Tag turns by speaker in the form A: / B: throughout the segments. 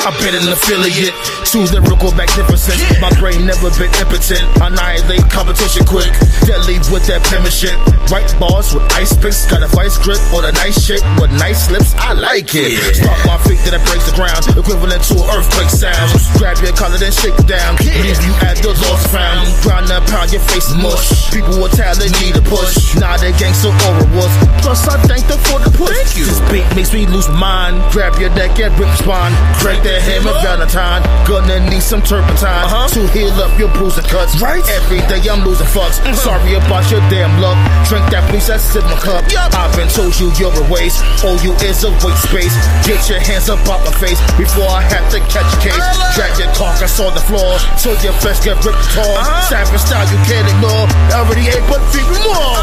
A: I've been an affiliate, too lyrical, magnificent. My brain never been impotent. Annihilate competition quick, deadly with that penmanship. Right bars with ice picks, got a vice grip on a nice chick with nice lips. I like it. Stop my feet, then it breaks the ground, equivalent to an earthquake sound. Grab your collar, then shake it down. Leave you at the lost found. Ground and pound, your face mush. People with talent need a push. Nah, they gangsta aura was. Plus, I thank them for the push. This beat makes me lose my mind. Grab your neck and rip your spine. Crank that hammer, Valentine. Gonna need some turpentine to heal up your bruised cuts. Right? Every day I'm losing fucks. Sorry about your damn luck. Drink that please, that's in my cup. I've been told you you're a waste. All you is a waste space. Get your hands up out my face before I have to catch a case. Drag your carcass on the floor till your flesh get ripped apart. Savage style you can't ignore. Already ate but feed me more.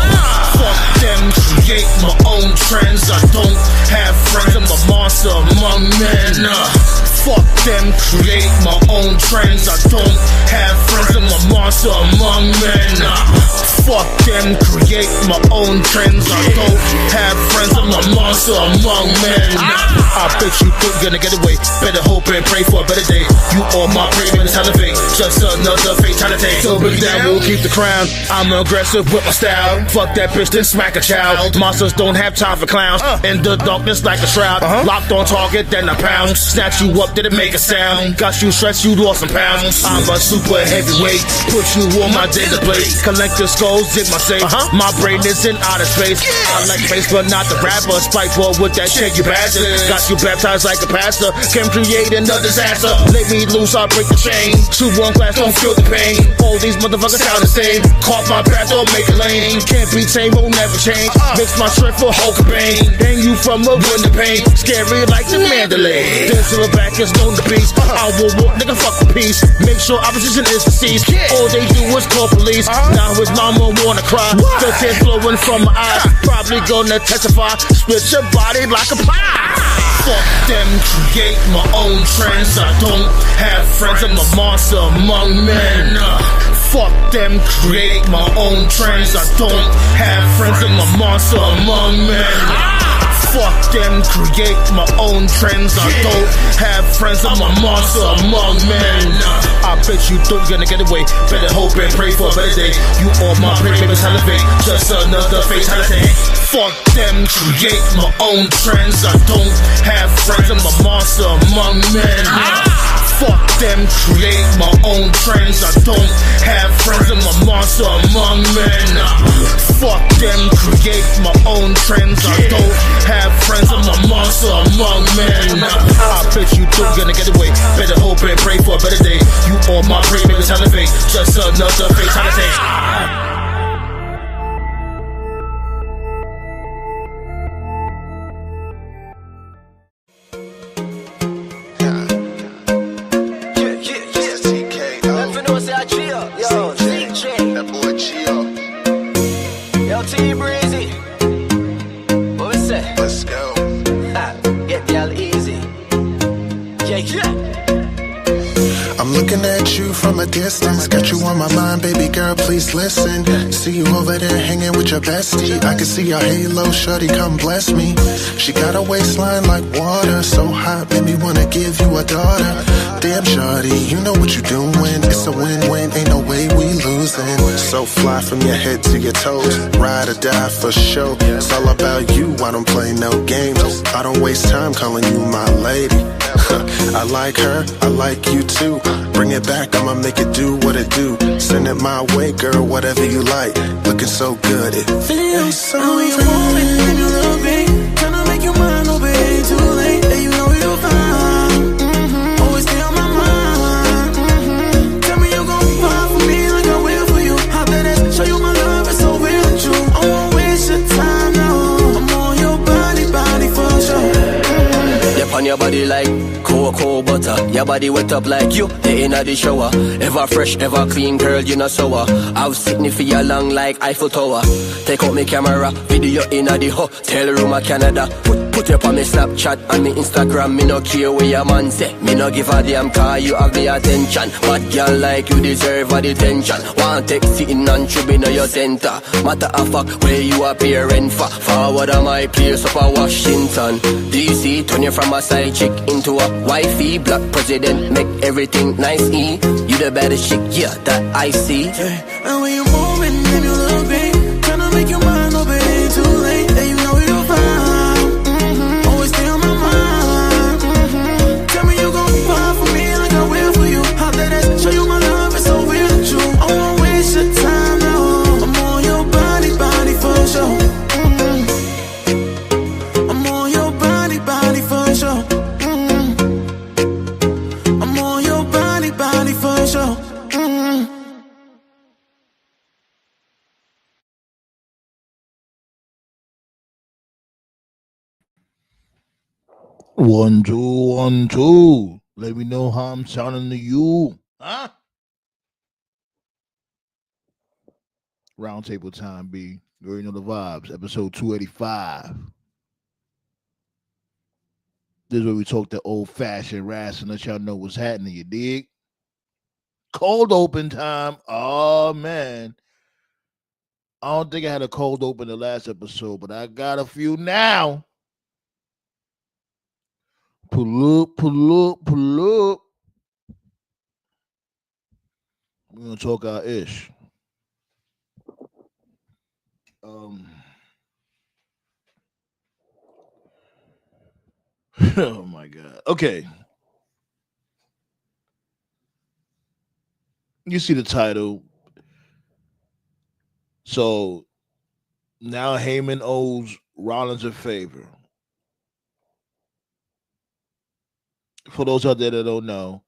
A: Fuck them, create my own trends. I don't have friends, I'm a monster among men. Fuck them, create my own trends. I don't have friends, I'm a monster among men. Fuck them, create my own trends. I don't have friends, I'm a monster among men. I bet you think you're gonna get away. Better hope and pray for a better day. You all my prey, but it's elevate. Just another fatality. So bring down, we'll keep the crown. I'm aggressive with my style. Fuck that bitch, then smack a child. Monsters don't have time for clowns. In the darkness like a shroud. Locked on target, then a pound. Snatch you up, did it make a sound? Got you stressed, you lost some pounds. I'm a super heavyweight. Put you on my data plate. Collect the skulls, dig my safe. My brain is in outer space. I like space, but not the rapper. Spiteball with that shit, you bastard. Got you baptized like a pastor. Can create another disaster. Let me loose, I'll break the chain. Shoot one glass, don't feel the pain. All these motherfuckers sound the same. Caught my path, don't make a lane. Can't be tamed, won't never change. Mix my strength for Hulk Cobain. Hang you from a window pane. Scary like the Mandalay. Then silverback is known to peace. I will walk, nigga, fuck with peace. Make sure opposition is deceased. All they do is call police. Now his mama wanna cry. The tears flowing from my eyes. Probably gonna testify. Split your body like a pie. Fuck them, create my own trends. I don't have friends, I'm a monster among men. Fuck them, create my own trends. I don't have friends, I'm a monster among men. Fuck them, create my own trends. I don't have friends, I'm a monster among men. I bet you think you're gonna get away. Better hope and pray for a better day. You all my prey, baby, elevate. Just another fatality. Fuck them, create my own trends. I don't have friends, I'm a monster among men. Fuck them, create my own trends. I don't have friends, I'm a monster among men. Fuck them, create my own trends. I don't have friends, I'm a monster among men. I bet you think you're gonna get away. Better hope and pray for a better day. You all my prey, baby, elevate. Just another fatality.
B: From a distance, got you on my mind, baby girl, please listen. See you over there hanging with your bestie. I can see your halo, shorty, come bless me. She got a waistline like water, so hot, made me wanna give you a daughter. Damn shorty, you know what you doing. It's a win-win, ain't no way we losing. So fly from your head to your toes, ride or die for sure. It's all about you, I don't play no games. I don't waste time calling you my lady. I like her, I like you too. Bring it back, I'ma make it do what it do. Send it my way, girl, whatever you like. Looking so good, it feels so right. You want me, and you love me. Tryna make you mine, oh, but it ain't too late. And you know you're fine. Always stay on my mind. Tell me you're gon' fight for me like I will for you. I better show you my love, it's so real and true. I won't waste your time, no. I'm on your body for sure.
C: On your body like cocoa butter. Your body wet up like you, the inna the shower. Ever fresh, ever clean, girl, you not sour. I've sitting for you long like Eiffel Tower. Take out my camera, video inna the hotel room of Canada. Put you on me Snapchat and me Instagram. Me no care where your man say. Me no give a damn car, you have the attention. Bad girl like you deserve a detention. Want take sitting and chubby in your center. Matter of fact, where you appearing for. Forward of my place up a Washington DC, turn you from a side side chick into a wifey. Black president, make everything nice, E. You the baddest chick, yeah, that I see.
D: And when you moving, and you look great, tryna make your mind up, it ain't too late. And you know you're fine, always stay on my mind. Tell me you gon' fight for me like I will for you. How that ass show you my love, it's so real and true. I won't waste your time, no. I'm on your body for sure. I'm on your body for sure. I'm on your body for sure.
A: One, two, 1, 2. Let me know how I'm sounding to you. Huh? Roundtable time, B. You already know the vibes. Episode 285. This is where we talk the old-fashioned rass and let y'all know what's happening, you dig? Cold open time. Oh, man. I don't think I had a cold open the last episode, but I got a few now. Pull up. We're going to talk our ish. Oh my God. Okay. You see the title. So now Heyman owes Rollins a favor. For those out there that don't know,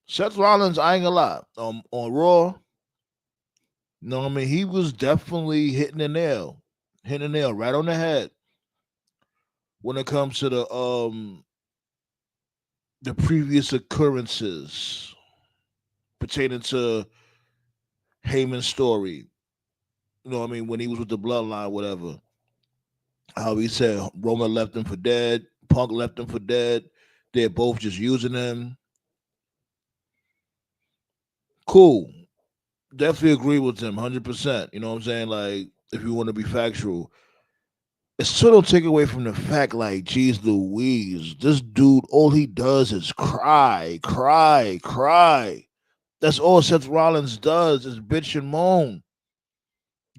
A: Seth Rollins, I ain't gonna lie, on Raw, you know what I mean? He was definitely hitting the nail right on the head when it comes to the previous occurrences pertaining to Heyman's story. You know what I mean? When he was with the Bloodline, whatever. How he said Roman left him for dead, Punk left him for dead. They're both just using him. Cool. Definitely agree with him 100%. You know what I'm saying? Like, if you want to be factual, it still don't take away from the fact, like, geez Louise, this dude, all he does is cry. That's all Seth Rollins does is bitch and moan.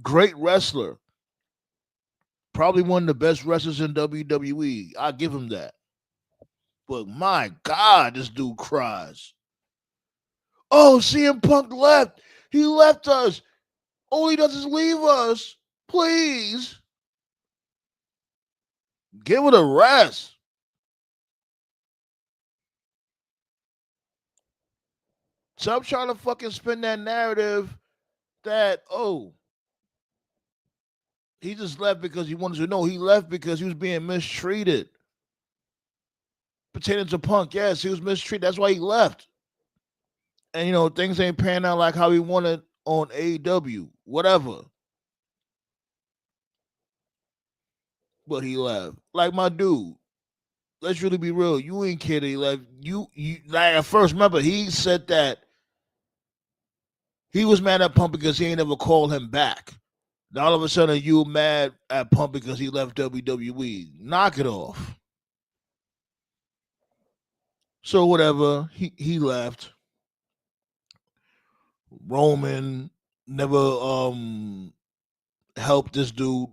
A: Great wrestler. Probably one of the best wrestlers in WWE. I give him that. But my God, this dude cries. Oh, CM Punk left. He left us. All he does is leave us. Please. Give it a rest. Stop trying to fucking spin that narrative that, oh, he just left because he wanted to. No, he left because he was being mistreated. Pertaining to Punk, yes, he was mistreated. That's why he left. And, you know, things ain't panning out like how he wanted on AEW. Whatever. But he left. Like, my dude, let's really be real. You ain't kidding. Like, you like, at first, remember, he said that he was mad at Punk because he ain't ever called him back. Now, all of a sudden, you mad at Punk because he left WWE. Knock it off. So, whatever. He left. Roman never helped this dude.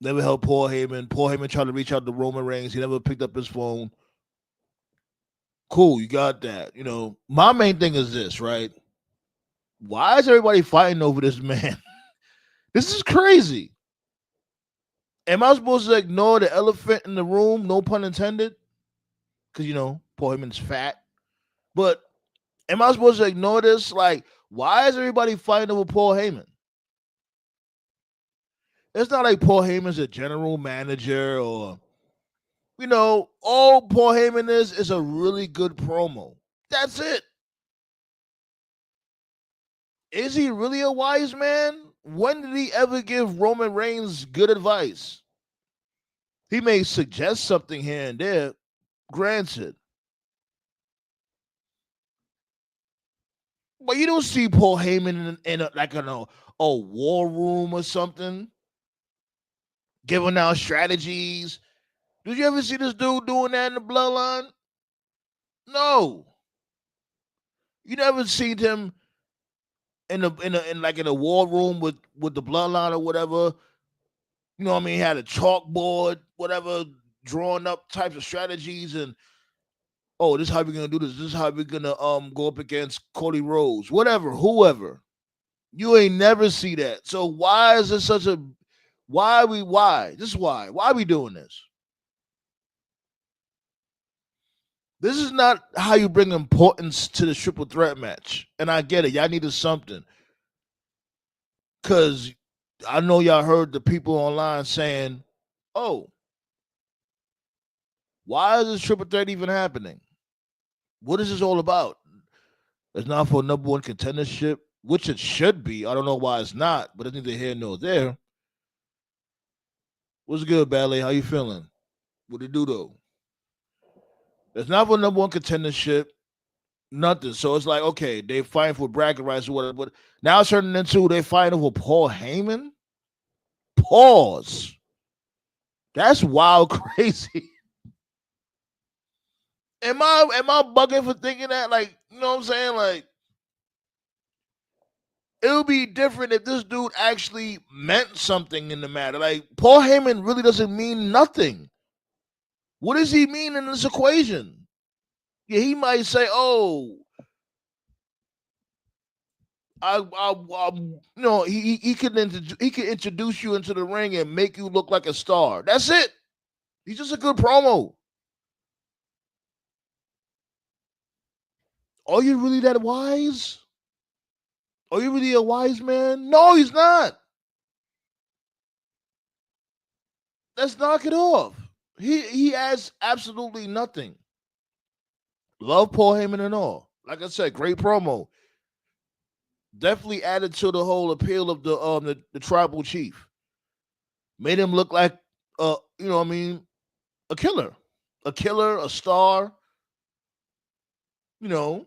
A: Never helped Paul Heyman. Paul Heyman tried to reach out to Roman Reigns. He never picked up his phone. Cool, you got that. You know, my main thing is this, right? Why is everybody fighting over this man? This is crazy. Am I supposed to ignore the elephant in the room? No pun intended. Because, you know, Paul Heyman's fat. But am I supposed to ignore this? Like, why is everybody fighting over Paul Heyman? It's not like Paul Heyman's a general manager or, you know, all Paul Heyman is a really good promo. That's it. Is he really a wise man? When did he ever give Roman Reigns good advice? He may suggest something here and there, granted. But you don't see Paul Heyman in a war room or something, giving out strategies.
E: Did you ever see this dude doing that in the bloodline? No. You never seen him in a war room with the bloodline or whatever. You know what I mean? He had a chalkboard, whatever, drawing up types of strategies and oh, this is how we're gonna do this. This is how we're gonna go up against Cody Rhodes, whatever, whoever. You ain't never see that. So why is this such a why? This is why. Why are we doing this? This is not how you bring importance to the triple threat match. And I get it. Y'all needed something. Cause I know y'all heard the people online saying, oh, why is this triple threat even happening? What is this all about? It's not for number one contendership, which it should be. I don't know why it's not, but it's neither here nor there. What's good, Ballet? How you feeling? What it do though? It's not for number one contendership, nothing. So it's like, okay, they fighting for bracket rights or whatever. But now it's turning into they fighting for Paul Heyman. Pause. That's wild, crazy. Am I bugging for thinking that? Like, you know what I'm saying? Like, it would be different if this dude actually meant something in the matter. Like, Paul Heyman really doesn't mean nothing. What does he mean in this equation? Yeah, he might say, "Oh, you know, he can introduce you into the ring and make you look like a star. That's it. He's just a good promo. Are you really that wise? Are you really a wise man? No, he's not. Let's knock it off. He adds absolutely nothing. Love Paul Heyman and all. Like I said, great promo. Definitely added to the whole appeal of the tribal chief. Made him look like you know what I mean, a killer, a star. You know,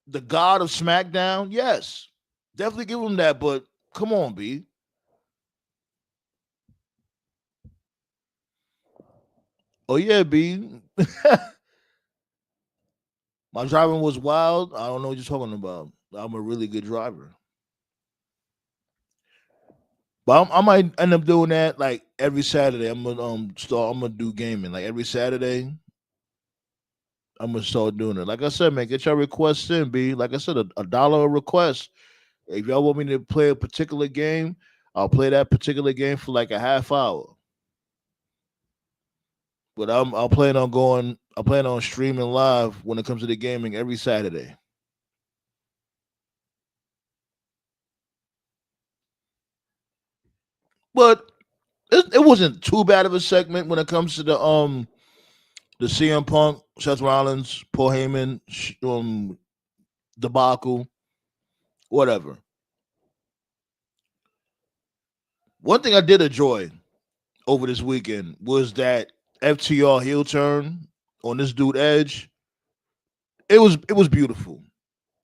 E: the god of SmackDown. Yes, definitely give him that. But come on, B. Oh yeah, B. My driving was wild. I don't know what you're talking about. I'm a really good driver. But I might end up doing that like every Saturday. I'm gonna do gaming like every Saturday. I'm gonna start doing it. Like I said, man, get your requests in, B. Like I said, a dollar a request. If y'all want me to play a particular game, I'll play that particular game for like a half hour. But I'll plan on going. I plan on streaming live when it comes to the gaming every Saturday. But it wasn't too bad of a segment when it comes to the CM Punk, Seth Rollins, Paul Heyman, debacle, whatever. One thing I did enjoy over this weekend was that FTR heel turn on this dude Edge. It was beautiful.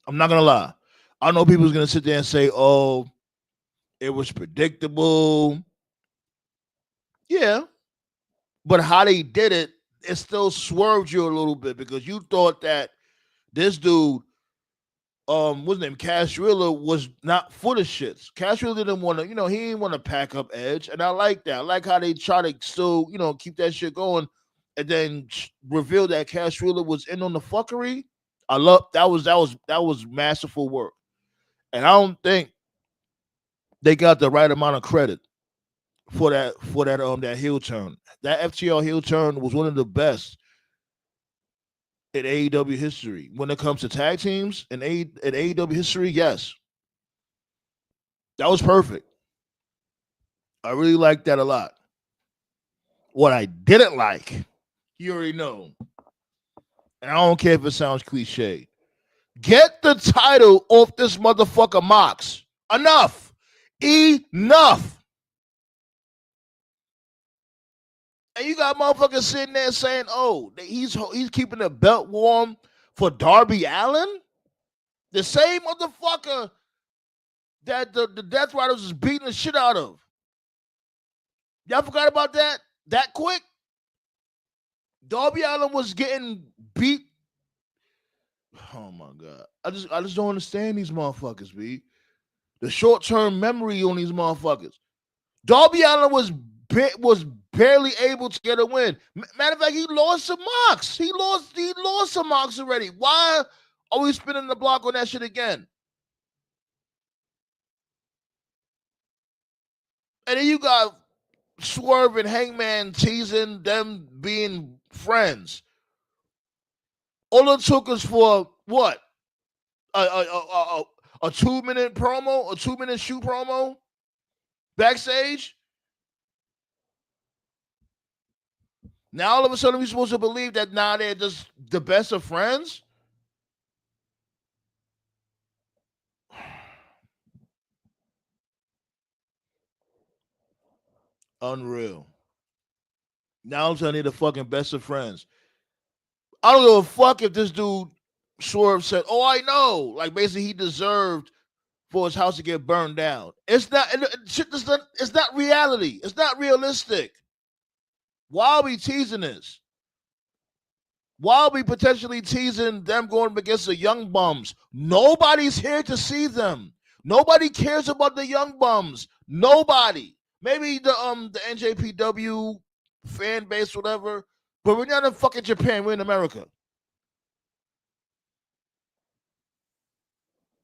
E: I'm not gonna lie. I know people's gonna sit there and say, "Oh, it was predictable." Yeah, but how they did it, it still swerved you a little bit because you thought that this dude, what's his name, Cash Wheeler, was not for the shits. Cash Wheeler didn't want to, you know, he didn't want to pack up Edge, and I like that. I like how they try to still, you know, keep that shit going, and then reveal that Cash Wheeler was in on the fuckery. I love that was masterful work, and I don't think they got the right amount of credit for that heel turn. That FTR heel turn was one of the best in AEW history. When it comes to tag teams in AEW history, yes. That was perfect. I really liked that a lot. What I didn't like, you already know. And I don't care if it sounds cliche. Get the title off this motherfucker Mox. Enough. Enough. And you got motherfuckers sitting there saying, "Oh, he's keeping the belt warm for Darby Allin," the same motherfucker that the Death Riders was beating the shit out of. Y'all forgot about that? That quick? Darby Allin was getting beat. Oh my god. I just don't understand these motherfuckers, B. The short-term memory on these motherfuckers. Darby Allin was barely able to get a win. Matter of fact, he lost to Mox. He lost to Mox already. Why are we spinning the block on that shit again? And then you got Swerve and Hangman teasing them being friends. All it took us for what? A 2-minute promo, a 2-minute shoot promo backstage. Now all of a sudden we're supposed to believe that now they're just the best of friends. Unreal. Now I'm telling you the fucking best of friends. I don't give a fuck if this dude Swerve said, "Oh, I know." Like basically he deserved for his house to get burned down. It's not reality. It's not realistic. Why are we teasing this? Why are we potentially teasing them going up against the Young Bums? Nobody's here to see them. Nobody cares about the Young Bums. Nobody. Maybe the NJPW fan base, whatever. But we're not in fucking Japan. We're in America.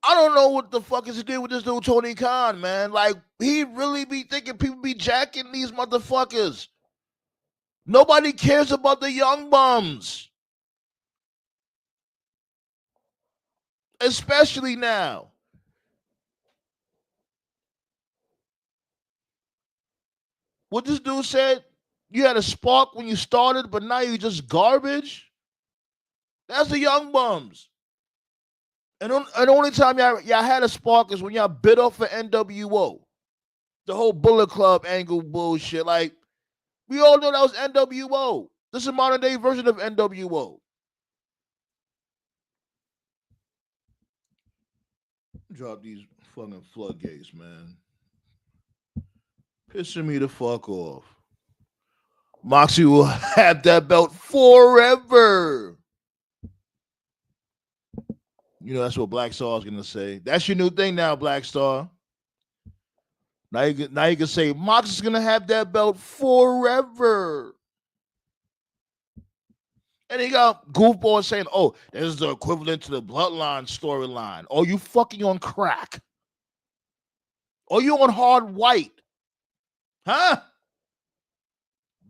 E: I don't know what the fuck is to do with this dude Tony Khan, man. Like, he really be thinking people be jacking these motherfuckers. Nobody cares about the Young Bums. Especially now. What this dude said, you had a spark when you started, but now you just garbage. That's the Young Bums. And the only time y'all had a spark is when y'all bid off for NWO. The whole Bullet Club angle bullshit. Like, we all know that was NWO. This is a modern day version of NWO. Drop these fucking floodgates, man. Pissing me the fuck off. Moxie will have that belt forever. You know, that's what Black Star is going to say. That's your new thing now, Black Star. Now you can say, Mox is going to have that belt forever. And he got goofballs saying, oh, this is the equivalent to the Bloodline storyline. Oh, you fucking on crack. Oh, you on hard white. Huh?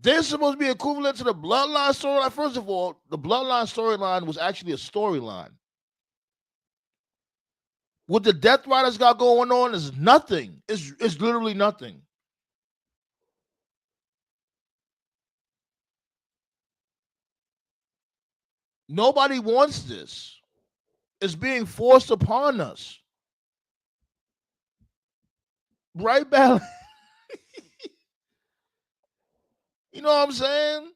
E: This is supposed to be equivalent to the Bloodline storyline. First of all, the Bloodline storyline was actually a storyline. What the Death Riders got going on is nothing. It's literally nothing. Nobody wants this. It's being forced upon us. Right, Bally? You know what I'm saying?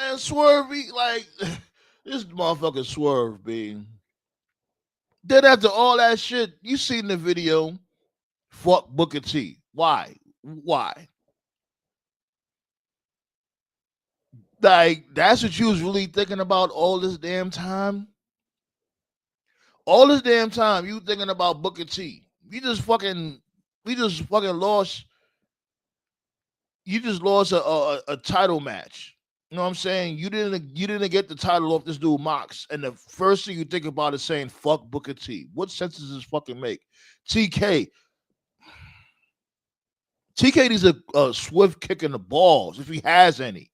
E: And Swerve, like, this motherfucker Swerve, being. Then after all that shit, you seen the video, fuck Booker T. Why? Like, that's what you was really thinking about all this damn time? All this damn time, you thinking about Booker T. We just fucking lost. You just lost a title match. You know what I'm saying? You didn't get the title off this dude Mox, and the first thing you think about is saying fuck Booker T. What sense does this fucking make? TK needs a swift kick in the balls if he has any.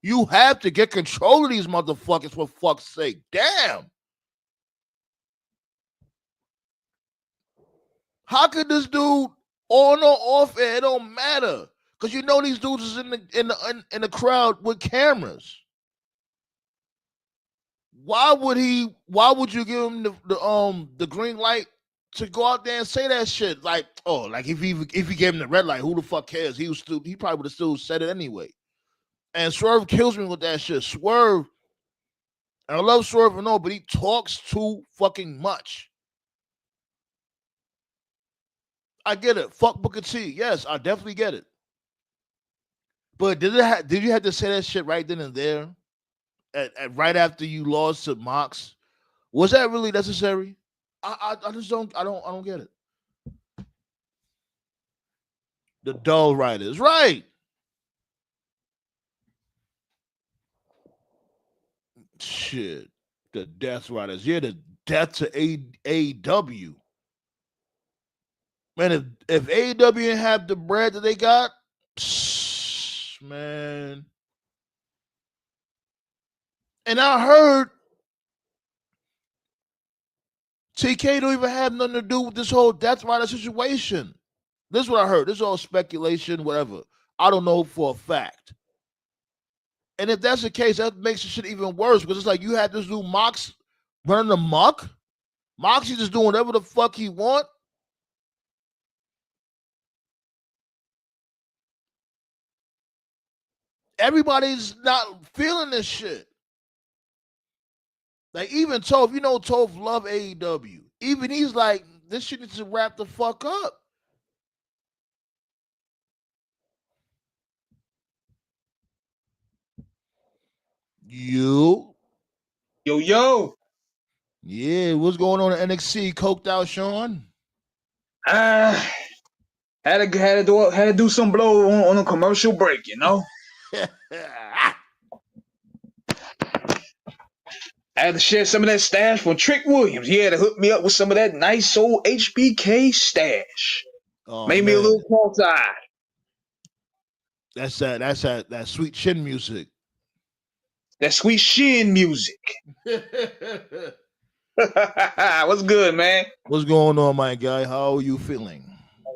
E: You have to get control of these motherfuckers for fuck's sake. Damn. How could this dude on or off air? It don't matter. Because you know these dudes is in the crowd with cameras. Why would you give him the green light to go out there and say that shit? Like, oh, like if he gave him the red light, who the fuck cares? He probably would have still said it anyway. And Swerve kills me with that shit. Swerve, and I love Swerve and all, but he talks too fucking much. I get it. Fuck Booker T. Yes, I definitely get it. But did you have to say that shit right then and there, at right after you lost to Mox? Was that really necessary? I just don't get it. The dull writers, right? Shit, the death writers. Yeah, the death to AEW. Man, if AEW didn't have the bread that they got, man. And I heard TK don't even have nothing to do with this whole Death Rider situation. This is what I heard. This is all speculation, whatever. I don't know for a fact. And if that's the case, that makes the shit even worse because it's like you had this dude Mox running amok. Moxie just doing whatever the fuck he want. Everybody's not feeling this shit. Like even Toph, Toph love AEW. Even he's like, this shit needs to wrap the fuck up.
F: Yo.
E: Yeah, what's going on in NXT? Coked out, Sean?
F: Had to do some blow on a commercial break, I had to share some of that stash from Trick Williams. He had to hook me up with some of that nice old HBK stash. Made me a little cross-eyed.
E: That's that sweet chin music.
F: That sweet shin music. What's good, man?
E: What's going on, my guy? How are you feeling?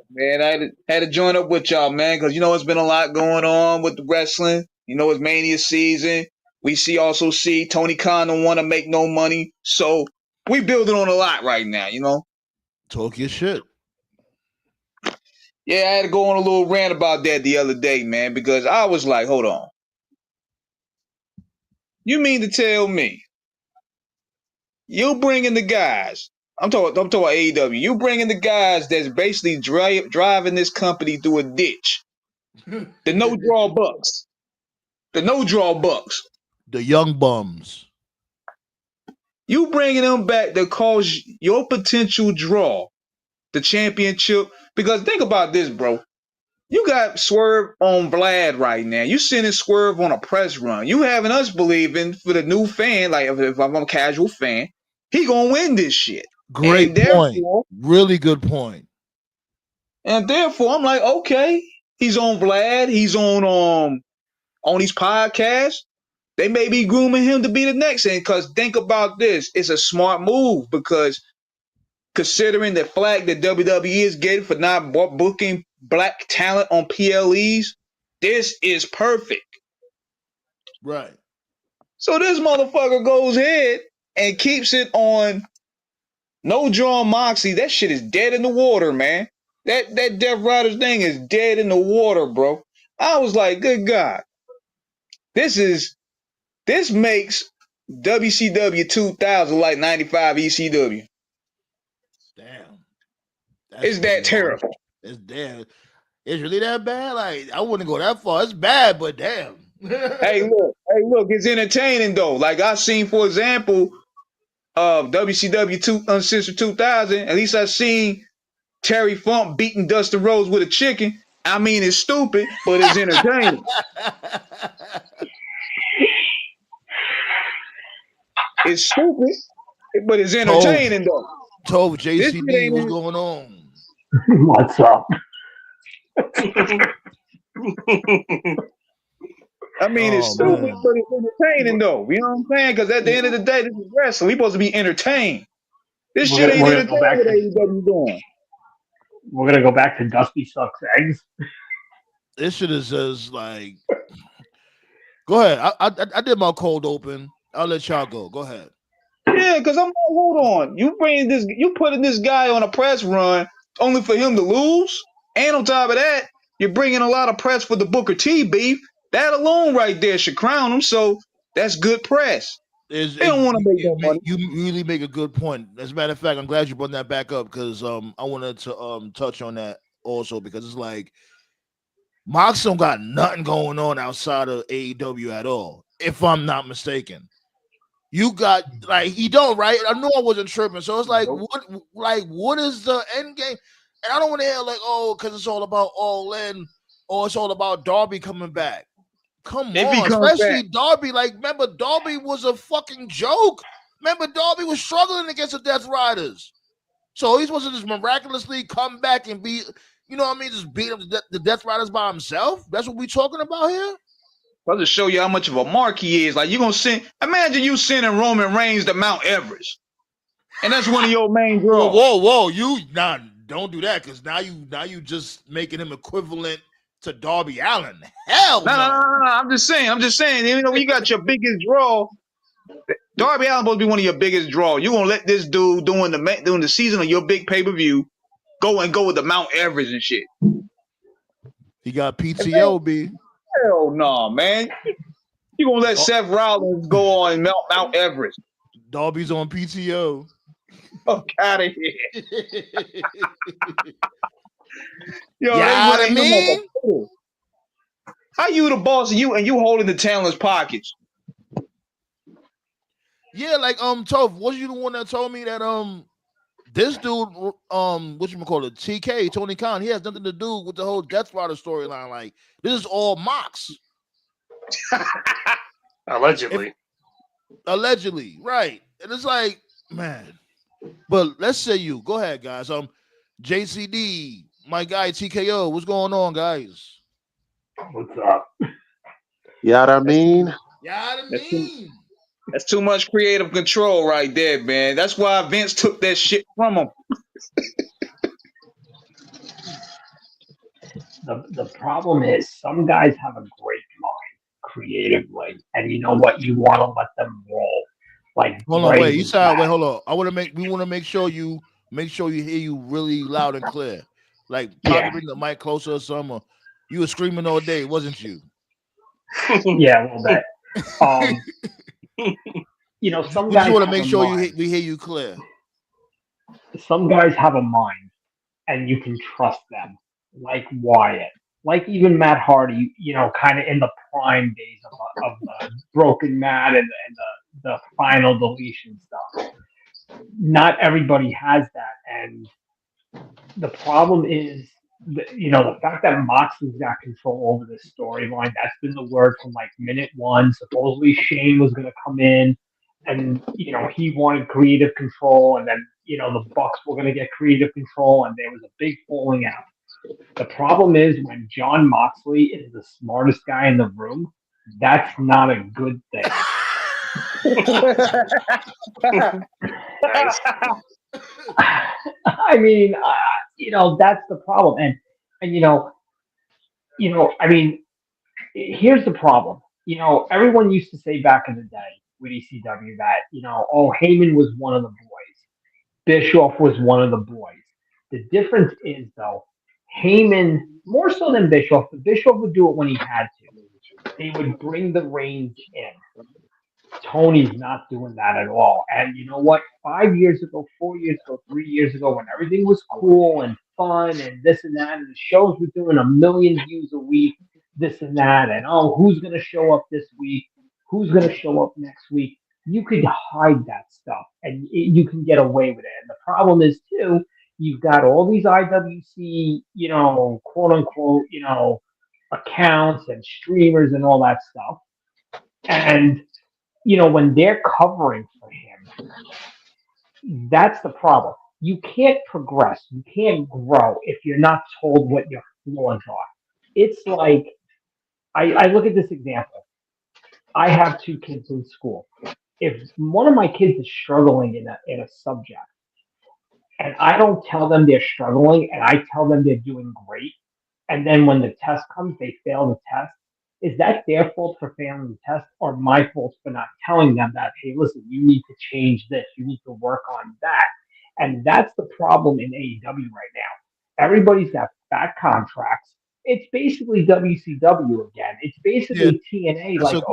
F: Man, I had to join up with y'all, man, because it's been a lot going on with the wrestling. It's Mania season. We also see Tony Khan don't want to make no money. So we building on a lot right now,
E: Talk your shit.
F: Yeah, I had to go on a little rant about that the other day, man, because I was like, hold on. You mean to tell me you bringing the guys, I'm talking AEW, you bringing the guys that's basically driving this company through a ditch. The no-draw bucks. The no-draw bucks.
E: The young bums.
F: You bringing them back to cause your potential draw, the championship. Because think about this, bro. You got Swerve on Vlad right now. You sending Swerve on a press run. You having us believing for the new fan, like if I'm a casual fan, he gonna win this shit.
E: Great point. Really good point.
F: And therefore, I'm like, okay, he's on Vlad. He's on these podcasts. They may be grooming him to be the next thing. Because think about this. It's a smart move because considering the flag that WWE is getting for not booking black talent on PLEs, this is perfect.
E: Right.
F: So this motherfucker goes ahead and keeps it on no draw Moxie. That shit is dead in the water, man. That Death Riders thing is dead in the water, bro. I was like, good God. This makes WCW 2000 like 95 ECW.
E: Damn.
F: It's that terrible.
E: It's damn. It's really that bad? Like, I wouldn't go that far. It's bad, but damn.
F: Hey, look, it's entertaining though. Like I seen, for example, WCW Uncensored 2000. At least I seen Terry Funk beating Dustin Rhodes with a chicken. I mean, it's stupid, but it's entertaining. It's stupid, but it's entertaining though.
E: Toph, JCB, what's going on?
G: What's up?
F: I mean, it's stupid, but it's entertaining though. You know what I'm saying? Because at the end of the day, this is wrestling. We supposed to be entertained. This shit ain't entertaining what AEW doing.
G: We're gonna go back to Dusty Sucks Eggs.
E: This shit is just like. Go ahead. I did my cold open. I'll let y'all go. Go ahead.
F: Yeah, because I'm like, hold on. You putting this guy on a press run only for him to lose, and on top of that, you're bringing a lot of press for the Booker T beef. That alone right there should crown him. So that's good press. They don't want to make that money.
E: You really make a good point. As a matter of fact, I'm glad you brought that back up because I wanted to touch on that also because it's like Mox don't got nothing going on outside of AEW at all, if I'm not mistaken. You got like he don't, right? I knew I wasn't tripping. So it's like what is the end game? And I don't want to hear like, oh, because it's all about All In, or it's all about Darby coming back. Come on, especially Darby. Like, remember, Darby was a fucking joke. Remember, Darby was struggling against the Death Riders. So he's supposed to just miraculously come back and be, you know what I mean, just beat up the Death Riders by himself. That's what we talking about here.
F: I'll just show you how much of a mark he is. Like, you're gonna send. Imagine you sending Roman Reigns to Mount Everest, and that's one of your main draws.
E: Whoa! You don't do that because now you just making him equivalent to Darby Allin. Hell no!
F: I'm just saying. You know, you got your biggest draw. Darby Allin supposed to be one of your biggest draw. You gonna let this dude during the season of your big pay-per-view go with the Mount Everest and shit?
E: He got PTO, B.
F: Hell no, man. You gonna let Seth Rollins go on Mount Everest?
E: Darby's on PTO.
F: Fuck out of here. Yo,
E: what I mean?
F: How you the boss and you holding the talent's pockets?
E: Yeah, like Toph, was you the one that told me that this dude whatchamacallit, TK, Tony Khan, he has nothing to do with the whole Death Rider storyline. Like, this is all Mox.
H: Allegedly,
E: right. And it's like, man. But let's say you. Go ahead, guys. JCD, my guy TKO. What's going on, guys?
G: What's up?
I: You know what I mean?
F: That's too much creative control right there, man. That's why Vince took that shit from him.
G: The problem is some guys have a great mind creatively, and you know what? You want to let them roll. Like,
E: hold on, wait. Hold on. We want to make sure you hear you really loud and clear. Like, probably bring the mic closer or something. You were screaming all day, wasn't you?
G: Yeah, a little bit. You know, some guys
E: want to make sure we hear you clear.
G: Some guys have a mind, and you can trust them, like Wyatt, like even Matt Hardy. You know, kind of in the prime days of the broken Matt and the final deletion stuff. Not everybody has that, and the problem is, the fact that Moxley's got control over this storyline. That's been the word from like minute one. Supposedly Shane was going to come in, and he wanted creative control, and then the Bucks were going to get creative control, and there was a big falling out. The problem is when John Moxley is the smartest guy in the room, that's not a good thing. I mean, that's the problem, and I mean, here's the problem. Everyone used to say back in the day with ECW that Heyman was one of the boys, Bischoff was one of the boys. The difference is though, Heyman more so than Bischoff, but Bischoff would do it when he had to. They would bring the reins in. Tony's not doing that at all. And you know what? 5 years ago, 4 years ago, 3 years ago, when everything was cool and fun and this and that, and the shows were doing 1 million views a week, this and that, and who's going to show up this week? Who's going to show up next week? You could hide that stuff and you can get away with it. And the problem is, too, you've got all these IWC, quote unquote, accounts and streamers and all that stuff. And when they're covering for him, that's the problem. You can't progress. You can't grow if you're not told what your flaws are. It's like, I look at this example. I have 2 kids in school. If one of my kids is struggling in a subject, and I don't tell them they're struggling, and I tell them they're doing great, and then when the test comes, they fail the test, is that their fault for failing the test or my fault for not telling them that, hey, listen, you need to change this, you need to work on that? And that's the problem in AEW right now. Everybody's got fat contracts. It's basically WCW again. It's basically TNA.
E: That's what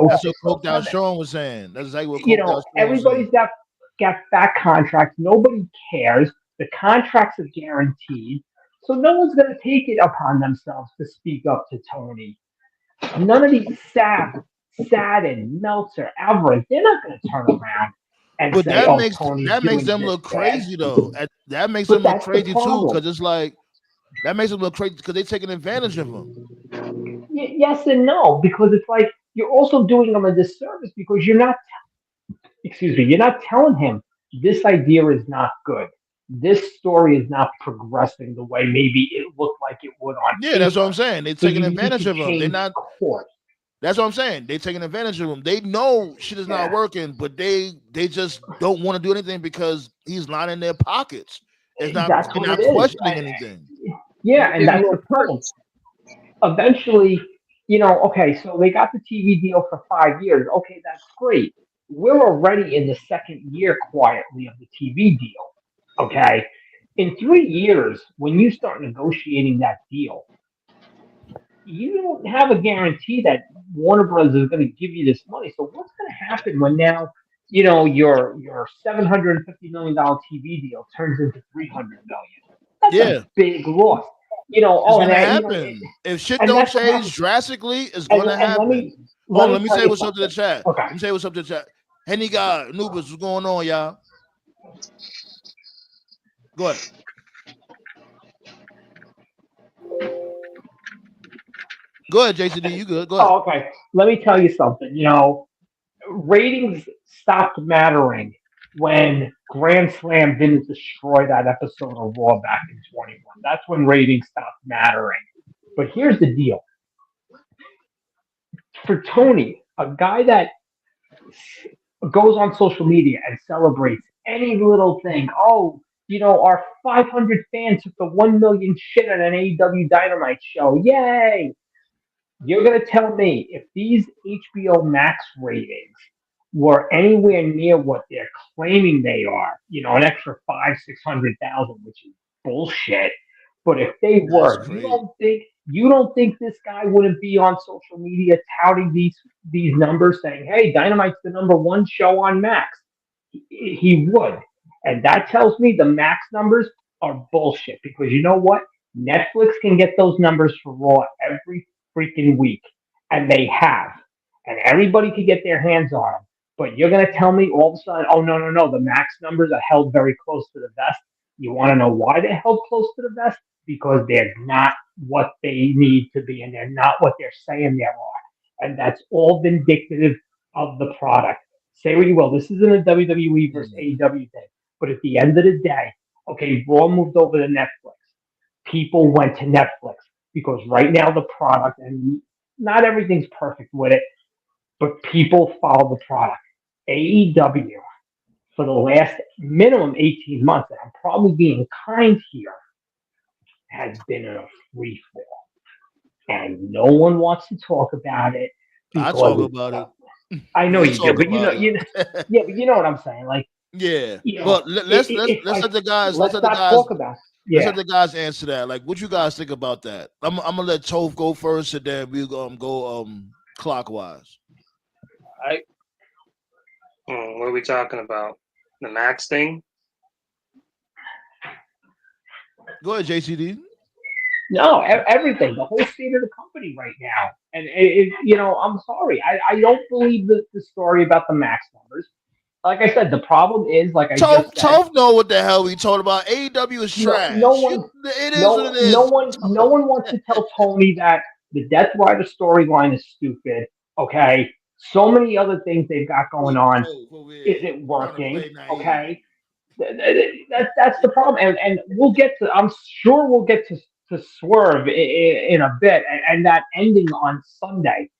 E: Coked Out Sean was saying. That's exactly what Coked Out Sean
G: everybody's got fat contracts. Nobody cares. The contracts are guaranteed. So no one's going to take it upon themselves to speak up to Tony. None of these Satin, Meltzer, Alvarez, they're not going to turn around and
E: But
G: say, "Oh, Tony's
E: that makes
G: doing
E: them
G: this
E: look
G: bad."
E: crazy though. That makes
G: But
E: them look
G: that's the
E: crazy too,
G: problem.
E: because it's like that makes them look crazy because they're taking advantage of them.
G: Yes and no, because it's like you're also doing them a disservice because you're not, excuse me, you're not telling him this idea is not good. This story is not progressing the way maybe it looked like it would on
E: Yeah, that's what I'm
G: paper.
E: saying. They're
G: So
E: taking
G: you need
E: advantage
G: to
E: of them. They're
G: change
E: not.
G: course.
E: That's what I'm saying. They're taking advantage of them. They know shit is not
G: Yeah,
E: working, but they just don't want to do anything because he's not in their pockets. It's not.
G: that's
E: They're
G: what it
E: not
G: is.
E: questioning anything.
G: Yeah, and
F: Give him
G: that's
F: little
G: the problem.
F: perks.
G: Eventually, okay, so they got the TV deal for 5 years. Okay, that's great. We're already in the second year quietly of the TV deal. Okay. In 3 years, when you start negotiating that deal, you don't have a guarantee that Warner Bros. Is going to give you this money. So what's going to happen when now, your $750 million TV deal turns into 300 million? That's a
E: Yeah,
G: big loss.
E: it's
G: And
E: gonna
G: that,
E: happen. If shit
G: and
E: don't
G: that's what
E: change
G: happens.
E: drastically, it's
G: And,
E: gonna
G: and let
E: happen.
G: me
E: Hold
G: let
E: on,
G: me
E: let me
G: tell
E: say
G: you
E: what's up to the
G: something.
E: chat.
G: Okay.
E: Let me say what's up to the chat. Henny guy, Anubis, what's going on, y'all? Go ahead. Go ahead, JCD. You good? Go ahead.
G: Oh, okay. Let me tell you something. Ratings stopped mattering when Grand Slam didn't destroy that episode of Raw back in 21. That's when ratings stopped mattering. But here's the deal. For Tony, a guy that goes on social media and celebrates any little thing. Oh, our 500 fans took the 1 million shit at an AEW Dynamite show. Yay! You're going to tell me if these HBO Max ratings were anywhere near what they're claiming they are, an extra 600,000, which is bullshit. But if they
E: That's
G: were,
E: crazy.
G: you don't think this guy wouldn't be on social media touting these numbers, saying, "Hey, Dynamite's the number one show on Max." He would, and that tells me the Max numbers are bullshit because you know what? Netflix can get those numbers for Raw every freaking week, and they have, and everybody could get their hands on them. But you're gonna tell me all of a sudden, oh no, no, no, the Max numbers are held very close to the vest. You want to know why they're held close to the vest? Because they're not what they need to be, and they're not what they're saying they are, and that's all vindictive of the product. Say what you will, this isn't a WWE versus
E: Mhm.
G: AEW thing, but at the end of the day, okay, Raw moved over to Netflix. People went to Netflix because right now the product, and not everything's perfect with it, but people follow the product. AEW for the last minimum 18 months, and I'm probably being kind here, has been in a free fall. And no one wants to talk about it
E: I
G: because
E: talk
G: it's
E: about it.
G: I know
E: We
G: you do,
E: talk
G: but
E: about it.
G: yeah, but you know what I'm saying. Like,
E: Yeah, but
G: it's
E: let's
G: like
E: let the guys
G: let's not talk about it.
E: let's
G: Yeah.
E: let the guys answer that. Like, what you guys think about that? I'm gonna let Toph go first, and then we go clockwise.
F: Right?
H: What are we talking about? The Max thing?
E: Go ahead, JCD.
G: No, everything, the whole state of the company right now. And I'm sorry, I don't believe the story about the Max numbers. Like I said, the problem is, like I just said,
E: Toph know what the hell we talking about. AEW is
G: no
E: trash.
G: one,
E: It is what it is.
G: no one wants to tell Tony that the Death Rider storyline is stupid. Okay, so many other things they've got going
E: Look,
G: on
E: Toph over here
G: isn't
E: trying to
G: working.
E: play naive.
G: Okay, that's the problem, and we'll get to. I'm sure we'll get to Swerve in a bit, and that ending on Sunday.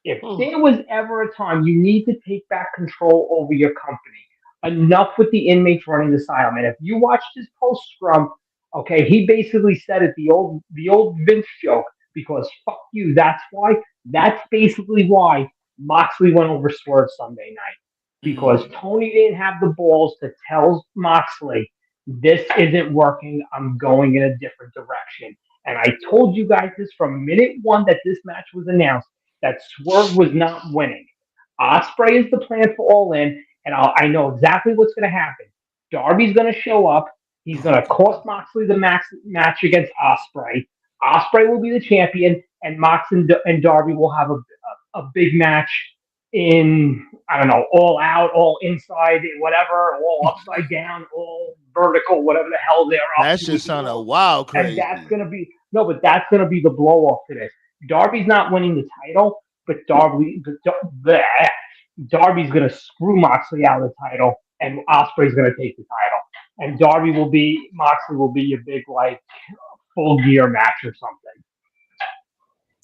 G: If there was ever a time you need to take back control over your company, enough with the inmates running the asylum. And if you watched his post scrum, okay, he basically said it the old Vince joke because fuck you. That's why. That's basically why Moxley went over Swerve Sunday night because
E: Mm.
G: Tony didn't have the balls to tell Moxley this isn't working. I'm going in a different direction. And I told you guys this from minute one that this match was announced that Swerve was not winning. Osprey is the plan for All In, and I know exactly what's going to happen. Darby's going to show up. He's going to cost Moxley the match against Ospreay. Ospreay will be the champion, and Mox and Darby will have a big match in, I don't know, all out, all inside, whatever, all upside down, all vertical, whatever the hell they're up
E: That
G: to.
E: shit sounded wild
G: And
E: crazy.
G: that's going to be, no, but that's going to be the blow off to this. Darby's not winning the title, but Darby's going to screw Moxley out of the title, and Ospreay's going to take the title. And Moxley will be a big, like, full gear match or something.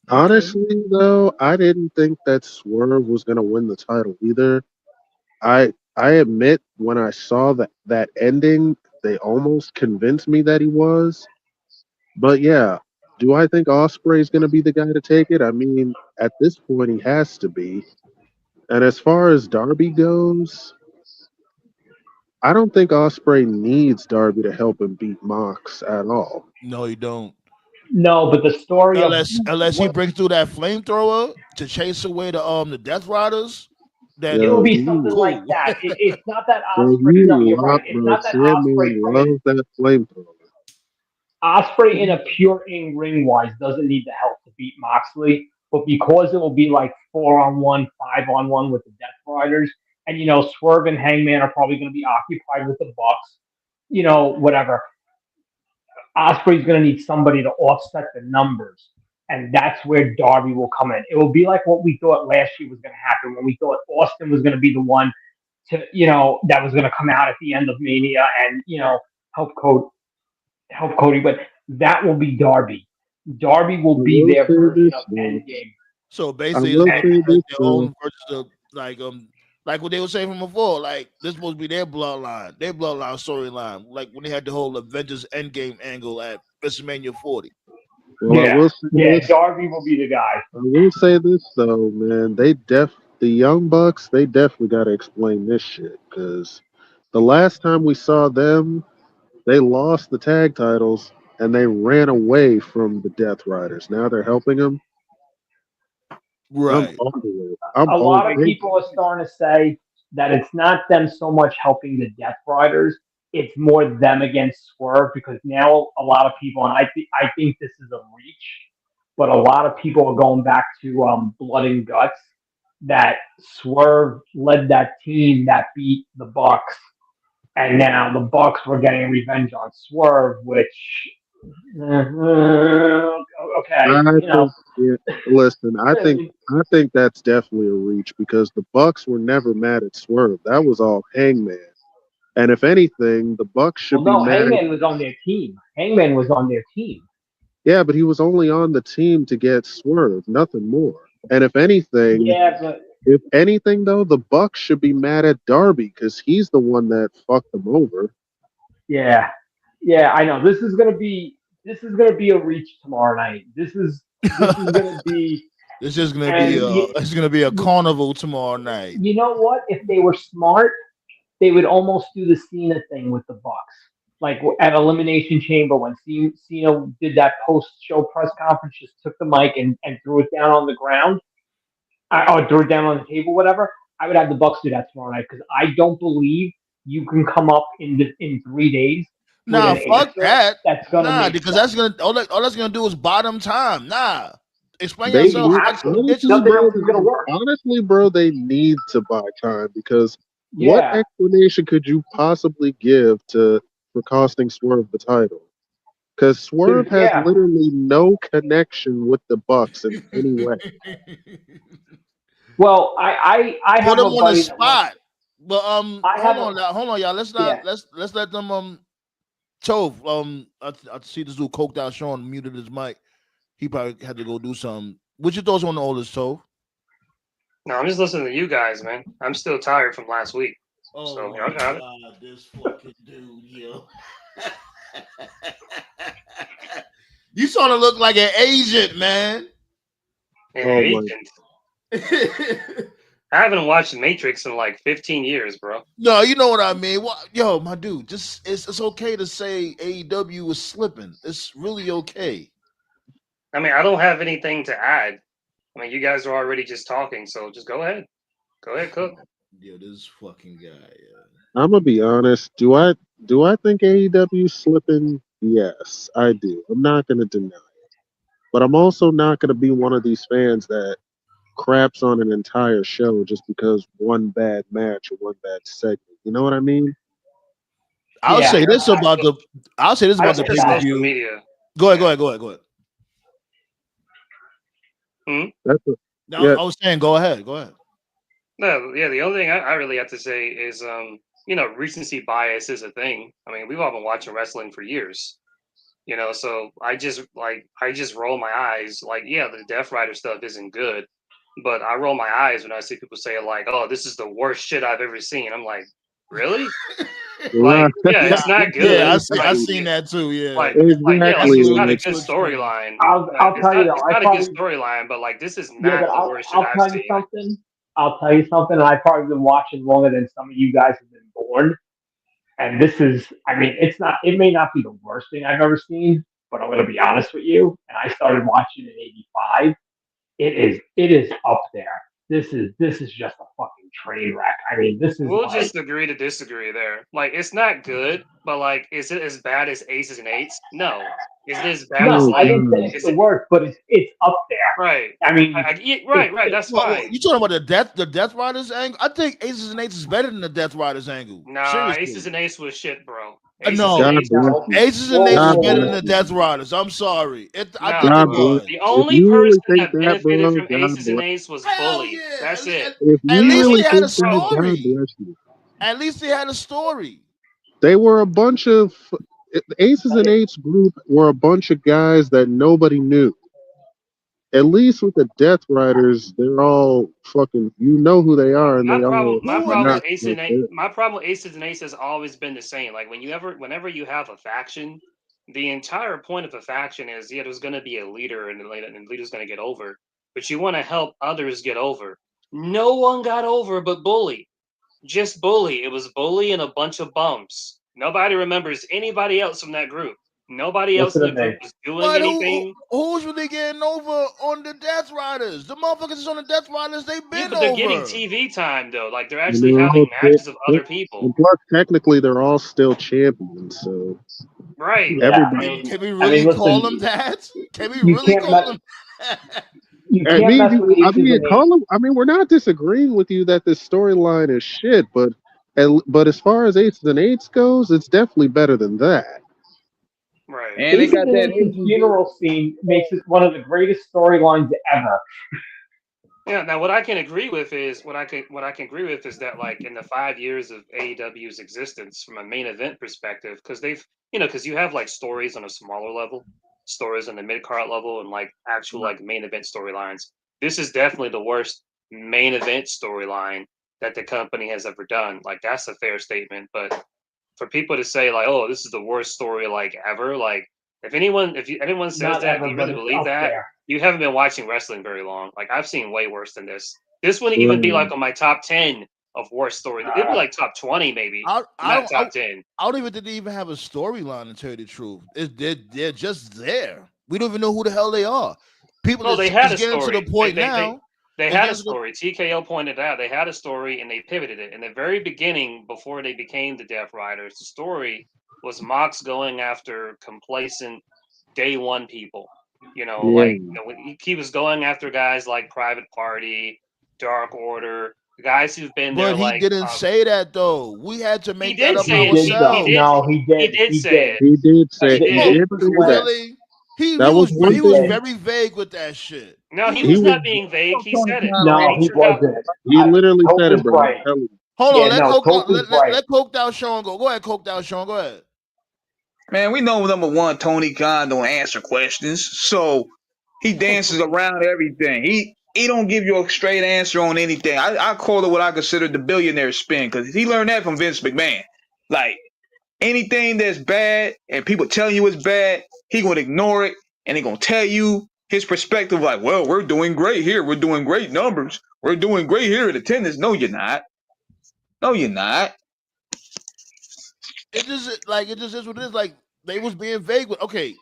I: Honestly, though, I didn't think that Swerve was going to win the title either. I admit when I saw that ending, they almost convinced me that he was. But yeah, do I think Ospreay's going to be the guy to take it? I mean, at this point, he has to be. And as far as Darby goes, I don't think Ospreay needs Darby to help him beat Mox at all.
E: No, you don't.
G: No, but the story
E: Unless he brings through that flamethrower to chase away the Death Riders, then
G: it will be
I: Yo,
G: something
E: cool.
G: like that. It's not that
I: Bro,
G: Ospreay. No, you're right. It's
I: bro,
G: not that
I: Sandman
G: Ospreay
I: loves that flamethrower.
G: Ospreay in a pure ring wise doesn't need the help to beat Moxley, but because it will be like 4-on-1, 5-on-1 with the Death Riders, and Swerve and Hangman are probably going to be occupied with the Bucks, whatever. Ospreay's going to need somebody to offset the numbers, and that's where Darby will come in. It will be like what we thought last year was going to happen when we thought Austin was going to be the one to, that was going to come out at the end of Mania and help Cody, but that will be Darby. Darby will be their version of Endgame.
E: So
I: I
E: basically,
I: will
E: it's
I: say
E: gonna be
I: this
E: their
I: though.
E: own version of like what they were saying from before. Like this supposed to be their bloodline storyline. Like when they had the whole Avengers Endgame angle at WrestleMania 40.
I: Well, I will say this.
G: Darby will be the guy.
I: I will say this though, man. The Young Bucks, they definitely got to explain this shit because the last time we saw them, they lost the tag titles and they ran away from the Death Riders. Now they're helping them.
E: Right.
I: I'm
G: A lot of
I: over it.
G: people are starting to say that it's not them so much helping the Death Riders, it's more them against Swerve because now a lot of people, and I think this is a reach, but a lot of people are going back to Blood and Guts that Swerve led that team that beat the Bucks, and now the Bucks were getting revenge on Swerve, which okay,
I: Listen, I think that's definitely a reach because the Bucks were never mad at Swerve. That was all Hangman. And if anything, the Bucks should be mad.
G: Hangman was on their team. Hangman was on their team.
I: Yeah, but he was only on the team to get Swerve, nothing more. And if anything, though, the Bucks should be mad at Darby because he's the one that fucked them over.
G: Yeah, I know. This is gonna be a reach tomorrow night. This is gonna be.
E: It's gonna be a carnival tomorrow night.
G: You know what? If they were smart, they would almost do the Cena thing with the Bucks. Like at Elimination Chamber when Cena did that post-show press conference, just took the mic and threw it down on the ground, or threw it down on the table, whatever. I would have the Bucks do that tomorrow night because I don't believe you can come up in 3 days.
E: Nah, fuck that.
G: That's gonna
E: because that's gonna all that's gonna do is bottom time. Nah, explain
I: They
E: yourself.
I: Honestly, bro, they need to buy time because what explanation could you possibly give for costing Swerve the title? Because Swerve has literally no connection with the Bucks in any way.
G: Well, I
E: put
G: have
E: him
G: a
E: on
G: buddy
E: the spot. But hold on, y'all. Let's let them Tove. I see this dude coked out. Sean muted his mic. He probably had to go do something. What's your thoughts on all this, Tove?
H: No, I'm just listening to you guys, man. I'm still tired from last week.
E: Oh
H: so
E: my
H: y'all got it.
E: God, this fucking dude, yo. You sort of look like an agent, man.
H: An agent. I haven't watched Matrix in like 15 years, bro.
E: No, you know what I mean. Yo, my dude, just it's okay to say AEW is slipping. It's really okay.
H: I mean, I don't have anything to add. I mean, you guys are already just talking, so just go ahead. Go ahead, Cook.
E: Yo, this fucking guy.
I: I'm gonna be honest. Do I Do I think AEW slipping? Yes, I do. I'm not going to deny it. But I'm also not going to be one of these fans that craps on an entire show just because one bad match or one bad segment. You know what I mean?
E: I'll
G: Yeah,
E: say this about the. I'll say this
G: I
E: about the
G: get
E: pay
H: It's
E: per
G: that.
H: social
E: view.
H: media.
E: Go ahead.
H: Yeah.
E: Go ahead. Go ahead. Go ahead.
I: That's a,
E: No,
I: yeah.
E: I was saying, go ahead. Go ahead.
H: No, yeah. The only thing I really have to say is, recency bias is a thing. I mean, we've all been watching wrestling for years. So I just roll my eyes. Like, yeah, the Death Rider stuff isn't good, but I roll my eyes when I see people say like, "Oh, this is the worst shit I've ever seen." I'm like, really?
I: Right.
H: Like, yeah,
E: Yeah,
H: it's not
E: yeah,
H: good.
E: I
H: Like,
E: seen that too. Yeah,
H: it's
I: Exactly.
E: that's
H: not a
I: Like,
H: good
E: too extreme.
H: storyline.
G: I'll
H: It's
G: tell you
H: not.
G: though.
H: It's
G: I
H: not a good
G: probably
H: storyline. But like, this is
G: yeah, but
H: not the worst shit
G: I'll
H: I've
G: tell you
H: seen.
G: something. I'll tell you something. I've probably been watching longer than some of you guys have been born. And this is, I mean, it's not. It may not be the worst thing I've ever seen, but I'm going to be honest with you. And I started watching in '85. It is up there. This is just a fucking train wreck. I mean, this is
H: We'll
G: like
H: just agree to disagree there. Like, it's not good, but like, is it as bad as Aces and Eights? No. Is it as bad as
G: no,
I: oh
G: I
H: like?
G: didn't say
I: god.
G: it's
H: Is
G: the
H: it
G: worst, but it's up there.
H: right?
G: I mean,
H: Yeah,
G: it,
H: right.
G: it
H: That's
E: Well,
H: fine.
E: you talking about the Death Riders angle? I think Aces and Eights is better than the Death Riders angle.
H: Nah, Aces
E: Seriously,
H: and Ace was shit, bro. Aces and
E: no.
I: God
H: Ace,
I: bless
G: no.
I: you.
E: Aces and
G: Whoa,
E: Eights is
I: God
G: whoa,
E: better
I: bless
E: than the
G: whoa.
I: you.
E: Death Riders. I'm sorry. I
H: nah,
E: think
I: God
E: it
H: bro.
I: bless.
E: was.
H: The
I: If
H: only
I: you really
H: person
I: think
H: that
I: that,
H: benefited
I: bro,
H: from
I: God
H: Aces and
I: bless.
H: Ace was
E: Hell
H: Bully.
E: yeah.
H: That's it.
I: If
E: At
I: you
E: least
H: Bully,
E: they
I: really
E: had a
I: think that,
H: bro.
I: God
E: story.
I: bless you.
E: At least they had a story.
I: They were a bunch of Aces and Eights group were a bunch of guys that nobody knew. At least with the Death Riders, they're all fucking. You know who they are, and
H: My
I: they
H: problem,
I: all
H: my
E: Who
I: are
E: in
H: problem
E: the
I: not
H: with Aces
I: like
H: and Ace,
I: that.
H: my problem with Aces and Ace has always been the same. Like whenever you have a faction, the entire point of a faction is there's going to be a leader, and the leader's going to get over. But you want to help others get over. No one got over but Bully. Just Bully. It was Bully and a bunch of bums. Nobody remembers anybody else from that group. Nobody else
G: Listen
H: in
G: to
H: the group
G: me.
H: was doing
E: But
H: anything.
E: who's really getting over on the Death Riders? The motherfuckers on the Death Riders, they
H: Yeah,
E: been
H: but they're getting
E: over.
H: TV time though. Like they're
I: And
H: actually
I: they're
H: having
I: all
H: matches of other people.
I: and plus, technically, they're all still champions. So
H: Right.
G: Yeah,
I: everybody.
E: Can we
G: I mean,
E: really call
G: listen,
E: them that? Can we
G: you
E: really
G: can't
E: call
G: mess,
E: them that?
G: you
I: I
G: can't
I: mean,
G: mess with aces and eights.
I: call them. I mean, we're not disagreeing with you that this storyline is shit, but as far as Aces and Eights goes, it's definitely better than that.
H: Right.
F: And they
G: Aces
F: got
G: and
F: that
G: Eights' funeral scene makes it one of the greatest storylines ever.
H: Yeah. Now, what I can agree with is that like in the 5 years of AEW's existence, from a main event perspective, because because you have like stories on a smaller level, stories on the mid card level, and like actual like main event storylines. This is definitely the worst main event storyline that the company has ever done. Like that's a fair statement, but for people to say like, "Oh, this is the worst story like ever," like if anyone says
G: Not
H: that, do
G: ever,
H: you
G: but
H: really
G: it's
H: believe
G: up
H: that?
G: there.
H: You haven't been watching wrestling very long. Like I've seen way worse than this. This wouldn't even be
I: Right.
H: like on my top 10 of worst stories. It'd be like top 20 maybe,
E: I
H: not
E: don't
H: top 10.
E: I don't even think they even have a storyline to tell you the truth. They're just there. We don't even know who the hell they are. People
H: No, they
E: it's,
H: had
E: it's
H: a
E: getting to the
H: story.
E: point now.
H: They
E: It's
H: had a
E: getting to the
H: story. TKO pointed out they had a story and they pivoted it. In the very beginning, before they became the Death Riders, the story was Mox going after complacent day one people.
I: Yeah.
H: He was going after guys like Private Party, Dark Order, guys who've been there
E: but he
H: like
E: didn't say that though. We had to
H: he
E: make that
H: did
E: up
H: say
G: He
H: it.
G: did
H: He
G: though.
E: ourselves.
H: did
G: No, he
H: he
G: did.
H: did
G: He
H: say
G: did.
H: it.
I: He did say
H: He
G: He
H: did.
I: he
G: did
I: did
G: pretty
I: say that.
G: well.
E: Really? He
I: That was one
G: He
E: was
G: did.
I: thing.
E: very vague with that shit.
H: No, he
I: He
H: was
I: was.
H: not being vague. He
F: Tony
H: said it.
F: Khan on
G: No,
H: Hey,
G: he
F: anything.
H: check out.
G: wasn't.
I: He literally
G: Cope
I: said it,
G: was
I: bro. I'm
G: right.
I: telling you.
E: Hold on,
G: Yeah, no, Cope was right.
E: let Coked Out Sean go. Go ahead, Coked Out Sean. Go ahead.
F: Man, we know number one, Tony Khan don't answer questions, so he dances around everything. He don't give you a straight answer on anything. I call it what I consider the billionaire spin because he learned that from Vince McMahon. Like anything that's bad and people telling you it's bad, he gonna ignore it and he gonna tell you his perspective. Like, well, we're doing great here. We're doing great numbers. We're doing great here at attendance. No, you're not. No, you're not.
E: It just is what it is. Like they was being vague with okay,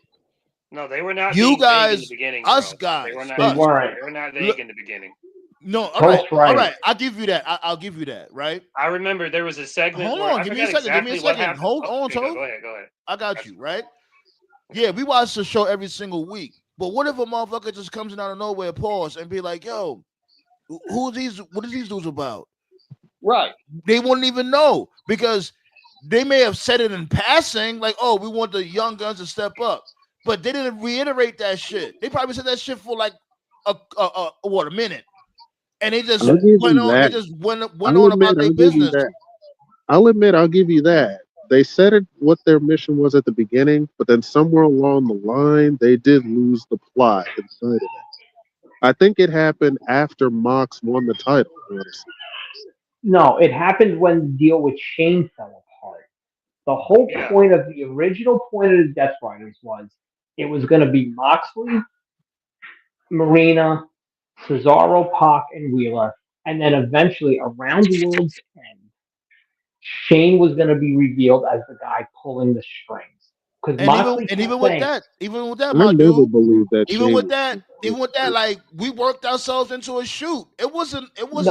H: No, they were not
E: you
H: being vague in the
E: guys,
H: beginning,
E: us
H: bro. They were
E: guys,
H: not.
G: They
E: us.
G: weren't.
H: They were not vague
E: Look,
H: in the beginning.
E: No, all right,
G: Toast right.
E: I'll give you that. I'll give you that. Right.
H: I remember there was a segment
E: Hold
H: where
E: on,
H: I
E: give me a
H: forget
E: second. Give me a
H: exactly what
E: second.
H: happened.
E: Hold
H: Oh,
E: on,
H: here you
E: Tove.
H: go ahead. Go ahead.
E: I got
H: Gotcha.
E: you. Right. Yeah, we watch the show every single week. But what if a motherfucker just comes in out of nowhere, pause, and be like, "Yo, who are these? What are these dudes about?"
F: Right.
E: They wouldn't even know because they may have said it in passing, like, "Oh, we want the young guns to step up," but they didn't reiterate that shit. They probably said that shit for like a minute, and they just
I: I'll give
E: went
I: you
E: on. They
I: that.
E: just went
I: I'll
E: on
I: admit,
E: about their
I: I'll give you
E: business.
I: that. I'll give you that. They said it what their mission was at the beginning, but then somewhere along the line, they did lose the plot inside of it. I think it happened after Mox won the title, honestly.
G: No, it happened when the deal with Shane fell apart. The whole
H: Yeah.
G: point of the original point of the Death Riders was it was going to be Moxley, Marina, Cesaro, Pac, and Wheeler, and then eventually around World's End, Shane was going to be revealed as the guy pulling the strings because
E: And even
G: Moxley
E: and
G: kept saying,
E: even with that,
I: I
E: my
I: never
E: dude,
I: believed that
E: even
I: Shane
E: with
I: was
E: that,
I: going to
E: even
I: pull
E: with that,
I: through.
E: like we worked ourselves into a shoot. It wasn't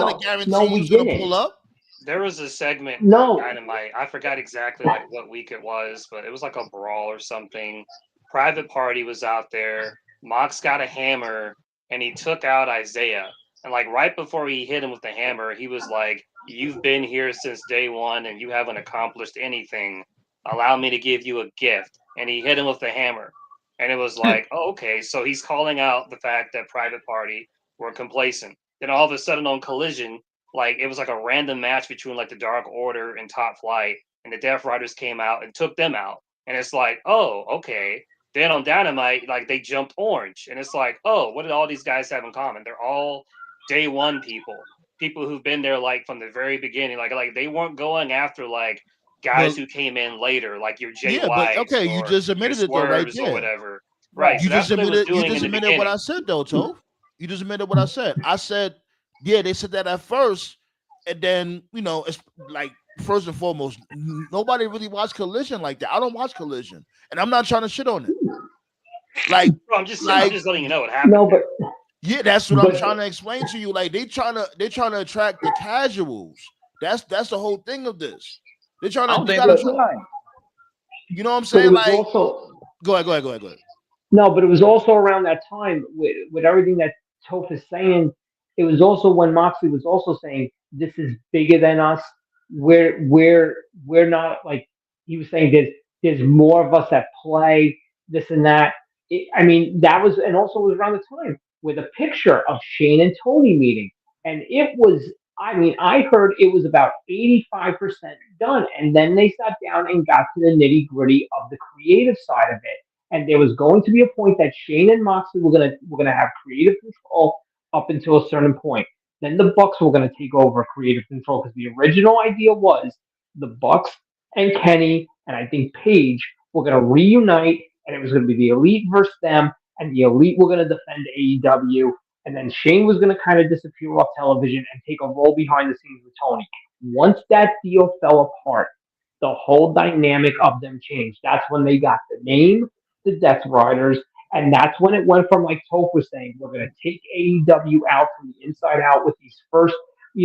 E: a
G: "No, no,
E: guarantee he
G: we
E: was gonna
G: didn't.
E: pull up.
H: There was a segment on
G: No,
H: Dynamite. I forgot exactly like what week it was, but it was like a brawl or something. Private Party was out there. Mox got a hammer and he took out Isaiah. And like right before he hit him with the hammer, he was like, "You've been here since day one and you haven't accomplished anything. Allow me to give you a gift." And he hit him with the hammer. And it was like, oh, okay. So he's calling out the fact that Private Party were complacent. Then all of a sudden on Collision, like it was like a random match between like the Dark Order and Top Flight, and the Death Riders came out and took them out. And it's like, oh, okay. Then on Dynamite, like they jumped orange, and it's like, oh, what did all these guys have in common? They're all day one people who've been there like from the very beginning. Like they weren't going after like guys
E: But
H: who came in later, like your Jay
E: yeah, but
H: Whites
E: okay, you
H: or
E: just
H: your
E: admitted it though, right
H: Swerves or
E: there.
H: whatever.
G: right.
H: Right. So that's what it was
E: You
H: doing in
E: just
H: the
E: admitted what
H: beginning.
E: I said though, Tove. You just admitted what I said. I said, yeah, they said that at first, and then it's like first and foremost, nobody really watched Collision like that. I don't watch Collision, and I'm not trying to shit on it. Like,
H: Bro, I'm just letting you know what happened
G: No,
H: there.
E: yeah, that's what I'm
G: but
E: trying to explain to you. Like they're trying to attract the casuals. That's the whole thing of this. They're trying
F: I
E: to
F: don't
E: they
F: think
E: gotta
F: they're
E: try.
F: trying.
E: You know what I'm
G: but it
E: saying?
G: was
E: Like,
G: also
E: go ahead.
G: no, but it was also around that time with everything that Toph is saying. It was also when Moxley was also saying this is bigger than us. We're not like he was saying. There's more of us at play. This and that. I mean, that was and also was around the time with a picture of Shane and Tony meeting, and it was. I mean, I heard it was about 85% done, and then they sat down and got to the nitty gritty of the creative side of it and there was going to be a point that Shane and Moxley were gonna have creative control up until a certain point. Then the Bucks were gonna take over creative control because the original idea was the Bucks and Kenny and I think Paige were gonna reunite and it was gonna be the Elite versus them and the Elite were gonna defend AEW and then Shane was gonna kind of disappear off television and take a role behind the scenes with Tony. Once that deal fell apart, the whole dynamic of them changed. That's when they got the name the Death Riders, and that's when it went from like Toph was saying, we're going to take AEW out from the inside out with these first,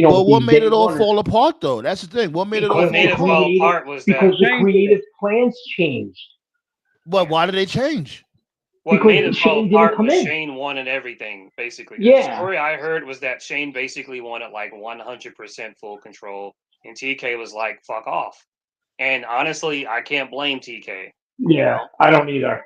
E: But what
G: these
E: made
G: day
E: it all
G: oneers
E: fall apart though? That's the thing. What made it all
H: What
G: because
E: fall
H: made
G: the
H: it
E: apart?
H: fall
G: creative
H: apart was that
G: because the
F: Shane did it.
G: creative plans changed
E: But why did they change?
H: what
G: because
H: made it fall
G: Shane didn't
H: apart
G: come
H: was
G: in.
H: Shane wanted everything, basically. The
G: Yeah,
H: story I heard was that Shane basically wanted like 100% full control, and TK was like, fuck off. And honestly, I can't blame TK, you
G: yeah,
H: know?
G: I don't either.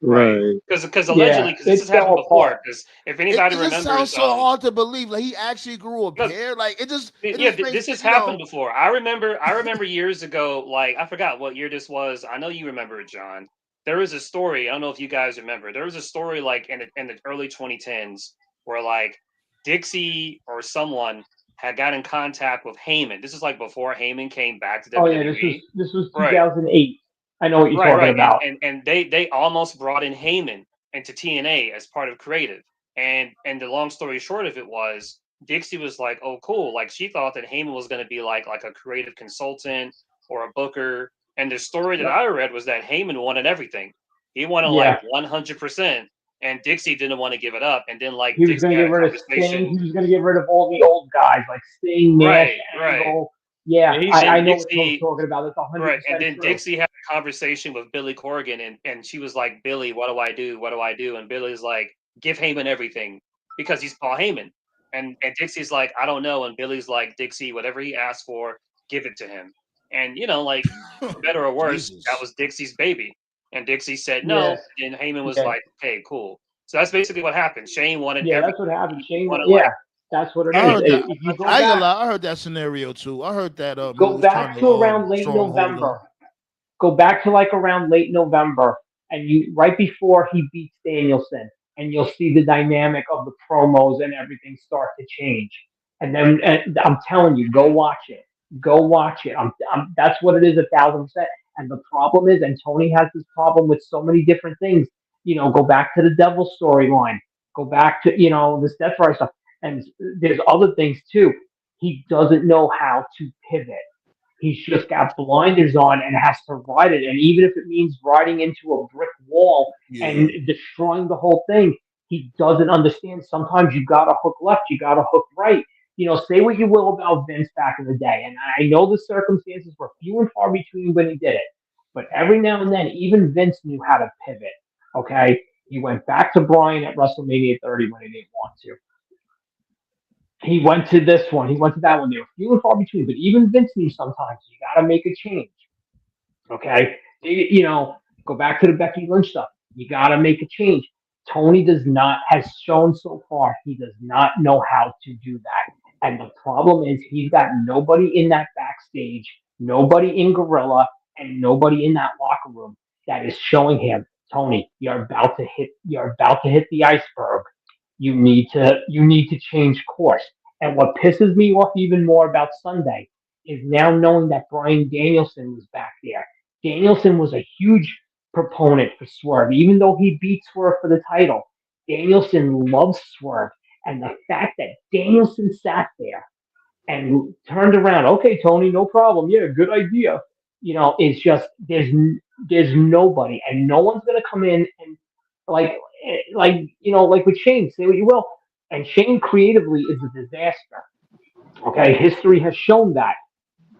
H: Right.
I: Right.
H: Because
G: Yeah,
H: allegedly, because this
G: it
H: has happened
G: fell
H: before,
G: apart.
H: because if anybody
E: It just sounds
H: remembers,
E: so hard to believe. Like he actually grew a
H: because
E: pair. Like it
H: yeah,
E: just makes
H: this has happened before. I remember years ago, like I forgot what year this was. I know you remember it, John. There was a story. I don't know if you guys remember. There was a story like in the early 2010s where like Dixie or someone had got in contact with Heyman. This is like before Heyman came back to
G: Oh yeah, this was
H: WWE.
G: this was
H: Right,
G: 2008. I know what you're
H: right,
G: talking
H: right. And
G: about.
H: and and they almost brought in Heyman into TNA as part of creative. And the long story short of it was Dixie was like, "Oh, cool!" Like she thought that Heyman was going to be like a creative consultant or a booker. And the story that
G: Yep.
H: I read was that Heyman wanted everything. He wanted like
G: Yeah,
H: 100%. and Dixie didn't want to give it up. And then like
G: He was
H: Dixie
G: going to
H: had
G: get
H: a
G: rid of Sting.
H: conversation.
G: He was going to get rid of all the old guys like Sting, Nash,
H: Right.
G: Angle. Yeah,
F: Yeah,
G: I
H: And
G: know what Toad's
H: Dixie,
G: talking about. That's
H: right. And
G: 100%
H: then
G: true.
H: Dixie had a conversation with Billy Corgan, and she was like, Billy, what do I do? What do I do? And Billy's like, give Heyman everything because he's Paul Heyman. And Dixie's like, I don't know. And Billy's like, Dixie, whatever he asked for, give it to him. And like, for better or worse,
E: Jesus.
H: that was Dixie's baby. And Dixie said no.
G: Yeah.
H: And Heyman was
G: Yeah.
H: like, okay, cool. So that's basically what happened. Shane wanted
G: Yeah,
H: everything.
G: that's what happened.
H: He
G: Shane,
H: wanted,
G: yeah,
H: like,
G: that's what it
E: I
G: is.
E: heard that.
G: If you go
E: I ain't gonna
G: back,
E: lie, I heard that scenario too. I heard that he
G: go
E: was trying
G: back to around late
E: stronghold him.
G: November. Go back to like around late November, and you right before he beats Danielson, and you'll see the dynamic of the promos and everything start to change. And then I'm telling you, go watch it. Go watch it. That's what it is, 1,000%. And the problem is, and Tony has this problem with so many different things. Go back to the Devil storyline. Go back to this Death Rider stuff, and there's other things too. He doesn't know how to pivot. He's just got blinders on and has to ride it. And even if it means riding into a brick wall and destroying the whole thing, he doesn't understand. Sometimes you got to hook left, you got to hook right. Say what you will about Vince back in the day. And I know the circumstances were few and far between when he did it. But every now and then, even Vince knew how to pivot. Okay? He went back to Bryan at WrestleMania 30 when he didn't want to. He went to this one. He went to that one. They were few and far between. But even Vince knew sometimes you got to make a change. Okay, go back to the Becky Lynch stuff. You got to make a change. Tony has shown so far he does not know how to do that. And the problem is he's got nobody in that backstage, nobody in Gorilla, and nobody in that locker room that is showing him, Tony, you're about to hit the iceberg. You need to change course. And what pisses me off even more about Sunday is now knowing that Bryan Danielson was back there. Danielson was a huge proponent for Swerve, even though he beat Swerve for the title. Danielson loves Swerve, and the fact that Danielson sat there and turned around, okay, Tony, no problem, yeah, good idea. Is just there's nobody, and no one's gonna come in and like with Shane, say what you will. And Shane creatively is a disaster. Okay, history has shown that.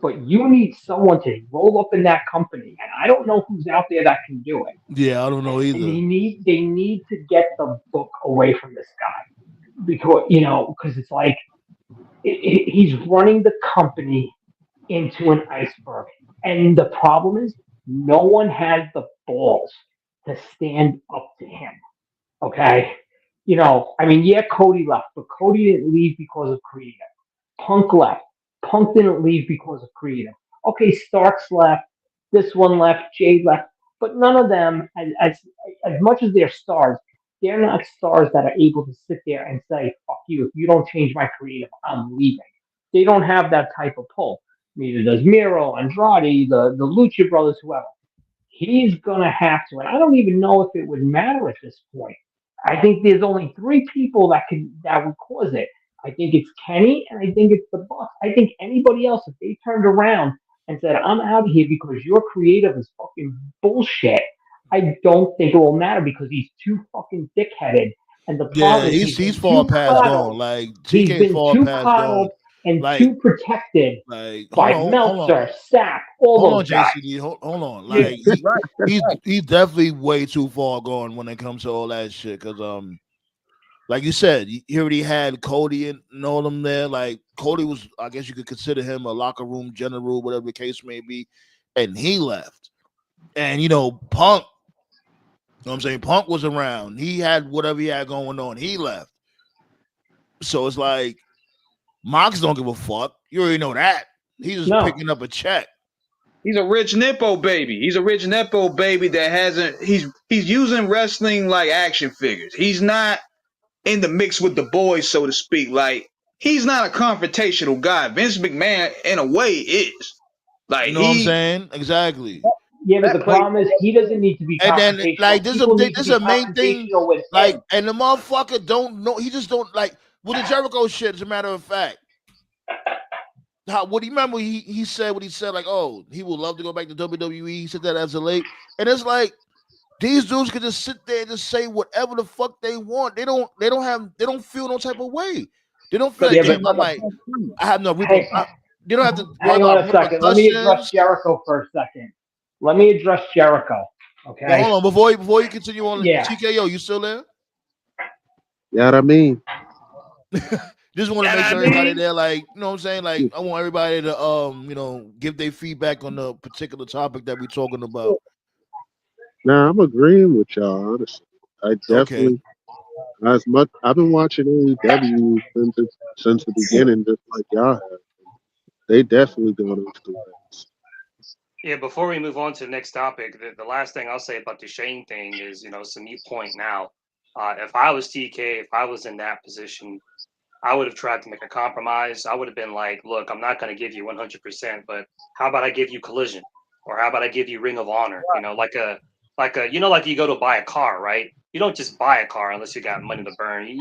G: But you need someone to roll up in that company, and I don't know who's out there that can do it.
E: Yeah, I don't know either.
G: They need to get the book away from this guy because it's like he's running the company into an iceberg, and the problem is no one has the balls to stand up to him. Okay. Cody left, but Cody didn't leave because of creative. Punk left. Punk didn't leave because of creative. Okay, Starks left. This one left. Jade left. But none of them, as much as they're stars, they're not stars that are able to sit there and say, fuck you, if you don't change my creative, I'm leaving. They don't have that type of pull. Neither does Miro, Andrade, the Lucha Brothers, whoever. He's going to have to. And I don't even know if it would matter at this point. I think there's only 3 people that would cause it. I think it's Kenny, and I think it's the Bucks. I think anybody else, if they turned around and said, I'm out of here because your creative is fucking bullshit, I don't think it will matter because he's too fucking thick-headed. And the problem is
E: he's far past gone. Like,
G: he's been too
E: past
G: coddled and too protected by Meltzer, Sapp, all those guys.
E: JCD, hold on. Like, he's definitely way too far gone when it comes to all that shit. Because, like you said, he already had Cody and all them there. Like, Cody was, I guess you could consider him a locker room general, whatever the case may be. And he left. And, Punk, you know what I'm saying? Punk was around. He had whatever he had going on. He left. So it's like, Mox don't give a fuck. You already know that. He's just picking up a check.
F: He's a rich Nippo baby. He's a rich Nippo baby that hasn't. He's using wrestling like action figures. He's not in the mix with the boys, so to speak. Like, he's not a confrontational guy. Vince McMahon, in a way, is. Like,
E: you know what I'm saying? Exactly.
G: Yeah, but the problem is he doesn't need to be confrontational.
E: And then, like, this is a main thing. Like, and the motherfucker don't know. He just don't, like, with the Jericho shit, as a matter of fact. What do you remember? He said what he said, like, oh, he would love to go back to WWE. He said that as a late. And it's like, These dudes can just sit there and just say whatever the fuck they want. They don't feel no type of way. They don't feel
F: Because
E: like,
G: Yeah,
F: they
E: damn,
F: seem like a
E: I have no
G: hey,
E: they don't have to worry
G: hang on
E: about
G: a second. Let me address
E: repercussions.
G: Jericho for a second. Let me address Jericho.
E: But
G: Okay.
E: hold on, before you continue on,
G: Yeah.
E: TKO, you still there?
I: Yeah, what I mean.
E: Just want to
F: Yeah,
E: make
F: I
E: sure everybody
F: mean,
E: there, like, you know what I'm saying? Like, I want everybody to give their feedback on the particular topic that we're talking about.
I: Nah, I'm agreeing with y'all. Honestly, I
E: Okay.
I: definitely as much. I've been watching AEW since the beginning, just like y'all have. They definitely going off the rails.
H: Yeah, before we move on to the next topic, the last thing I'll say about the Shane thing is, it's a mute point now. If I was TK, if I was in that position, I would have tried to make a compromise. I would have been like, look, I'm not going to give you 100%, but how about I give you Collision? Or how about I give you Ring of Honor? Like you go to buy a car, right? You don't just buy a car unless you got money to burn. You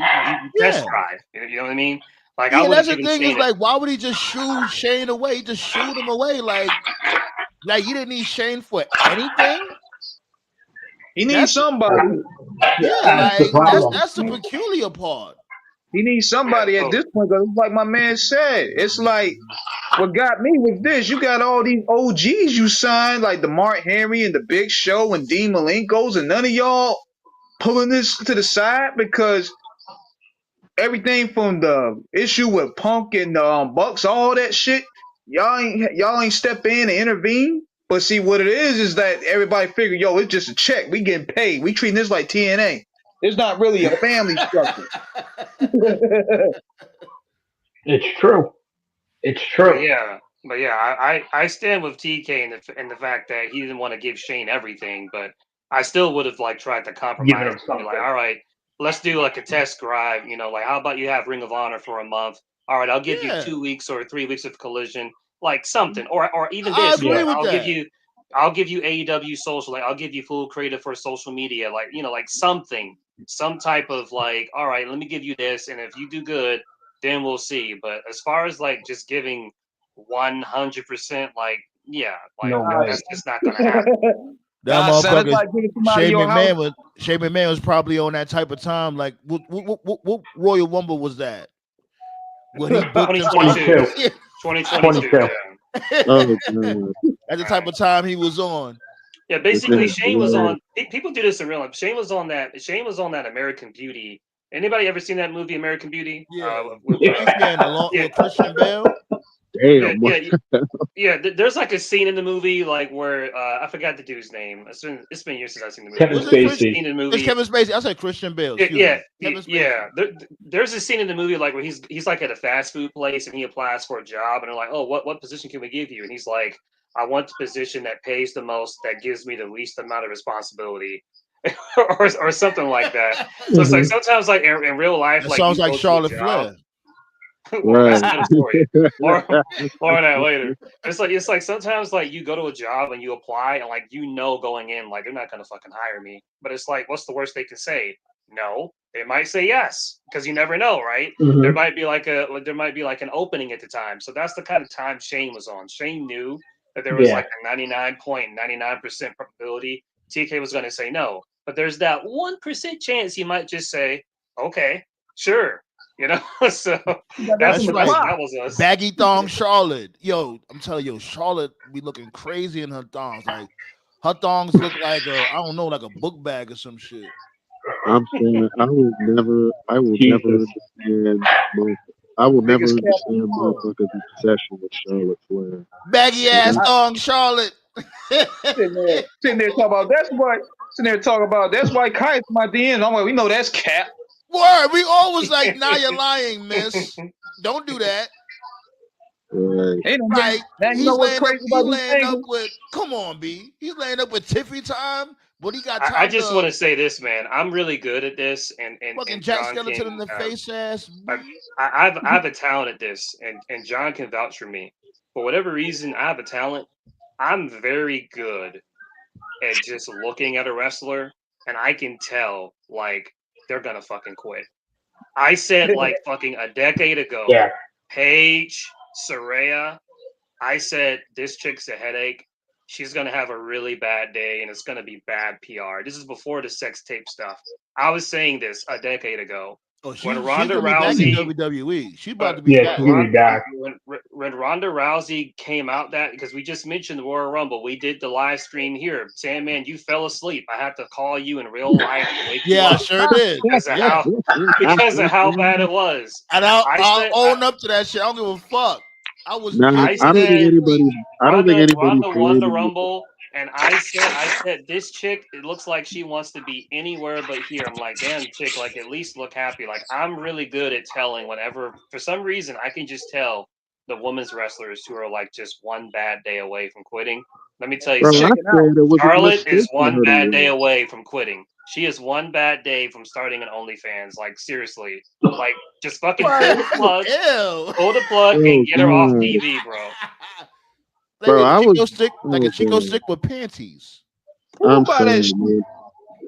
H: test
E: Yeah.
H: drive. You know what I mean? Like, I
E: Yeah,
H: would have
E: that's the
H: given
E: thing is
H: Shane it.
E: like, why would he just shoo Shane away? He just shooed him away. Like you didn't need Shane for anything.
F: he needs
E: That's
F: somebody.
E: yeah,
G: That's the
E: like
G: problem.
E: that's the peculiar part.
F: He needs somebody at
H: So,
F: this point. Because like my man said, it's like what got me was this. You got all these OGs you signed, like the Mark Henry and the Big Show and Dean Malenko's, and none of y'all pulling this to the side because everything from the issue with Punk and Bucks, all that shit, y'all ain't step in and intervene. But see, what it is that everybody figure, yo, it's just a check. We getting paid. We treating this like TNA. It's not really a family structure.
G: It's true. It's
H: but
G: true.
H: yeah, I stand with TK in the fact that he didn't want to give Shane everything, but I still would have like tried to
G: Giving
H: compromise
G: him
H: and be like,
G: something.
H: all right, let's do like a test drive. Like how about you have Ring of Honor for a month? All right, I'll give you
E: Yeah,
H: 2 weeks or 3 weeks of Collision, like something, or even
E: I
H: this,
E: agree
H: like
G: Yeah.
E: with that.
H: I'll give you AEW social, like I'll give you full creative for social media, like like something, some type of like, all right, let me give you this, and if you do good, then we'll see. But as far as like just giving 100%, like yeah, like
G: No way.
H: that's just not gonna happen.
E: That
F: Son, it's
E: motherfucker
F: like giving somebody your house.
E: Shane McMahon was probably on that type of time. Like what Royal Rumble was that? When he booked him for
H: 2022,
G: 22.
H: 2022,
G: 22.
H: yeah.
I: Oh god,
E: that's the type
H: Right.
E: of time he was on.
H: Yeah,
I: this nigga
H: basically Shane was
I: blood.
H: on. People do this in real life. Shane was on that. Shane was on that American Beauty. Anybody ever seen that movie American Beauty?
E: Yeah.
H: With
G: Yeah.
E: He's saying along
H: yeah,
E: with Christian Bale.
H: yeah,
I: Damn, what?
H: yeah, yeah. There's like a scene in the movie like where I forgot the dude's name. It's been years since I've seen the movie,
G: Kevin
H: but
E: Was it
H: there's a
E: Chris?
G: Spacey.
H: scene in the
E: It's
H: movie.
E: Kevin Spacey. I said Christian Bale.
H: Yeah,
E: Excuse me. Kevin
H: yeah.
E: Spacey.
H: There's a scene in the movie like where he's like at a fast food place and he applies for a job and they're like, oh, what position can we give you? And he's like, I want the position that pays the most, that gives me the least amount of responsibility, or something like that. So it's like
G: Hmm.
H: sometimes like in real life,
E: That
H: like
E: sounds
H: you
E: like
H: go to a
E: Charlotte
H: job.
E: Flair.
H: Well, that's
I: Right.
H: another story. More more on that later. It's like sometimes like you go to a job and you apply and like going in like they're not gonna fucking hire me. But it's like what's the worst they can say? No. They might say yes, because you never know, right?
G: Hmm.
H: There might be like an opening at the time. So that's the kind of time Shane was on. Shane knew that there was
G: Yeah.
H: like a 99.99% probability TK was gonna say no. But there's that 1% chance he might just say, okay, sure. So
F: That's in
E: That's
F: the
E: right.
F: clock.
H: that was us.
E: Baggy thong Charlotte. Yo, I'm telling you, Charlotte be looking crazy in her thongs. Like her thongs look like I don't know, like a book bag or some shit.
I: I'm saying I will never
G: Jesus.
I: understand. I will never
F: Biggest cap in the
I: understand
F: world.
I: motherfuckers' obsession with Charlotte Flair.
E: Baggy ass
I: Like,
E: thong Charlotte.
F: Sitting there talking about that's why Kai's my DN. I'm like, we know that's cap.
E: Word, we always like, now you're lying, miss. Don't do that.
I: right.
F: Ain't no man.
E: Like
F: Now you know what's crazy
E: He
F: about these
E: laying up
F: angles?
E: with, come on, B. He's laying up with Tiffy time, but he got
H: I
E: time
H: just want
E: to
H: to say this, man. I'm really good at this,
E: fucking
H: and
E: Jack
H: John
E: Skeleton in
H: can.
E: the face ass.
H: I, I have a talent at this, and John can vouch for me. For whatever reason, I have a talent. I'm very good at just looking at a wrestler, and I can tell like they're gonna fucking quit. I said like fucking a decade ago,
G: Yeah.
H: Paige, Saraya. I said this chick's a headache. she's gonna have a really bad day, and it's gonna be bad PR. This is before the sex tape stuff. I was saying this a decade ago
E: Oh,
H: when
E: she's
H: Ronda
E: gonna be back in
H: Rousey.
E: WWE. She's about
H: But
E: to be
G: Yeah,
H: when
G: she's
E: back.
G: gonna be back.
H: when Ronda Rousey came out, that because we just mentioned the Royal Rumble, we did the live stream here. Sandman, you fell asleep. I had to call you in real life to wake you
E: Yeah, I
H: up
E: sure did.
H: because of
E: Yeah,
H: how bad it was.
E: and
H: I
E: I'll
H: said
E: own up to that shit. I don't give a fuck. I was
I: Nah,
H: I
E: genuinely
I: I don't think
H: said
E: sleep.
I: anybody. I don't think anybody's
H: Ronda won the
I: blaming you.
H: Rumble, and I said this chick, it looks like she wants to be anywhere but here. I'm like, damn chick, like at least look happy. Like I'm really good at telling whenever for some reason I can just tell the women's wrestlers who are like just one bad day away from quitting. Let me tell you
I: Bro, I
H: something.
F: Checking out.
I: said it was a
H: Charlotte is
I: mistake for
H: one
I: her to
H: bad day
I: win.
H: away from quitting. She is one bad day from starting an OnlyFans. Like seriously, like just fucking
E: Ew.
H: pull the plug,
I: Oh
H: and get her off
I: god,
H: TV, bro.
E: Like
I: bro,
E: a
I: I was.
E: Chico stick, like a
I: Oh
E: Chico
I: god,
E: stick with panties.
F: Who
I: I'm
F: buy that
I: sorry,
F: shit?
I: man.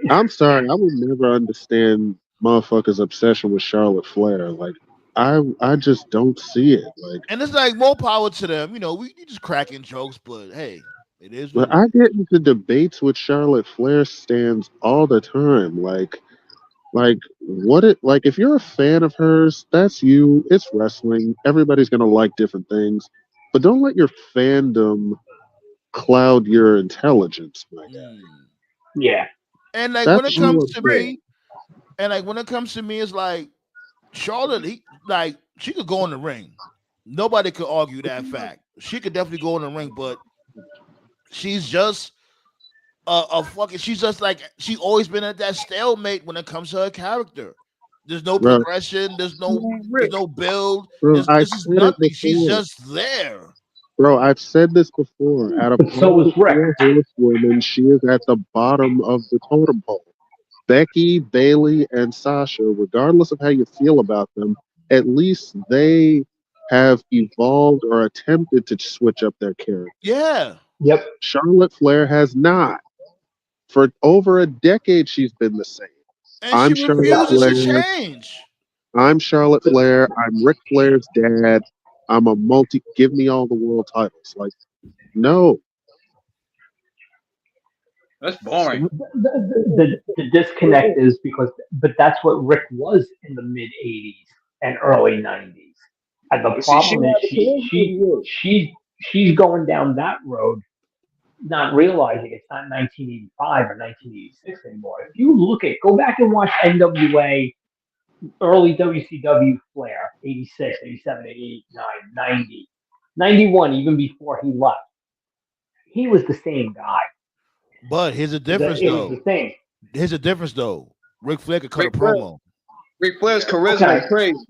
I: I'm sorry. I will never understand motherfuckers' obsession with Charlotte Flair. Like, I just don't see it. Like,
E: And it's like more power to them. You know, we just cracking jokes, but hey, it is what
I: but
E: it
I: I
E: is.
I: get into debates with Charlotte Flair stands all the time. Like what it like if you're a fan of hers, that's you. It's wrestling. Everybody's gonna like different things, but don't let your fandom cloud your intelligence, my guy.
E: Mm.
G: Yeah.
E: And like when
I: That's
E: it
I: all
E: comes
I: I'm
E: to
I: saying.
E: me, and like when it comes to me, it's like Charlotte, like she could go in the ring. Nobody could argue that fact. She could definitely go in the ring, but she's just a fucking. She's just like she always been at that stalemate when it comes to her character. There's no
I: Bro,
E: progression.
F: Man,
E: There's
F: Rick.
E: no build.
I: bro, I
E: This is
I: said it
E: nothing. She's
I: before.
E: just there.
I: Bro, I've said this before. Out of
G: But so
I: all
G: was
I: the
G: Rick.
I: four horsewomen, she is at the bottom of the totem pole. Becky, Bailey, and Sasha, regardless of how you feel about them, at least they have evolved or attempted to switch up their character.
E: Yeah,
G: Yep.
I: Charlotte Flair has not. For over a decade, she's been the same.
E: and she
I: I'm Charlotte
E: refuses to
I: Flair.
E: change.
I: I'm Charlotte Flair. I'm Ric Flair's dad. I'm a multi. Give me all the world titles. Like, no.
F: That's
I: Stop.
F: boring.
G: The disconnect is because, but that's what Rick was in the mid '80s and early '90s. And the
F: But see, she
G: problem is
F: had the charisma.
G: she's going down that road, not realizing it's not 1985 or 1986 anymore. If you go back and watch NWA, early WCW Flair, 86, 87, 89, 90, 91, even before he left, he was the same guy.
E: But here's a difference,
G: It was
E: though.
G: the same.
E: Here's a difference, though. Ric Flair could cut a
F: Ric Flair,
E: promo.
F: Ric Flair's charisma
G: Okay.
F: is crazy.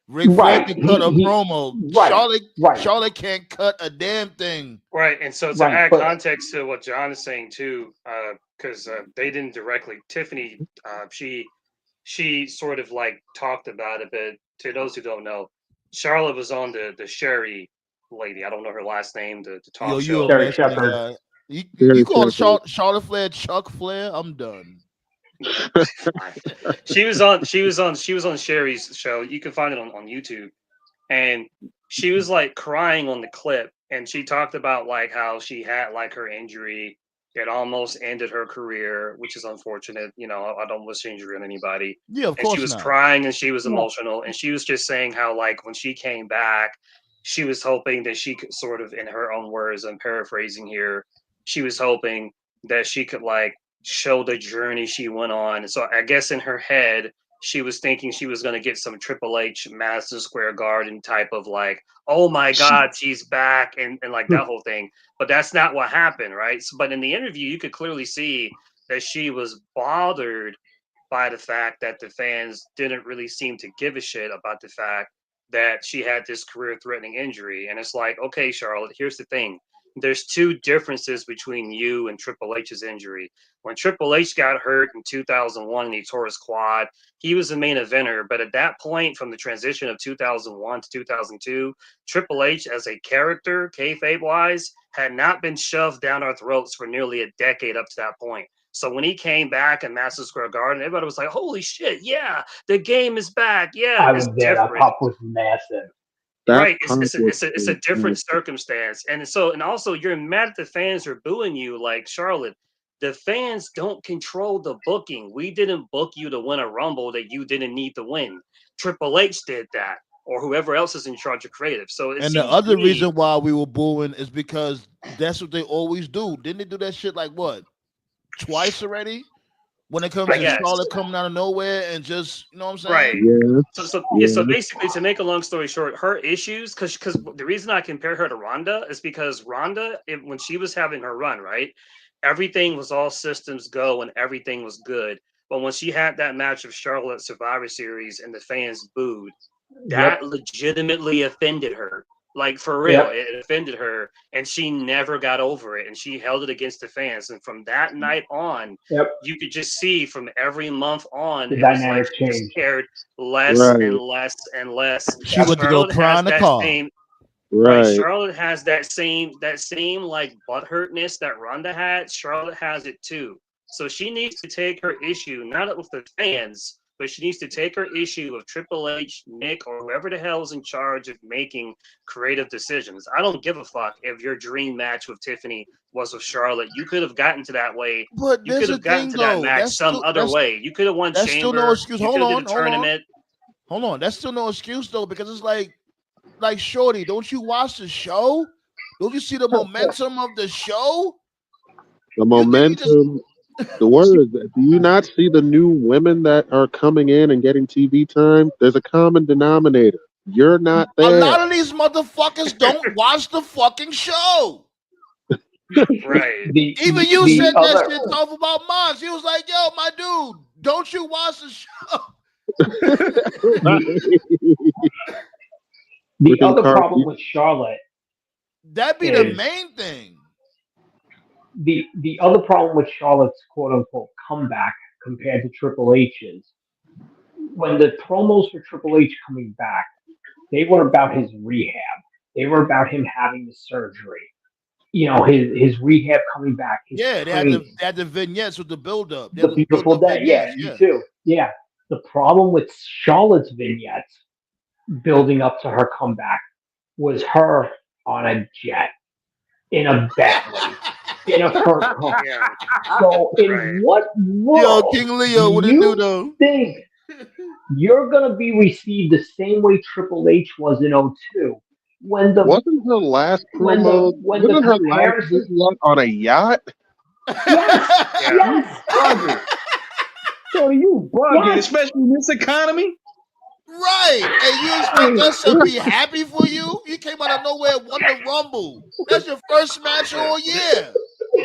E: Ric Flair
G: Right.
E: can cut a
G: He
E: promo.
G: right. Right.
E: Charlotte can't cut a damn thing.
H: Right, and so to
G: Right.
H: add
G: But
H: context to what John is saying too, because they didn't directly. Tiffany, she sort of like talked about it, but to those who don't know, Charlotte was on the Sherry lady. I don't know her last name. The
E: Yo,
H: talk
E: you a
H: show.
G: Sherry
E: Mexican
G: Shepherd.
E: guy. You
I: Very
E: call
I: careful.
E: Charlotte Flair Chuck Flair? I'm done.
H: She was on Sherry's show. You can find it on YouTube, and she was like crying on the clip, and she talked about like how she had like her injury. It almost ended her career, which is unfortunate. You know, I don't wish injury on anybody.
E: Yeah, of
H: And she
E: course
H: was
E: not.
H: crying and she was
G: Yeah.
H: emotional, and she was just saying how like when she came back, she was hoping that she could sort of, in her own words, I'm paraphrasing here, she was hoping that she could like show the journey she went on. So I guess in her head, she was thinking she was going to get some Triple H Madison Square Garden type of like, oh my
F: She,
H: God, she's back, and like that whole thing. But that's not what happened, right? So, but in the interview, you could clearly see that she was bothered by the fact that the fans didn't really seem to give a shit about the fact that she had this career threatening injury. And it's like, okay, Charlotte, here's the thing. There's two differences between you and Triple H's injury. When Triple H got hurt in 2001 and he tore his quad, he was the main eventer. But at that point, from the transition of 2001 to 2002, Triple H as a character, kayfabe wise, had not been shoved down our throats for nearly a decade up to that point. So when he came back in Madison Square Garden, everybody was like, "Holy shit! Yeah, the game is back. Yeah,
G: I
H: it's
G: was there. That
H: different."
G: pop was massive.
I: That's
H: Right. It's a different
I: complicated.
H: circumstance. And also you're mad at the fans are booing you like Charlotte. The fans don't control the booking. We didn't book you to win a rumble that you didn't need to win. Triple H did that, or whoever else is in charge of creative. So it
E: And the
H: seems to
E: other
H: me,
E: reason why we were booing is because that's what they always do. Didn't they do that shit like what? Twice already? When it comes
H: I
E: to
H: guess.
E: Charlotte coming out of nowhere and just, you know what I'm saying?
H: Right.
I: Yeah,
H: So
I: yeah.
H: basically, to make a long story short, her issues, because the reason I compare her to Ronda is because Ronda, when she was having her run, right, everything was all systems go and everything was good. But when she had that match of Charlotte Survivor Series and the fans booed,
G: Yep.
H: that legitimately offended her. Like for real,
G: Yep.
H: it offended her, and she never got over it, and she held it against the fans. And from that night on,
G: Yep.
H: you could just see from every month on,
G: The
H: it was like
G: dynamic
H: she just
G: changed.
H: cared less and
I: Right,
H: less and less.
E: She went to go
H: Charlotte
E: cry
H: has
E: in the
H: that
E: car.
H: same right.
I: right.
H: Charlotte has that same like butthurtness that Ronda had. Charlotte has it too. So she needs to take her issue not with the fans, but she needs to take her issue of Triple H, Nick, or whoever the hell is in charge of making creative decisions. I don't give a fuck if your dream match with Tiffany was with Charlotte. You could have gotten to that way.
E: But
H: You
E: there's
H: could
E: a
H: have gotten
E: thing
H: to that
E: though.
H: match some other way. You could have won
E: That's still no
H: Chamber.
E: excuse.
H: You
E: Hold
H: could have did
E: on,
H: a
E: hold on.
H: tournament.
E: Hold on. That's still no excuse though, because it's like Shorty, don't you watch the show? Don't you see the momentum of the show?
I: The
E: You think you just
I: momentum, the words. Do you not see the new women that are coming in and getting TV time? There's a common denominator. You're not
E: a
I: there.
E: lot of these motherfuckers don't watch the fucking show.
H: Right.
E: Even you
G: the
E: said that
G: other
E: shit tough about mine. She was like, yo, my dude, don't you watch the show?
G: the
I: Freaking
G: other
I: car.
G: problem with Charlotte
E: That be the
G: is
E: main thing.
G: the other problem with Charlotte's quote unquote comeback compared to Triple H's, when the promos for Triple H coming back, they were about his rehab. They were about him having the surgery. You know, his rehab coming back, his
E: Yeah,
G: training,
E: they had the vignettes with the build up. They
G: the
E: had the build
G: beautiful
E: up
G: day. Yeah,
E: vignettes.
G: you
E: Yeah.
G: too. Yeah. The problem with Charlotte's vignettes building up to her comeback was her on a jet in a Bentley in a fur coat.
H: Yeah.
G: So, in
H: Right.
G: what
E: Yo,
G: world
E: King Leo, what
G: do
E: it do
G: you
E: though?
G: think you're gonna be received the same way Triple H was in '02 when the
I: Wasn't her last
G: when the
I: promo?
G: when the
I: Wasn't her last
G: comparison?
I: vignette on a yacht?
G: Yes,
H: Yeah.
G: yes,
F: Bugging. Tony, you bugging,
G: yes.
F: especially in this economy.
E: Right. And you expect us to be happy for you? You came out of nowhere, won the Rumble. That's your first match all year.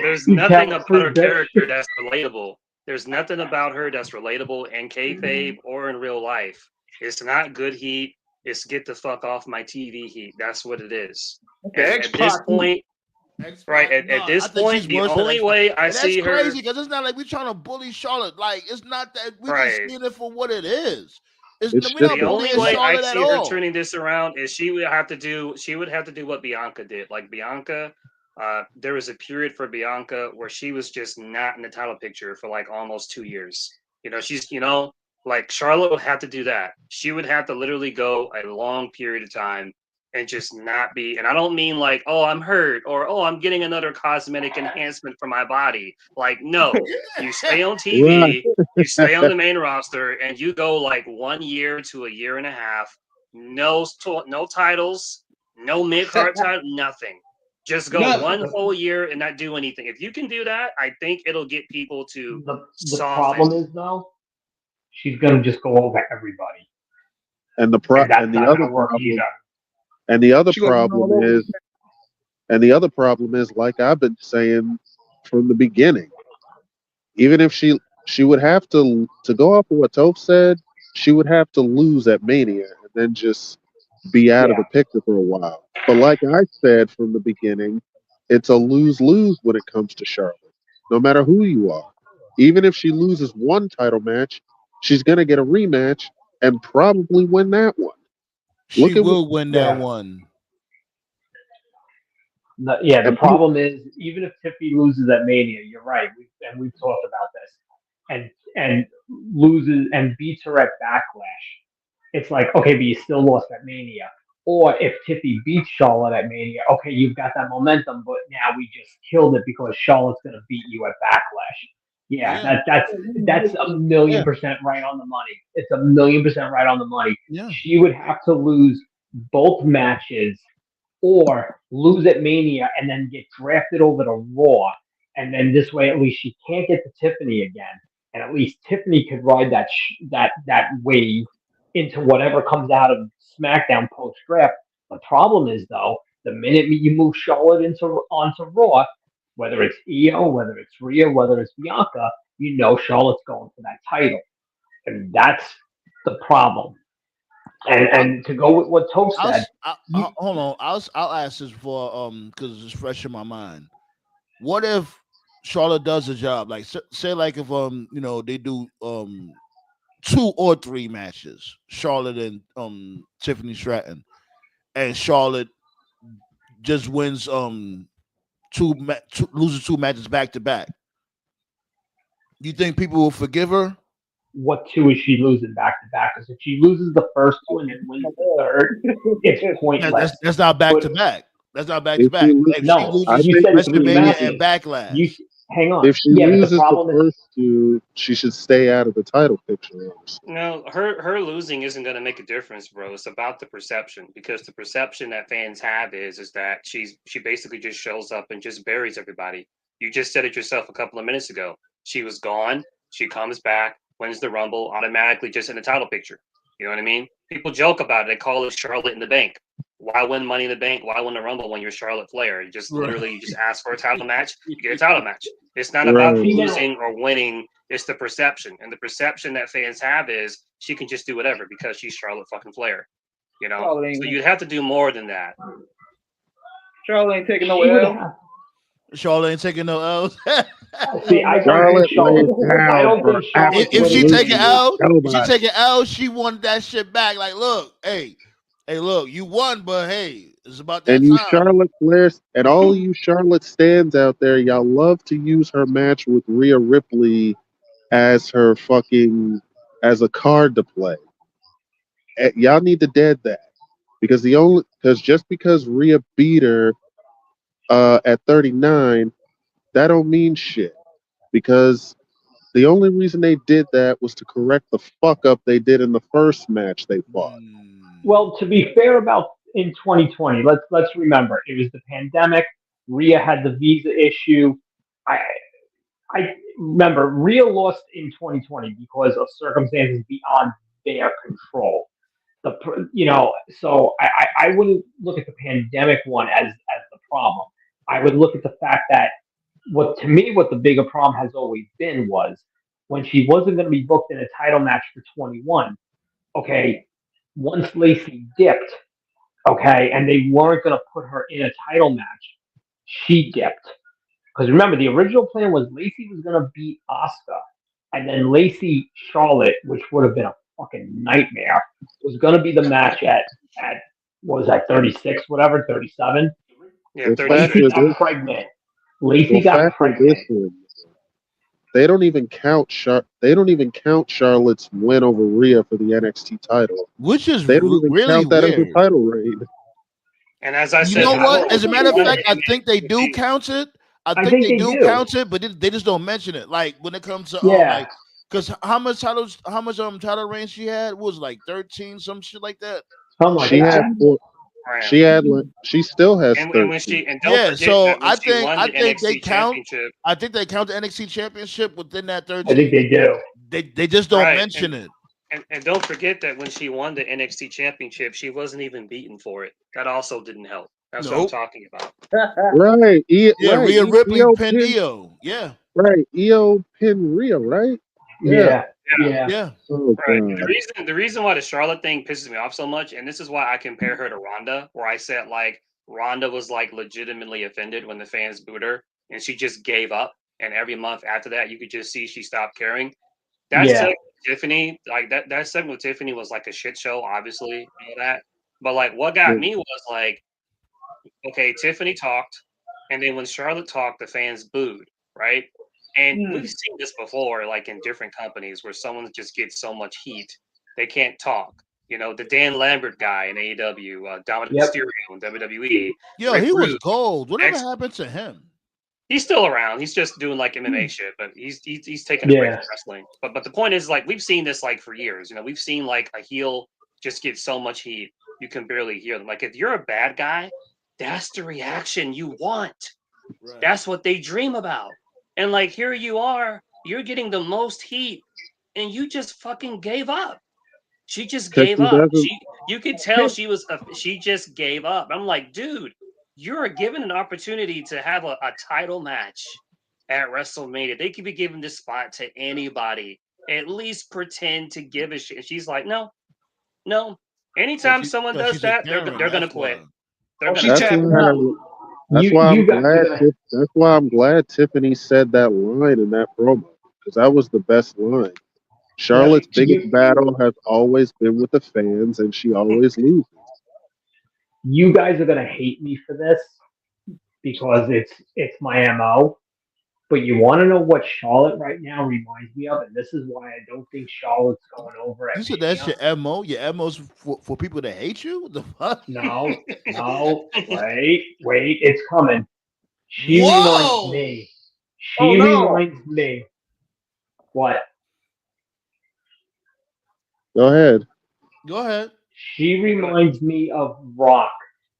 H: There's
G: You
H: nothing
G: tell
H: about her
G: freak bitch.
H: character that's relatable. There's nothing about her that's relatable in kayfabe or in real life. It's not good heat. It's get the fuck off my TV heat. That's what it is.
F: The
H: And at this
F: X-Pac.
H: point, right
E: X-Pac,
H: at this
E: I think
H: point,
E: she's
H: the
E: worse than
H: only
E: X-Pac.
H: way I
E: And that's
H: see her,
E: crazy because it's not like we're trying to bully Charlotte. Like, it's not that we just
H: right.
E: seeing it for what it is.
I: It's
E: We're
I: just
E: not
H: The only
E: bullying
H: way I
E: Charlotte at
H: see her
E: all.
H: turning this around is she would have to do what Bianca did. Like Bianca, there was a period for Bianca where she was just not in the title picture for like almost 2 years. She's like Charlotte would have to do that. She would have to literally go a long period of time and just not be. And I don't mean like, oh, I'm hurt or oh, I'm getting another cosmetic enhancement for my body. Like, no, you stay on
I: right.
H: TV, you stay on the main roster, and you go like 1 year to a year and a half. No titles, no mid card title, nothing. Just go
F: Nothing.
H: one whole year and not do anything. If you can do that, I think it'll get people to
G: The
H: soften.
G: problem is though, she's gonna just go over everybody,
I: And
G: and that's
I: and
G: not gonna work either.
I: the other
F: She gonna run all
I: problem
F: over.
I: is, like I've been saying from the beginning, even if she would have to go off of what Toph said, she would have to lose at Mania and then just be out of
G: Yeah,
I: the picture for a while. But like I said from the beginning, it's a lose-lose when it comes to Charlotte. No matter who you are. Even if she loses one title match, she's gonna get a rematch and probably win that one.
E: She
I: Look at
E: will win that
G: yeah.
E: one.
G: Yeah, the
I: and
G: problem is even if Tiffy loses at Mania, you're right, we've talked about this, and loses and beats her at Backlash. It's like, okay, but you still lost at Mania. or if Tiffy beats Charlotte at Mania, okay, you've got that momentum, but now we just killed it because Charlotte's going to beat you at Backlash. Yeah,
E: Yeah,
G: that's a million
I: Yeah,
G: percent right on the money. It's a million percent right on the money.
E: yeah.
G: She would have to lose both matches or lose at Mania and then get drafted over to Raw. And then this way, at least she can't get to Tiffany again. And at least Tiffany could ride that wave into whatever comes out of SmackDown post draft. The problem is though, the minute you move Charlotte into onto Raw, whether it's Io, whether it's Rhea, whether it's Bianca, you know Charlotte's going for that title, and that's the problem. And to go with what Tope said,
E: Hold on. I'll ask this for because it's fresh in my mind. What if Charlotte does a job like say like if they do 2 or 3 matches, Charlotte and Tiffany Stratton, and Charlotte just wins loses 2 matches back to back. You think people will forgive her?
G: what two is she losing back to back? Because if she loses the first two and then wins the third, it's pointless.
E: That's not back to back. That's not back to back. If she
G: No,
E: loses
G: you said 3
E: WrestleMania
G: matches.
E: and Backlash.
G: You hang on.
I: If she
G: Yeah, but
I: loses
G: the problem
I: the
G: is
I: first two, she should stay out of the title picture.
H: No, her losing isn't going to make a difference, bro. It's about the perception, because the perception that fans have is that she basically just shows up and just buries everybody. You just said it yourself a couple of minutes ago. She was gone. She comes back, wins the Rumble, automatically just in the title picture. You know what I mean? People joke about it. They call it Charlotte in the Bank. Why win Money in the Bank? Why win the Rumble when you're Charlotte Flair? You just literally you just ask for a title match, you get a title match. It's not about losing or winning. It's the perception. And the perception that fans have is she can just do whatever because she's Charlotte fucking Flair. You know? So you'd have to do more than that.
F: Charlotte ain't taking no L.
E: Charlotte ain't taking no L's.
G: See, I don't think Charlotte. I don't think Charlotte.
E: If she take an L, she won that shit back. Like, look, hey, look, you won, but hey, it's about that
I: and you
E: time.
I: Charlotte Flairs and all you Charlotte stands out there, y'all love to use her match with Rhea Ripley as her fucking as a card to play. Y'all need to dead that because just because Rhea beat her at 39, that don't mean shit. Because the only reason they did that was to correct the fuck up they did in the first match they fought.
G: Well, to be fair about in 2020, let's remember it was the pandemic. Rhea had the visa issue. I remember Rhea lost in 2020 because of circumstances beyond their control. So I wouldn't look at the pandemic one as the problem. I would look at the fact that what the bigger problem has always been was when she wasn't going to be booked in a title match for 21. Okay, once Lacey dipped, okay, and they weren't going to put her in a title match, she dipped. Because remember, the original plan was Lacey was going to beat Asuka, and then Lacey Charlotte, which would have been a fucking nightmare, was going to be the match at what was that, 36, whatever, 37?
H: Yeah,
G: Lacey got pregnant. Lacey got pregnant.
I: They don't even count Charlotte's win over Rhea for the NXT title,
E: which is
I: they don't even
E: really
I: count that
E: weird.
I: as a title reign.
H: And as I said,
E: you know what? As a matter of fact, I think they do count it. I think they do count it, but they just don't mention it. Like when it comes to because how much title reigns she had? What was it, like 13, some shit like that.
I: She still has
H: 13.
E: So I think they count. I think they count the NXT championship within that 13.
G: I think they do.
E: They just don't mention it.
H: And don't forget that when she won the NXT championship, she wasn't even beaten for it. That also didn't help. That's what I'm talking about.
I: Right.
E: Rhea Ripley pinned Io. Yeah.
I: Right. Io pinned Rhea, right?
G: Yeah.
I: Oh,
H: right. The reason why the Charlotte thing pisses me off so much, and this is why I compare her to Ronda, where I said like Ronda was like legitimately offended when the fans booed her, and she just gave up. And every month after that, you could just see she stopped caring. That segment with Tiffany, like that segment with Tiffany was like a shit show, obviously, all that. But like, what got me was like, okay, Tiffany talked, and then when Charlotte talked, the fans booed, right? And we've seen this before, like in different companies, where someone just gets so much heat they can't talk. the Dan Lambert guy in AEW, Dominic
G: Yep.
H: Mysterio in WWE,
E: Yo,
H: Rick
E: he was
H: Rude.
E: gold. Whatever
H: Ex-
E: happened to him?
H: He's still around. He's just doing like MMA shit, but he's taking a break
G: Yeah.
H: from wrestling. But the point is, like, we've seen this like for years. We've seen like a heel just get so much heat you can barely hear them. Like, if you're a bad guy, that's the reaction you want.
E: Right.
H: That's what they dream about. And like, here you are, you're getting the most heat, and you just fucking gave up. She just
I: Because
H: gave
I: she
H: up.
I: doesn't.
H: You could tell she just gave up. I'm like, dude, you're given an opportunity to have a title match at WrestleMania. They could be giving this spot to anybody. At least pretend to give a shit. And she's like, no. Anytime someone does
E: She's a
H: that, they're
E: Karen,
H: gonna
E: that's
H: quit.
E: why.
H: They're gonna
F: She
I: That's
H: quit.
F: tapping
I: why.
F: out.
I: That's why I'm
G: You guys are
I: glad.
G: gonna.
I: That's why I'm glad Tiffany said that line in that promo, because that was the best line.
G: Yep.
I: Charlotte's biggest battle has always been with the fans, and she always loses.
G: You guys are gonna hate me for this because it's my MO. But you want to know what Charlotte right now reminds me of, and this is why I don't think Charlotte's going over
E: You
G: at
E: said that's
G: Mania.
E: your MO? Your MO's for people to hate you? What the fuck?
G: No, wait, it's coming. She reminds
E: Whoa!
G: me.
F: Oh
G: She
F: no!
G: reminds me. What?
I: Go ahead.
E: Go ahead.
G: She reminds me of Rock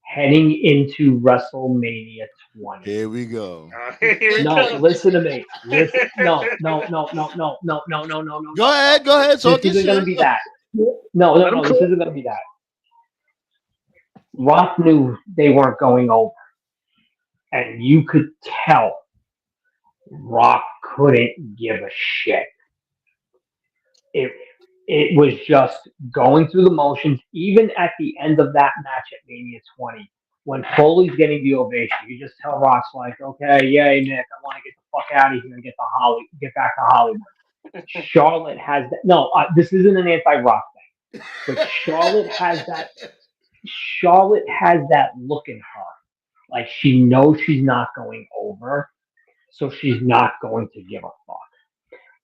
G: heading into WrestleMania 20.
E: Here we go.
H: Here it
G: No,
H: comes.
G: listen to me. Listen. No.
E: Go ahead. Go ahead.
G: This
E: Talk your
G: isn't going to
E: shit.
G: be that. No.
F: Let him
G: This
F: cook.
G: isn't going to be that. Rock knew they weren't going over, and you could tell Rock couldn't give a shit. It was just going through the motions. Even at the end of that match at Mania 20, when Foley's getting the ovation, you just tell Rock's like, "Okay, yay, Nick, I want to get the fuck out of here and get back to Hollywood." Charlotte has that. No, this isn't an anti-Rock thing, but Charlotte has that. Charlotte has that look in her, like she knows she's not going over, so she's not going to give a fuck.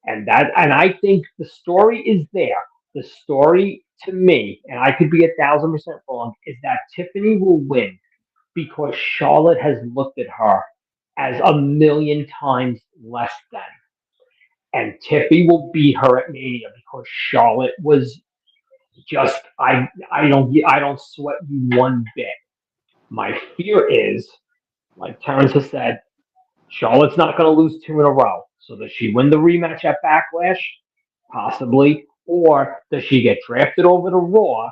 G: And I think the story is there. The story to me, and I could be 1,000% wrong, is that Tiffany will win because Charlotte has looked at her as a million times less than. And Tiffy will beat her at Mania because Charlotte was just I don't sweat you one bit. My fear is, like Terrence has said, Charlotte's not going to lose two in a row. So does she win the rematch at Backlash? Possibly. Or does she get drafted over to Raw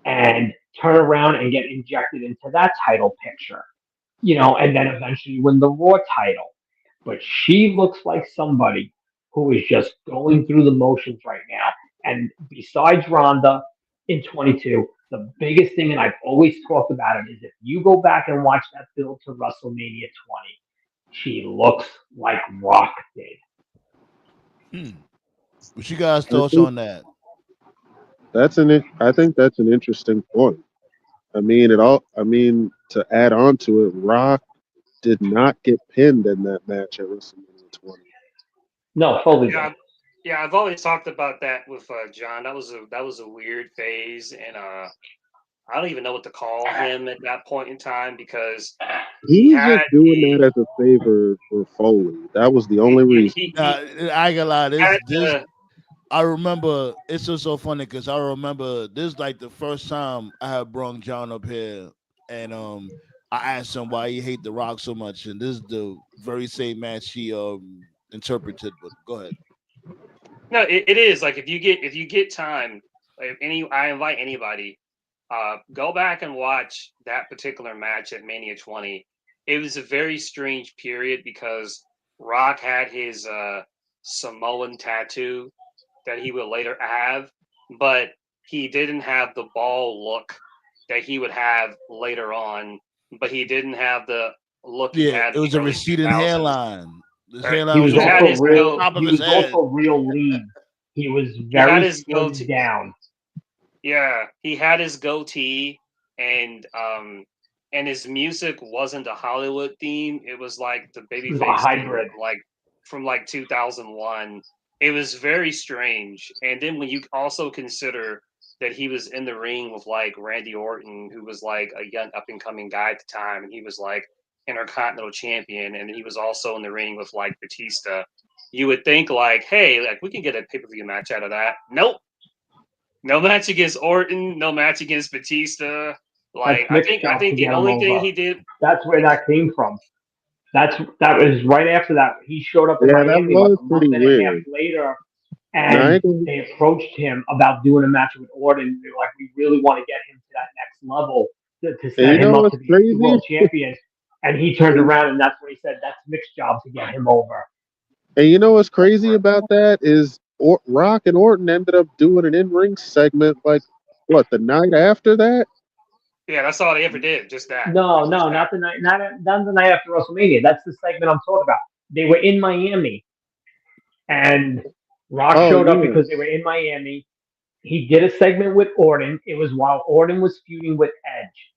G: and turn around and get injected into that title picture? And then eventually win the Raw title. But she looks like somebody who is just going through the motions right now. And besides Ronda in 22, the biggest thing, and I've always talked about it, is if you go back and watch that build to WrestleMania 20, she looks like Rock did.
E: What you guys'
I: I
E: thoughts
I: think
E: on that?
I: I think that's an interesting point. I mean, to add on to it, Rock did not get pinned in that match at WrestleMania 20.
G: No, Foley did.
H: Yeah, I've always talked about that with John. That was a weird phase, and I don't even know what to call him at that point in time because
I: He was just doing that as a favor for Foley. That was the only reason.
E: I ain't gonna lie.
H: had
E: This I remember. It's just so funny because I remember this like the first time I had brung John up here, and I asked him why he hate The Rock so much, and this is the very same match he interpreted. But go ahead.
H: No, it is like if you get time, I invite anybody, go back and watch that particular match at Mania 20. It was a very strange period because Rock had his Samoan tattoo that he would later have, but he didn't have the ball look that he would have later on. But he didn't have the look he had.
E: It was a receding
H: 2000s.
E: hairline. His
H: Right.
E: hairline
G: He was
E: on
G: also real.
E: top of
G: He
E: his
G: was
E: head.
G: also real lean. He was
H: He had
G: very
H: his
G: slimmed
H: goatee.
G: down.
H: Yeah, he had his goatee, and his music wasn't a Hollywood theme. It was like the
G: It was a
H: babyface theme,
G: hybrid.
H: from 2001. It was very strange. And then when you also consider that he was in the ring with like Randy Orton, who was like a young up and coming guy at the time, and he was like Intercontinental Champion, and he was also in the ring with like Batista. You would think like, hey, like we can get a pay-per-view match out of that. Nope. No match against Orton, no match against Batista. Like I think the only thing he did.
G: That's where that came from. That was right after that. He showed up in
I: Yeah, that
G: Miami like
I: was
G: a month
I: pretty
G: and a half
I: weird.
G: later,
I: And I
G: and
I: ain't gonna-
G: they approached him about doing a match with Orton. They were like, we really want to get him to that next level to set
I: you
G: him
I: know
G: up
I: what's
G: to be
I: crazy?
G: the world champion. And he turned around, and that's when he said, "That's Mick's job to get him over."
I: And you know what's crazy about that is Rock and Orton ended up doing an in-ring segment like what the night after that.
H: Yeah, that's all they ever did. Just that.
G: No,
H: Just
G: not the night, not the night after WrestleMania. That's the segment I'm talking about. They were in Miami, and Rock showed up because they were in Miami. He did a segment with Orton. It was while Orton was feuding with Edge,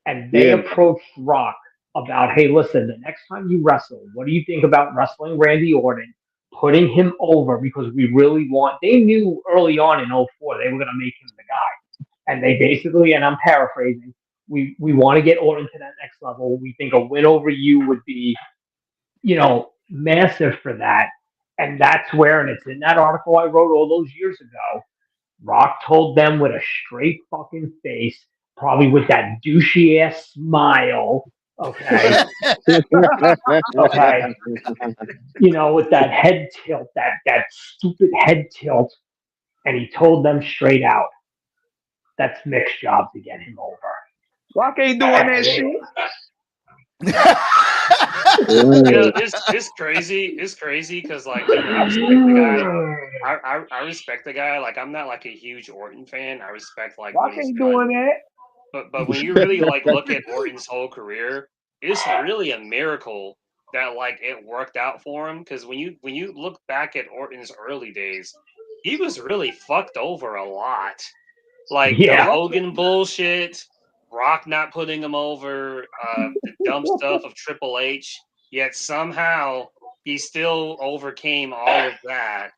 G: and they approached Rock about, hey, listen, the next time you wrestle, what do you think about wrestling Randy Orton, putting him over, because we really want. They knew early on in 04 they were going to make him the guy, and they basically, and I'm paraphrasing, we want to get Orton to that next level. We think a win over you would be, massive for that. And that's where, and it's in that article I wrote all those years ago, Rock told them with a straight fucking face, probably with that douchey ass smile, okay? Okay. With that head tilt, that stupid head tilt. And he told them straight out, that's Mick's job to get him over.
F: Rock ain't doing that shit.
H: It's crazy. It's crazy because like I respect the guy. I respect the guy. Like I'm not like a huge Orton fan. I respect like
F: Rock ain't doing that.
H: But when you really like look at Orton's whole career, it's really a miracle that like it worked out for him. Because when you look back at Orton's early days, he was really fucked over a lot. Like the Hogan bullshit, Rock not putting him over, the dumb stuff of Triple H. Yet somehow he still overcame all of that.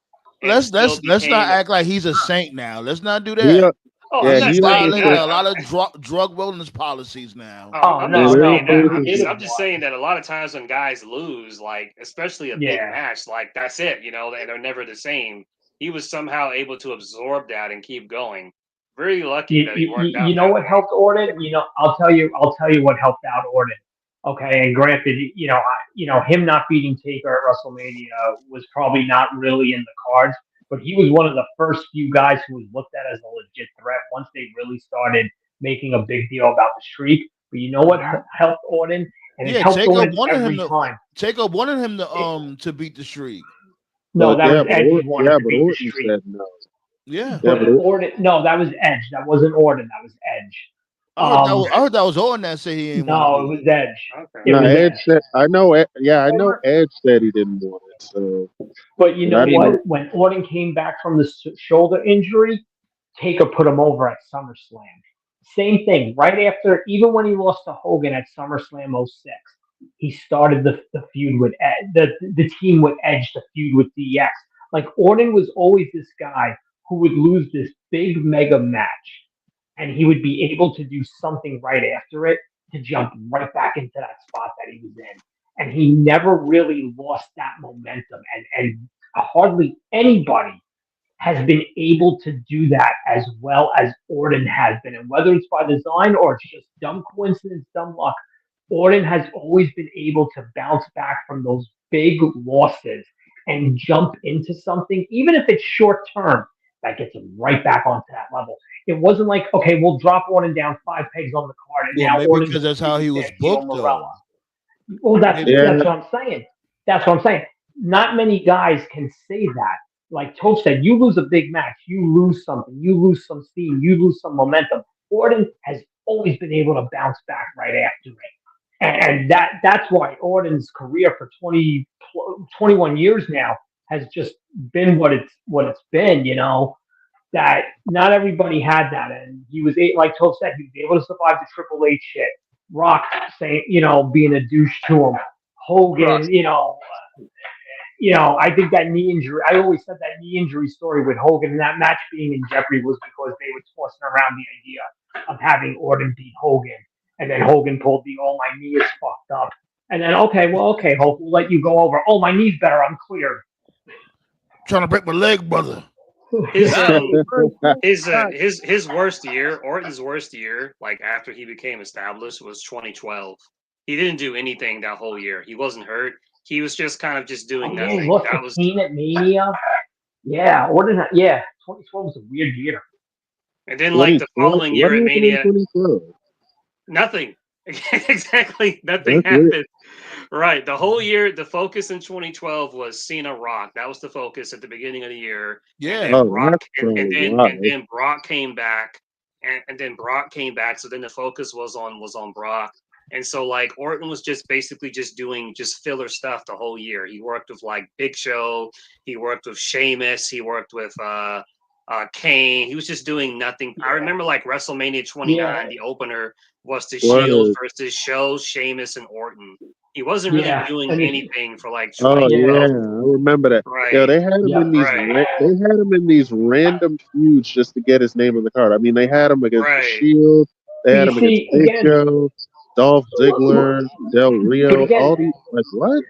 E: Let's not act like he's a saint now. Let's not do that.
H: He's
E: violating a lot of drug wellness policies now.
H: I'm not saying that. I'm just saying that a lot of times when guys lose, like especially a big match, like that's it. They're never the same. He was somehow able to absorb that and keep going. Very lucky that he worked out.
G: You know what helped Orton? I'll tell you what helped out Orton. Okay, and granted, him not beating Taker at WrestleMania was probably not really in the cards, but he was one of the first few guys who was looked at as a legit threat once they really started making a big deal about the streak. But you know what helped Orton? And it helped Orton every time.
E: Taker wanted him to beat the streak.
G: No, that was Edge who wanted to beat the streak.
I: Said no.
E: Yeah.
G: But Orton, no, that was Edge. That wasn't Orton. That was Edge.
E: I heard that was Orton that said he ain't.
G: No, it was Edge.
H: Okay.
I: No, Edge said. I know. Yeah, I know. Edge said he didn't want it. So,
G: but you know what? When Orton came back from the shoulder injury, Taker put him over at SummerSlam. Same thing. Right after, even when he lost to Hogan at SummerSlam 06, he started the feud with the team with Edge, the feud with DX. Like Orton was always this guy who would lose this big mega match, and he would be able to do something right after it to jump right back into that spot that he was in. And he never really lost that momentum. And hardly anybody has been able to do that as well as Orton has been. And whether it's by design or it's just dumb coincidence, dumb luck, Orton has always been able to bounce back from those big losses and jump into something, even if it's short term, that gets him right back onto that level. It wasn't like, okay, we'll drop Orton down 5 pegs on the card, and now Orton,
E: because that's how he was booked, though.
G: Well, that's what I'm saying. That's what I'm saying. Not many guys can say that. Like Toph said, you lose a big match, you lose something, you lose some steam, you lose some momentum. Orton has always been able to bounce back right after it. And that's why Orton's career for 21 years now has just been what it's been, that not everybody had that. And he was, like Toph said, he was able to survive the Triple H shit. Rock saying, being a douche to him. Hogan, I think that knee injury. I always said that knee injury story with Hogan and that match being in jeopardy was because they were tossing around the idea of having Orton beat Hogan, and then Hogan pulled the "Oh, my knee is fucked up," and then okay, Hulk, we'll let you go over. Oh, my knee's better. I'm cleared.
E: Trying to break my leg, brother.
H: His worst year, Orton's worst year, like after he became established, was 2012. He didn't do anything that whole year. He wasn't hurt. He was just kind of just doing
G: Yeah,
H: nothing.
G: look,
H: That
G: the
H: was
G: Kane at Mania. Yeah, Orton. Yeah, 2012 was a weird year.
H: and then like the following year at Mania,
I: 2012?
H: nothing. Exactly, nothing
I: That's weird.
H: happened. Right, the whole year, the focus in 2012 was Cena Rock. That was the focus at the beginning of the year.
E: Yeah.
H: And then Brock,
I: that's
H: and then
I: right.
H: and then Brock came back, and then Brock came back. So then the focus was on Brock. And so like Orton was just basically just doing just filler stuff the whole year. He worked with like Big Show, he worked with Sheamus, he worked with Kane. He was just doing nothing. I remember like WrestleMania 29, the opener was the Shield versus Show, Sheamus, and Orton. He wasn't really doing anything for like 2012.
I: Yeah, I remember that.
H: Right.
I: Yeah, they had him in these. They had him in these random feuds just to get his name on the card. I mean, they had him against the Shield. They had him against Big Show, Dolph Ziggler, Del Rio. All these, like what?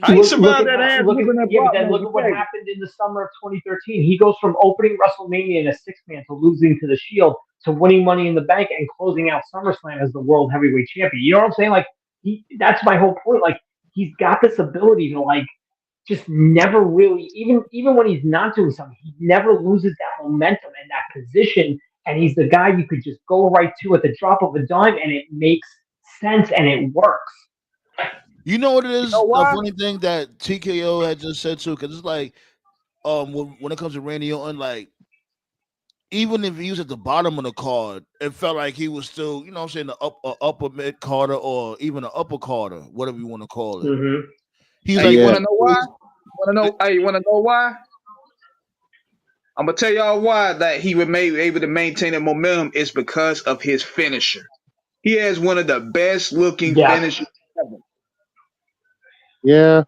F: I survived that ass.
G: Look at what happened in the summer of 2013. He goes from opening WrestleMania in a 6-man to losing to the Shield to winning Money in the Bank and closing out SummerSlam as the World Heavyweight Champion. You know what I'm saying? Like that's my whole point. Like he's got this ability to like just never really, even when he's not doing something, he never loses that momentum and that position. And he's the guy you could just go right to at the drop of a dime, and it makes sense and it works.
E: You know what it is? The funny thing that TKO had just said too, because it's like, when it comes to Randy Orton, like, even if he was at the bottom of the card, it felt like he was still, you know what I'm saying, the upper mid carder or even an upper carder, whatever you want to call it.
G: Mm-hmm.
E: He's
F: like, you want to know why? You want to know why? I'm gonna tell y'all why that he was able to maintain the momentum is because of his finisher. He has one of the best looking finishers ever.
I: Yeah.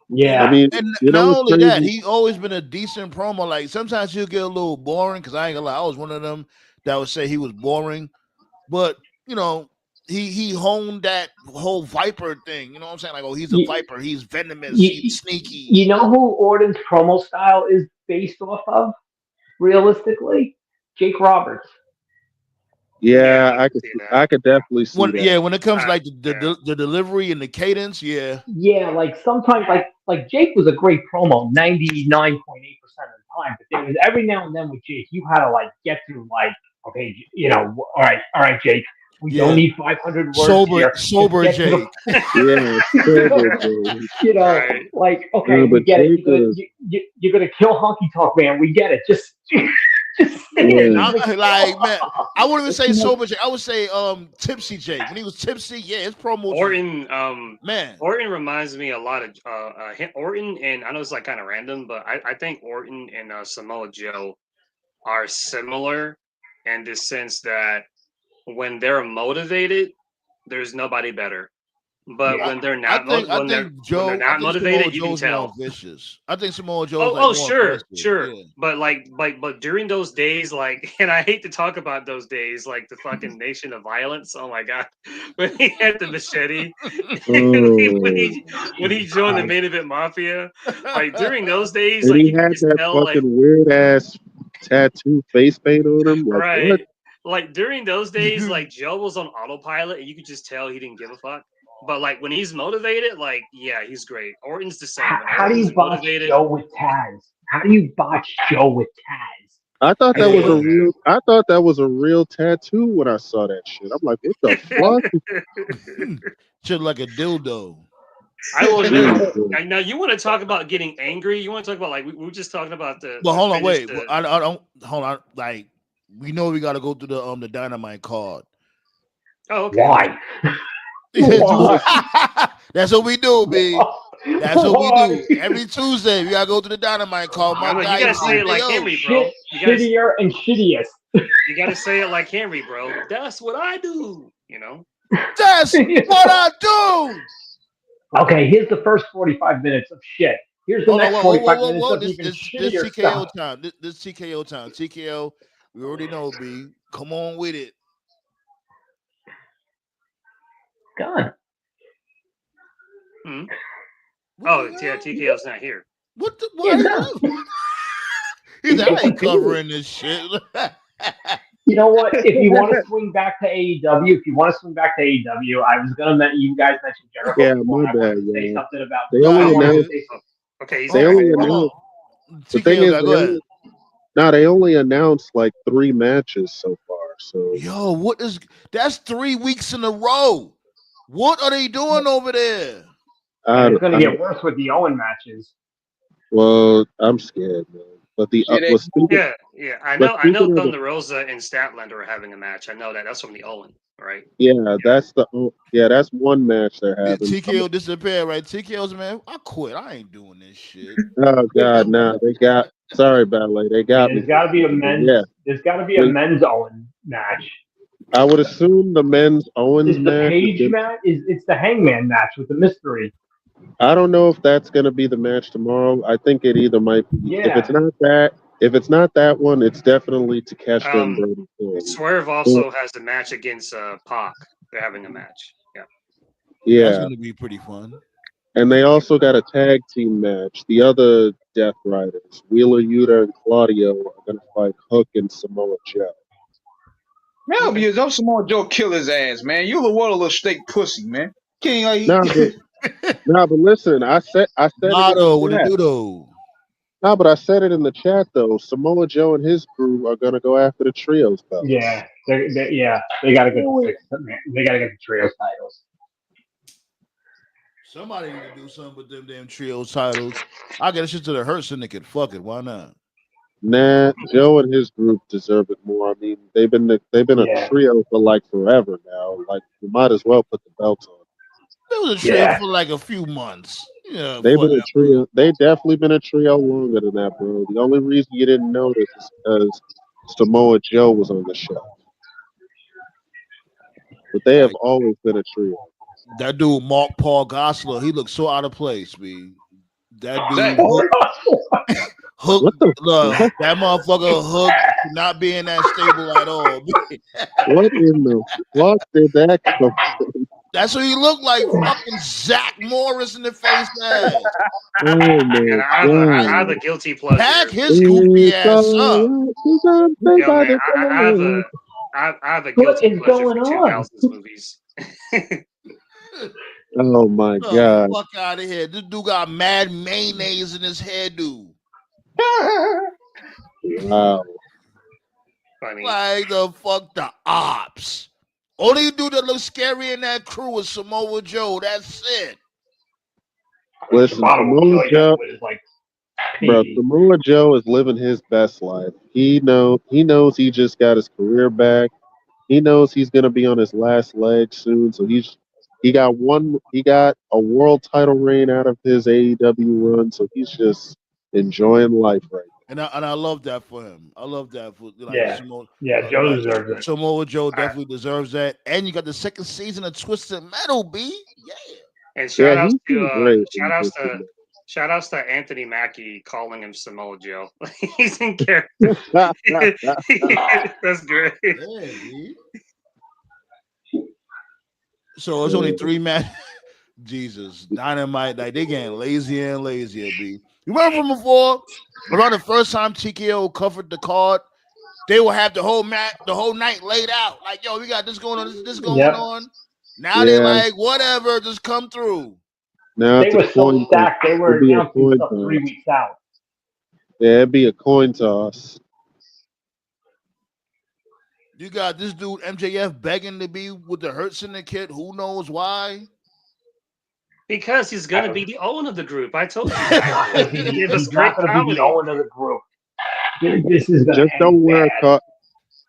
G: Yeah.
I: I mean,
E: and not only that, he always been a decent promo. Like sometimes he'll get a little boring because I ain't gonna lie, I was one of them that would say he was boring, but you know, he honed that whole Viper thing. You know what I'm saying? Like, oh, he's a Viper, he's venomous, he's sneaky.
G: You know who Orton's promo style is based off of? Realistically, Jake Roberts.
I: Yeah, I could definitely see that.
E: Yeah, when it comes like the delivery and the cadence, yeah,
G: like sometimes like Jake was a great promo 99.8% of the time, but there was every now and then with Jake you had to like get through like, okay, you know, all right, Jake, we don't need 500 words here.
E: Sober Jake.
G: You know, like okay, we get it. You're gonna kill Honky Tonk Man. We get it. Just
E: like man, I wouldn't even say sober Jake. I would say tipsy Jake. When he was tipsy, his promo.
H: Orton reminds me a lot of Orton, and I know it's like kind of random, but I think Orton and Samoa Joe are similar in the sense that when they're motivated, there's nobody better. But when they're not, when they're not motivated, you can tell.
E: Vicious. I think Samoa Joe.
H: Oh, sure. Yeah. But during those days, like, and I hate to talk about those days, like the fucking Nation of Violence. Oh my god, when he had the machete, when he joined the Main Event Mafia, like during those days, like
I: he had that fucking weird ass tattoo face paint on him, like,
H: right?
I: What?
H: Like during those days, like Joe was on autopilot, and you could just tell he didn't give a fuck. But like when he's motivated, like he's great. Orton's the same.
G: How do you botch Joe with Taz? How do you botch Joe with Taz?
I: I thought that was a real tattoo when I saw that shit. I'm like, what the
E: fuck? Shit like a dildo.
H: I will never. Now you want to talk about getting angry? You want to talk about like we were just talking about the.
E: Well, hold on, wait. I don't hold on. Like we know we got to go through the Dynamite card.
H: Oh, okay.
G: Why?
E: That's what we do, B. That's what we do. Every Tuesday, we gotta go to the Dynamite call. My guy,
H: you gotta say it like Henry, bro.
G: Shittier and shittiest.
H: You gotta say it like Henry, bro. That's what I do. You know.
E: That's what I do.
G: Okay, here's the first 45 minutes of shit. Here's the
E: Hold on,
G: next
E: whoa, whoa,
G: 45
E: whoa,
G: minutes
E: whoa.
G: of
E: This
G: even
E: this this
G: shittier
E: TKO
G: stuff.
E: time. This TKO time. TKO. We already know, B. Come on with it.
G: God.
H: Hmm?
E: What
H: Oh,
E: the
H: yeah,
E: hell?
H: TKO's not here.
E: What the?
G: Yeah,
E: Why
G: no.
E: you? He's like, I ain't covering this shit.
G: You know what? If you want to swing back to AEW, I was gonna mention you guys mentioned Jericho
I: Yeah,
G: before,
I: my
G: and I wanted
I: bad,
G: to say
I: y'all.
G: something about.
I: They
E: Nah,
G: I
I: only
E: you
G: wanted to
I: announced.
E: good.
G: say something.
H: Okay, he's
I: They
H: there.
I: only
E: Hold
I: announced.
E: on.
I: The thing
E: TKO
I: is,
E: guy, go ahead.
I: they only announced like 3 matches so far. So
E: Yo, what is that's 3 weeks in a row? What are they doing over there?
G: And
I: I,
G: it's gonna
I: I
G: get worse with the Owen matches.
I: well, I'm scared, man. But the
F: Shit ain't
H: Yeah, yeah. I
I: but
H: know
I: speaking of the
H: Thunder Rosa and Statlander are having a match. I know that. That's from the Owen, right?
I: yeah, that's one match they're having.
E: TKO disappeared, right? TKO's man, I quit. I ain't doing this shit.
I: Oh God, nah, they got. Sorry, Ballet, they
G: I mean,
I: got me. Yeah,
G: there's gotta be a
I: they,
G: men's Owen match.
I: I would assume the men's Owens
G: Is the
I: match.
G: Page match? It's the Hangman match with the mystery?
I: I don't know if that's gonna be the match tomorrow. I think it either might be.
G: Yeah.
I: If it's not that one, it's definitely Takeshita and
H: Um,
I: Brody King.
H: Swerve
I: But,
H: also has a match against Pac. They're having a match. Yeah.
E: That's
I: yeah,
E: gonna be pretty fun.
I: and they also got a tag team match. The other Death Riders, Wheeler Yuta and Claudio, are gonna fight Hook and Samoa Joe.
F: Man, I'll be don't Samoa Joe kill his ass, man. You the world a little steak pussy, man. King like
I: Nah, but listen, I said it in the
E: Motto, what it
I: chat.
E: do though?
I: No, but I said it in the chat though. Samoa Joe and his crew are gonna go after the trios belts.
G: Yeah, they gotta get the they gotta get the trios titles.
E: Somebody need to do something with them damn trios titles. I get a shit to the Hurt Syndicate. Fuck it, why not?
I: Nah, Joe and his group deserve it more. I mean, they've been a
G: Yeah,
I: trio for like forever now. Like, you might as well put the belts on.
E: It was a trio
G: yeah.
E: for like a few months. Yeah,
I: They've been a
E: whatever.
I: trio. They definitely been a trio longer than that, bro. The only reason you didn't notice is because Samoa Joe was on the show. But they have
E: Like
I: always been a trio.
E: that dude, Mark Paul Gosselaar, he looks so out of place, man. That dude,
F: Zach,
E: Hook,
I: What the
E: that motherfucker Hook not being that stable at all.
I: what in the fuck did that come from?
E: That's what he looked like, fucking Zach Morris in the face ass.
I: Oh
H: And
I: my
H: I have a
I: god.
H: guilty pleasure.
E: Pack his goofy
I: It's
E: ass up.
I: alright, 'cause I'm saved
H: Yo,
I: by
H: man,
I: the
H: I
I: bell.
H: have a
G: What
H: guilty
G: is
H: pleasure
G: going
H: for
G: on?
H: 2000s movies.
I: Oh my
E: The
I: god.
E: fuck out of here. This dude got mad mayonnaise in his hairdo.
I: Wow.
H: Funny.
E: Like the fuck the ops. Only dude that looks scary in that crew is Samoa Joe. That's it.
I: Listen, Samoa Joe,
G: was like
I: bro,
G: pinky.
I: Samoa Joe is living his best life. He knows he just got his career back. He knows he's gonna be on his last leg soon. So he got a world title reign out of his AEW run. So he's just enjoying life right
E: And I love that for him. I love that for like
G: Yeah, yeah. Joe
E: like
G: deserves it.
E: Samoa Joe definitely deserves that. And you got the second season of Twisted Metal, B. Yeah.
H: And
I: now. Yeah, he's been great.
H: shout outs to Anthony Mackie calling him Samoa Joe. He's in character. That's great.
E: Yeah, B. So it's only 3 matches. Jesus, Dynamite, like they getting lazier and lazier, B. You remember from before? Around the first time TKO covered the card, they will have the whole night laid out. Like, yo, we got this going on, this going
G: Yep.
E: on. Now they
I: Yeah.
E: like, whatever, just come through.
I: Now
G: They
I: it's
G: were
I: a
G: so
I: coin.
G: stacked. They were
I: It'd be a
G: announcing
I: coin
G: stuff 3
I: toss.
G: weeks out.
I: Yeah, it'd be a coin toss.
E: You got this dude MJF begging to be with the Hurt Syndicate. Who knows why?
H: Because he's gonna be the Owen of the group. I told you guys. He gave us
G: He's
H: great
G: not going to be
H: comedy.
G: the Owen of the group. This is going to
I: Just don't wear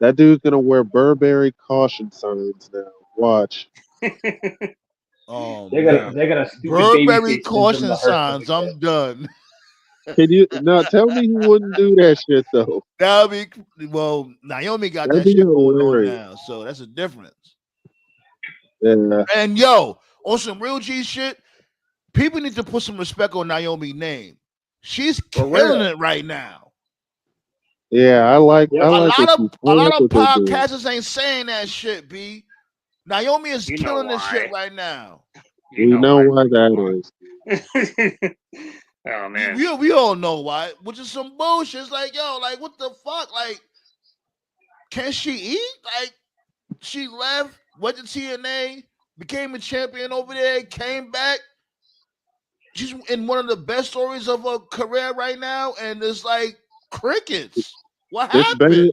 I: that dude's gonna wear Burberry caution signs now. Watch.
E: Oh
G: They're
E: man,
G: gonna stupid
E: Burberry
G: babyface
E: caution
G: the Hurt
E: signs. I'm done.
I: Can you now tell me who wouldn't do that shit though?
E: That'll be well. Naomi got
I: That'd
E: that
I: be
E: shit going on
I: hilarious.
E: now, so that's a difference.
I: Yeah.
E: And yo, on some real G shit, people need to put some respect on Naomi's name. She's
F: For
E: killing
F: real.
E: it right now.
I: Yeah, I like
G: Yep.
E: A
I: what
E: lot
I: she's
E: of
I: doing.
E: podcasters ain't saying that shit, B. Naomi is
H: You know
E: killing this shit
H: why.
E: right now.
H: You
I: We know why
H: why.
I: that is.
H: Oh man.
E: We all know why, which is some bullshit. It's like, yo, like what the fuck? Like, can she eat? Like, she left, went to TNA, became a champion over there, came back. She's in one of the best stories of her career right now, and it's like crickets. What
I: It's better.
E: happened?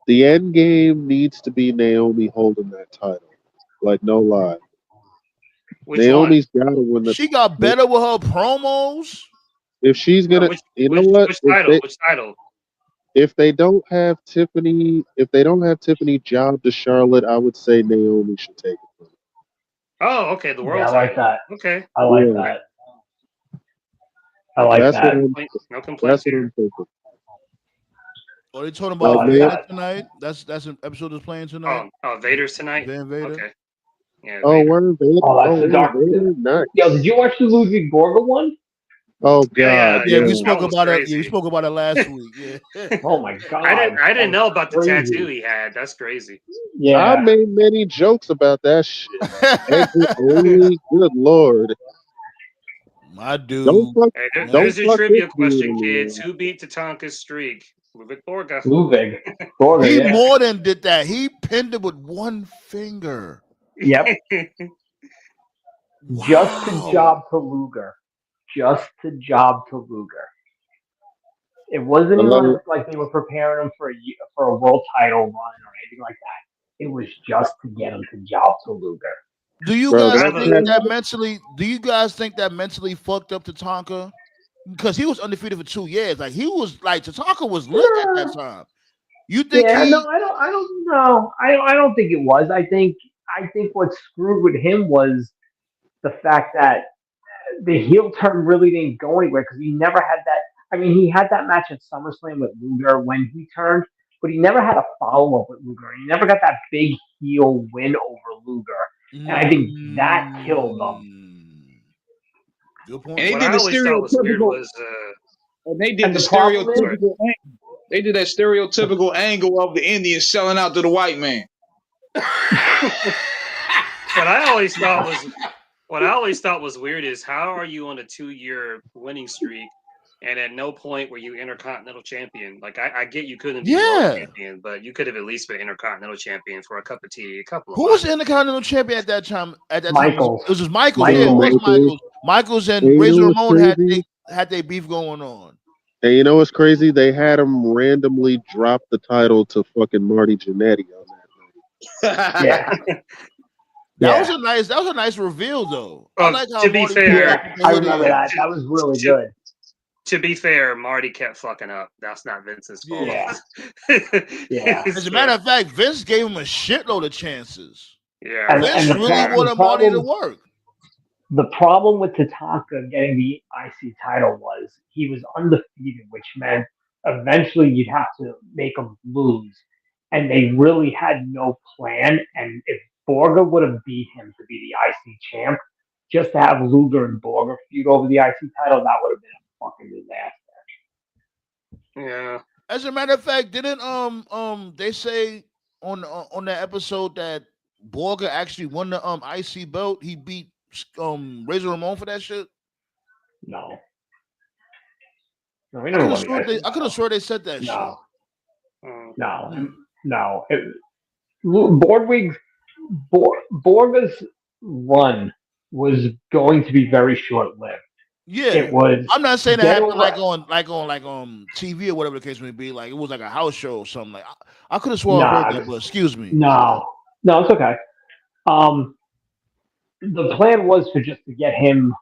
I: The end game needs to be Naomi holding that title. Like, no lie.
H: Which
I: Naomi's got to win the.
E: She got better with her promos.
I: If she's
H: one?
I: gonna, you know what?
H: Which title? Which title?
I: If they don't have Tiffany job to Charlotte, I would say Naomi should take it. From her.
H: Oh, okay, the world
G: Yeah, I like
H: title.
G: that.
H: Okay.
G: I like
I: Yeah.
G: that. I like
I: That's
G: that.
H: No
I: That's
H: complaints
I: what
H: here.
I: I'm thinking.
E: Are they talking
G: I
E: about
G: like
E: Vader
G: that.
E: tonight? That's an episode that's playing tonight.
H: Oh, Vader's tonight.
E: Van Vader.
H: Okay. Yeah,
I: Oh,
H: Vader.
I: we're Vader.
G: Oh, that's the
I: we're
G: dark.
I: Vader. Nice.
G: Yo, did you watch the Ludwig Borga one?
I: Oh
H: Yeah,
I: God.
E: Yeah, we
H: that
E: spoke
H: was
E: about it.
H: crazy.
E: Yeah, we spoke about it last week. Yeah.
G: Oh my god!
H: I didn't know about the
G: crazy.
H: tattoo he had. That's crazy.
G: Yeah,
I: I made many jokes about that shit. Exit only. Good Lord.
E: My dude.
I: Don't fuck.
H: Hey,
E: Man.
I: Don't
H: there's your
I: fuck
H: trivia
I: this
H: question,
I: dude,
H: kids.
I: man.
H: Who beat Tatanka's streak? Ludwig Borga.
G: Ludwig Borga.
E: He
G: Yeah.
E: more than did that. He pinned it with one finger.
G: Yep.
E: Wow.
G: Just to job to Luger. Just to job to Luger. It wasn't even like they were preparing him for a world title run or anything like that. It was just to get him to job to Luger.
E: Do you
I: Bro,
E: guys
I: that
E: think
I: cat-
E: that mentally? Do you guys think that mentally fucked up Tatanka? Because he was undefeated for 2 years. Like he was like Tatanka was lit at that time. You think
G: Yeah,
E: he?
G: no, I don't know. I don't think it was. I think what screwed with him was the fact that the heel turn really didn't go anywhere because he never had that. I mean, he had that match at SummerSlam with Luger when he turned, but he never had a follow up with Luger. He never got that big heel win over Luger, and I think that killed him.
E: Good point.
F: And they
H: What
F: did
H: I
F: the
H: always thought was weird
F: stereotypical.
H: was
F: And they did
G: And
F: the
G: the problem is,
F: stereotypical angle. They did that stereotypical angle of the Indians selling out to the white man.
H: what I always thought was weird is how are you on a 2-year winning streak and at no point were you Intercontinental Champion? Like I get you couldn't be World Champion, but you could have at least been Intercontinental Champion for a cup of tea, a couple of
E: Who
H: months.
E: was the Intercontinental Champion at that time?
G: Michaels.
E: It was just Michaels.
G: Michaels.
E: Yeah, it was
I: Michaels.
E: Michaels. Michaels and
I: And you
E: Razor
I: know what's
E: Ramon
I: crazy?
E: had their beef going on.
I: And you know what's crazy? They had him randomly drop the title to fucking Marty Jannetty on that.
G: yeah,
E: That was a nice reveal though. I like how
H: to be
E: Marty
H: fair,
G: yeah, I remember that. That was really good.
H: To be fair, Marty kept fucking up. That's not Vince's fault.
G: Yeah. Yeah.
E: As a matter of fact, Vince gave him a shitload of chances.
H: Yeah.
G: And
E: Vince
G: the
E: really
G: problem-
E: wanted Marty to work.
G: The problem with Tatanka getting the IC title was he was undefeated, which meant eventually you'd have to make him lose. And they really had no plan. And if Borga would have beat him to be the IC champ, just to have Luger and Borga feud over the IC title, that would have been a fucking disaster.
H: Yeah.
E: As a matter of fact, didn't they say on that episode that Borga actually won the IC belt? He beat Razor Ramon for that shit.
G: No, we
E: I
G: never
E: could
G: won
E: have
G: the
E: sworn
G: IC
E: they, I
G: title.
E: could have sworn they said that
G: No,
H: Mm.
G: no. Borga's run was going to be very short lived.
E: Yeah,
G: It was.
E: I'm not saying it
G: get
E: happened
G: over-
E: like on TV or whatever the case may be. Like it was like a house show or something. Like I could have sworn I
G: Nah,
E: heard that, but excuse me.
G: No, it's okay. The plan was to just to get him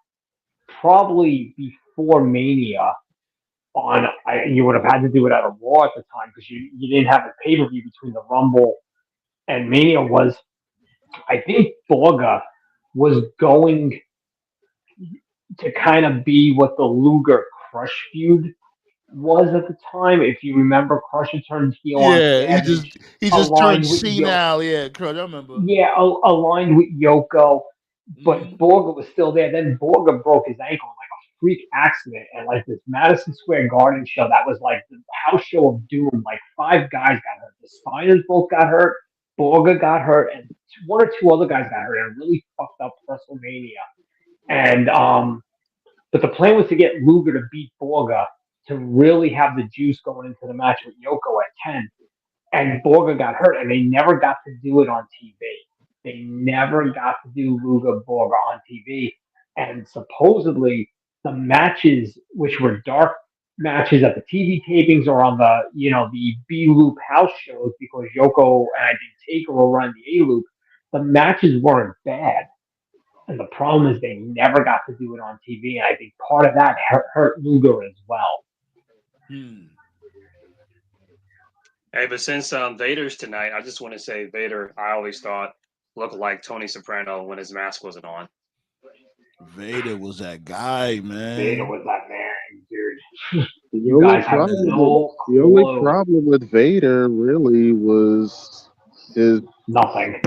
G: probably before Mania. You would have had to do it at a Raw at the time because you didn't have a pay per view between the Rumble and Mania. I think Borga was going to kind of be what the Luger Crush feud was at the time. If you remember, Crusher turned heel on
E: Yeah,
G: Savage,
E: he just
G: aligned
E: turned
G: with
E: senile. Yeah, Crud, I remember.
G: Yeah, aligned with Yoko, but
E: Mhm.
G: Borga was still there. Then Borga broke his ankle in like a freak accident at like this Madison Square Garden show that was like the house show of doom. Like 5 guys got hurt. The Steiners both got hurt. Borga got hurt, and 1 or 2 other guys got hurt. And really fucked up WrestleMania. And but the plan was to get Luger to beat Borga to really have the juice going into the match with Yoko at 10. And Borga got hurt, and they never got to do it on TV. They never got to do Luger Borga on TV. And supposedly the matches, which were dark matches at the TV tapings or on the the B Loop house shows, because Yoko and I think Taker will run the A Loop, the matches weren't bad. And the problem is they never got to do it on TV, and I think part of that hurt Luger as well.
H: Hey, but since Vader's tonight, I just want to say Vader, I always thought looked like Tony Soprano when his mask wasn't on.
E: Vader was that guy, man.
G: Vader was that man, dude.
I: The only problem with Vader really was his
G: nothing.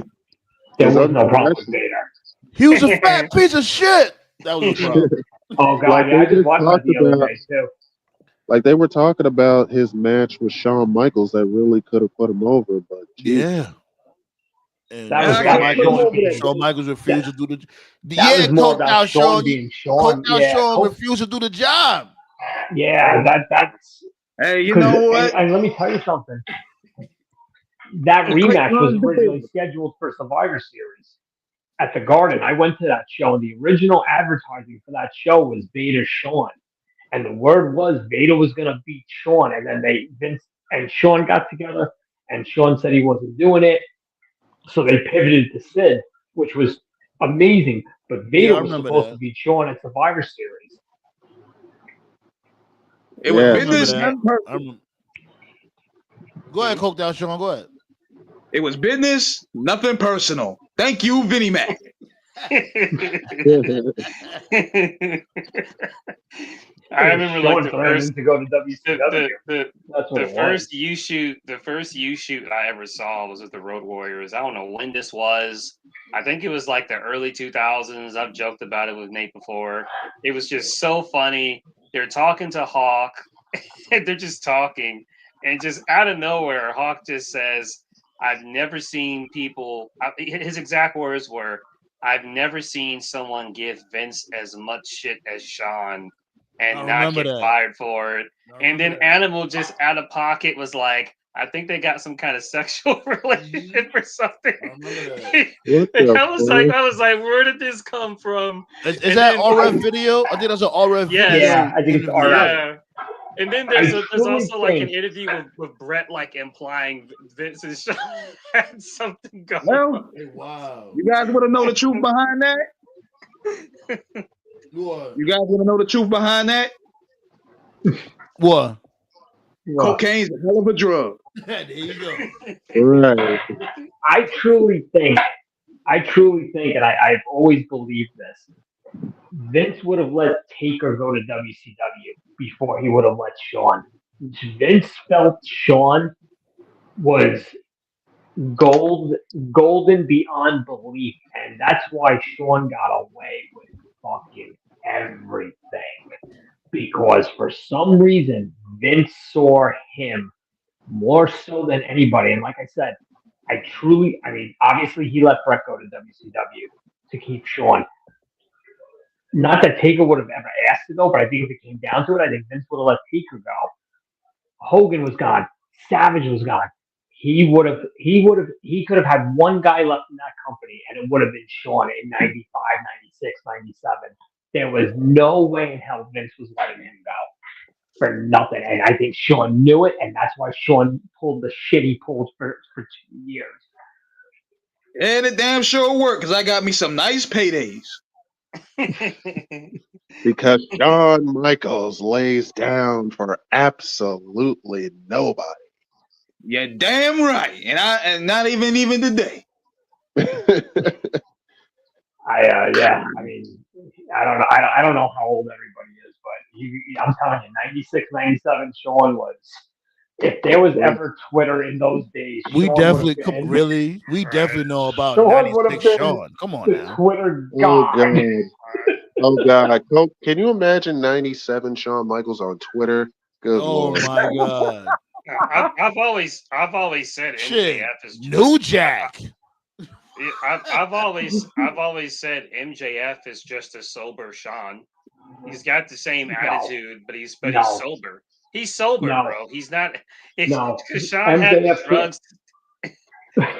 G: There was no problem with Vader.
E: He was a fat piece of shit. That was the problem.
G: Oh god, I just watched that the other day too.
I: Like they were talking about his match with Shawn Michaels that really could have put him over, but
E: yeah. And
G: that was
E: Shawn Michaels refused to do the
G: coked out Shawn being Shawn.
E: Shawn refused to do the job.
G: Yeah, that's.
F: Hey, you know what?
G: And let me tell you something. That rematch was originally scheduled for Survivor Series at the Garden. I went to that show, and the original advertising for that show was Vader Shawn, and the word was Vader was going to beat Shawn, and then Vince and Shawn got together, and Shawn said he wasn't doing it. So they pivoted to Sid, which was amazing. But Vader was supposed to beat Shawn at Survivor Series.
F: It was business.
E: Go ahead, Coke Down Shawn. Go ahead.
F: It was business, nothing personal. Thank you, Vinnie Mac.
H: I remember like the first
G: to go to WCW.
H: The first U shoot I ever saw was with the Road Warriors. I don't know when this was. I think it was like the early 2000s. I've joked about it with Nate before. It was just so funny. They're talking to Hawk. They're just talking, and just out of nowhere, Hawk just says, "I've never seen people." His exact words were, "I've never seen someone give Vince as much shit as Shawn and not get fired for it." And then Animal just out of pocket was like, "I think they got some kind of sexual relationship or something." I was like, where did this come from?
E: Is that RF video? I think that's an RF video.
G: Yeah, I think it's RF.
H: Yeah. And then there's also like an interview with Brett, like implying Vince and Shawn had something going on.
E: Wow.
F: You guys want to know the truth behind that? You guys want to know the truth behind that?
E: What?
F: Cocaine's a hell of a drug.
E: There you go.
I: Right.
G: I truly think, and I've always believed this, Vince would have let Taker go to WCW before he would have let Shawn. Vince felt Shawn was golden beyond belief, and that's why Shawn got away with fucking everything. Because for some reason, Vince saw him more so than anybody. And like I said, obviously he let Brett go to WCW to keep Shawn. Not that Taker would have ever asked to go, but I think if it came down to it, I think Vince would have let Taker go. Hogan was gone. Savage was gone. He could have had one guy left in that company, and it would have been Shawn in 95, 96, 97. There was no way in hell Vince was letting him go for nothing. And I think Shawn knew it, and that's why Shawn pulled the shit he pulled for 2 years.
F: And it damn sure worked, because I got me some nice paydays.
I: Because Shawn Michaels lays down for absolutely nobody.
F: Yeah, damn right. And not even today.
G: I don't know how old everybody is, but I'm telling you, 96, 97, Shawn was. If there was ever Twitter in those days,
E: we
G: Shawn
E: definitely know about 96 Shawn. Come on now.
G: Twitter god.
I: Oh God, can you imagine '97 Shawn Michaels on Twitter? Good
E: Oh
I: Lord.
E: my god.
H: I've always said
E: Shit.
H: MJF is
E: New
H: just.
E: Jack.
H: I've always said MJF is just a sober Sean. He's got the same
G: No,
H: attitude, but he's
G: no,
H: sober. He's sober,
G: no,
H: bro. He's not. It's
G: no.
H: because Sean had the
G: MJF can't.
H: drugs.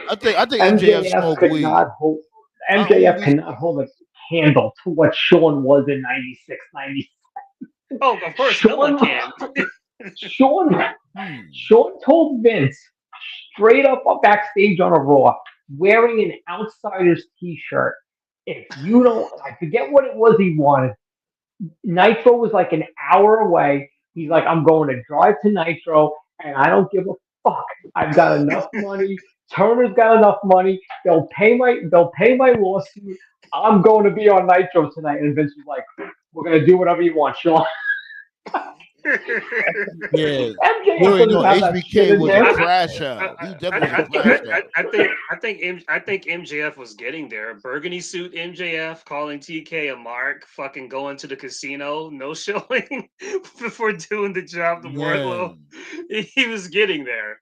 E: I think MJF
G: MJF
E: smoked
G: could
E: weed.
G: not hold.
E: I
G: MJF
E: only
G: cannot hold a candle to what Sean was in '96, '97.
H: Oh, of course, no one
G: Sean,
H: can.
G: Sean,
E: hmm.
G: Sean told Vince straight up backstage on a Raw, wearing an Outsiders T-shirt. If you don't, I forget what it was he wanted. Nitro was like an hour away. He's like, I'm going to drive to Nitro, and I don't give a fuck. I've got enough money. Turner's got enough money. They'll pay my lawsuit. I'm going to be on Nitro tonight. And Vince was like, we're gonna do whatever you want, Sean.
E: Yeah. You
G: MJF
E: already
G: doesn't
E: know
G: have that shit
E: HBK
G: in
E: was a
G: him.
E: crash out. He definitely was a crash out.
H: I think MJF was getting there. Burgundy suit MJF calling TK a mark, fucking going to the casino, no showing before doing the job to
E: Yeah.
H: Wardlow. He was getting there,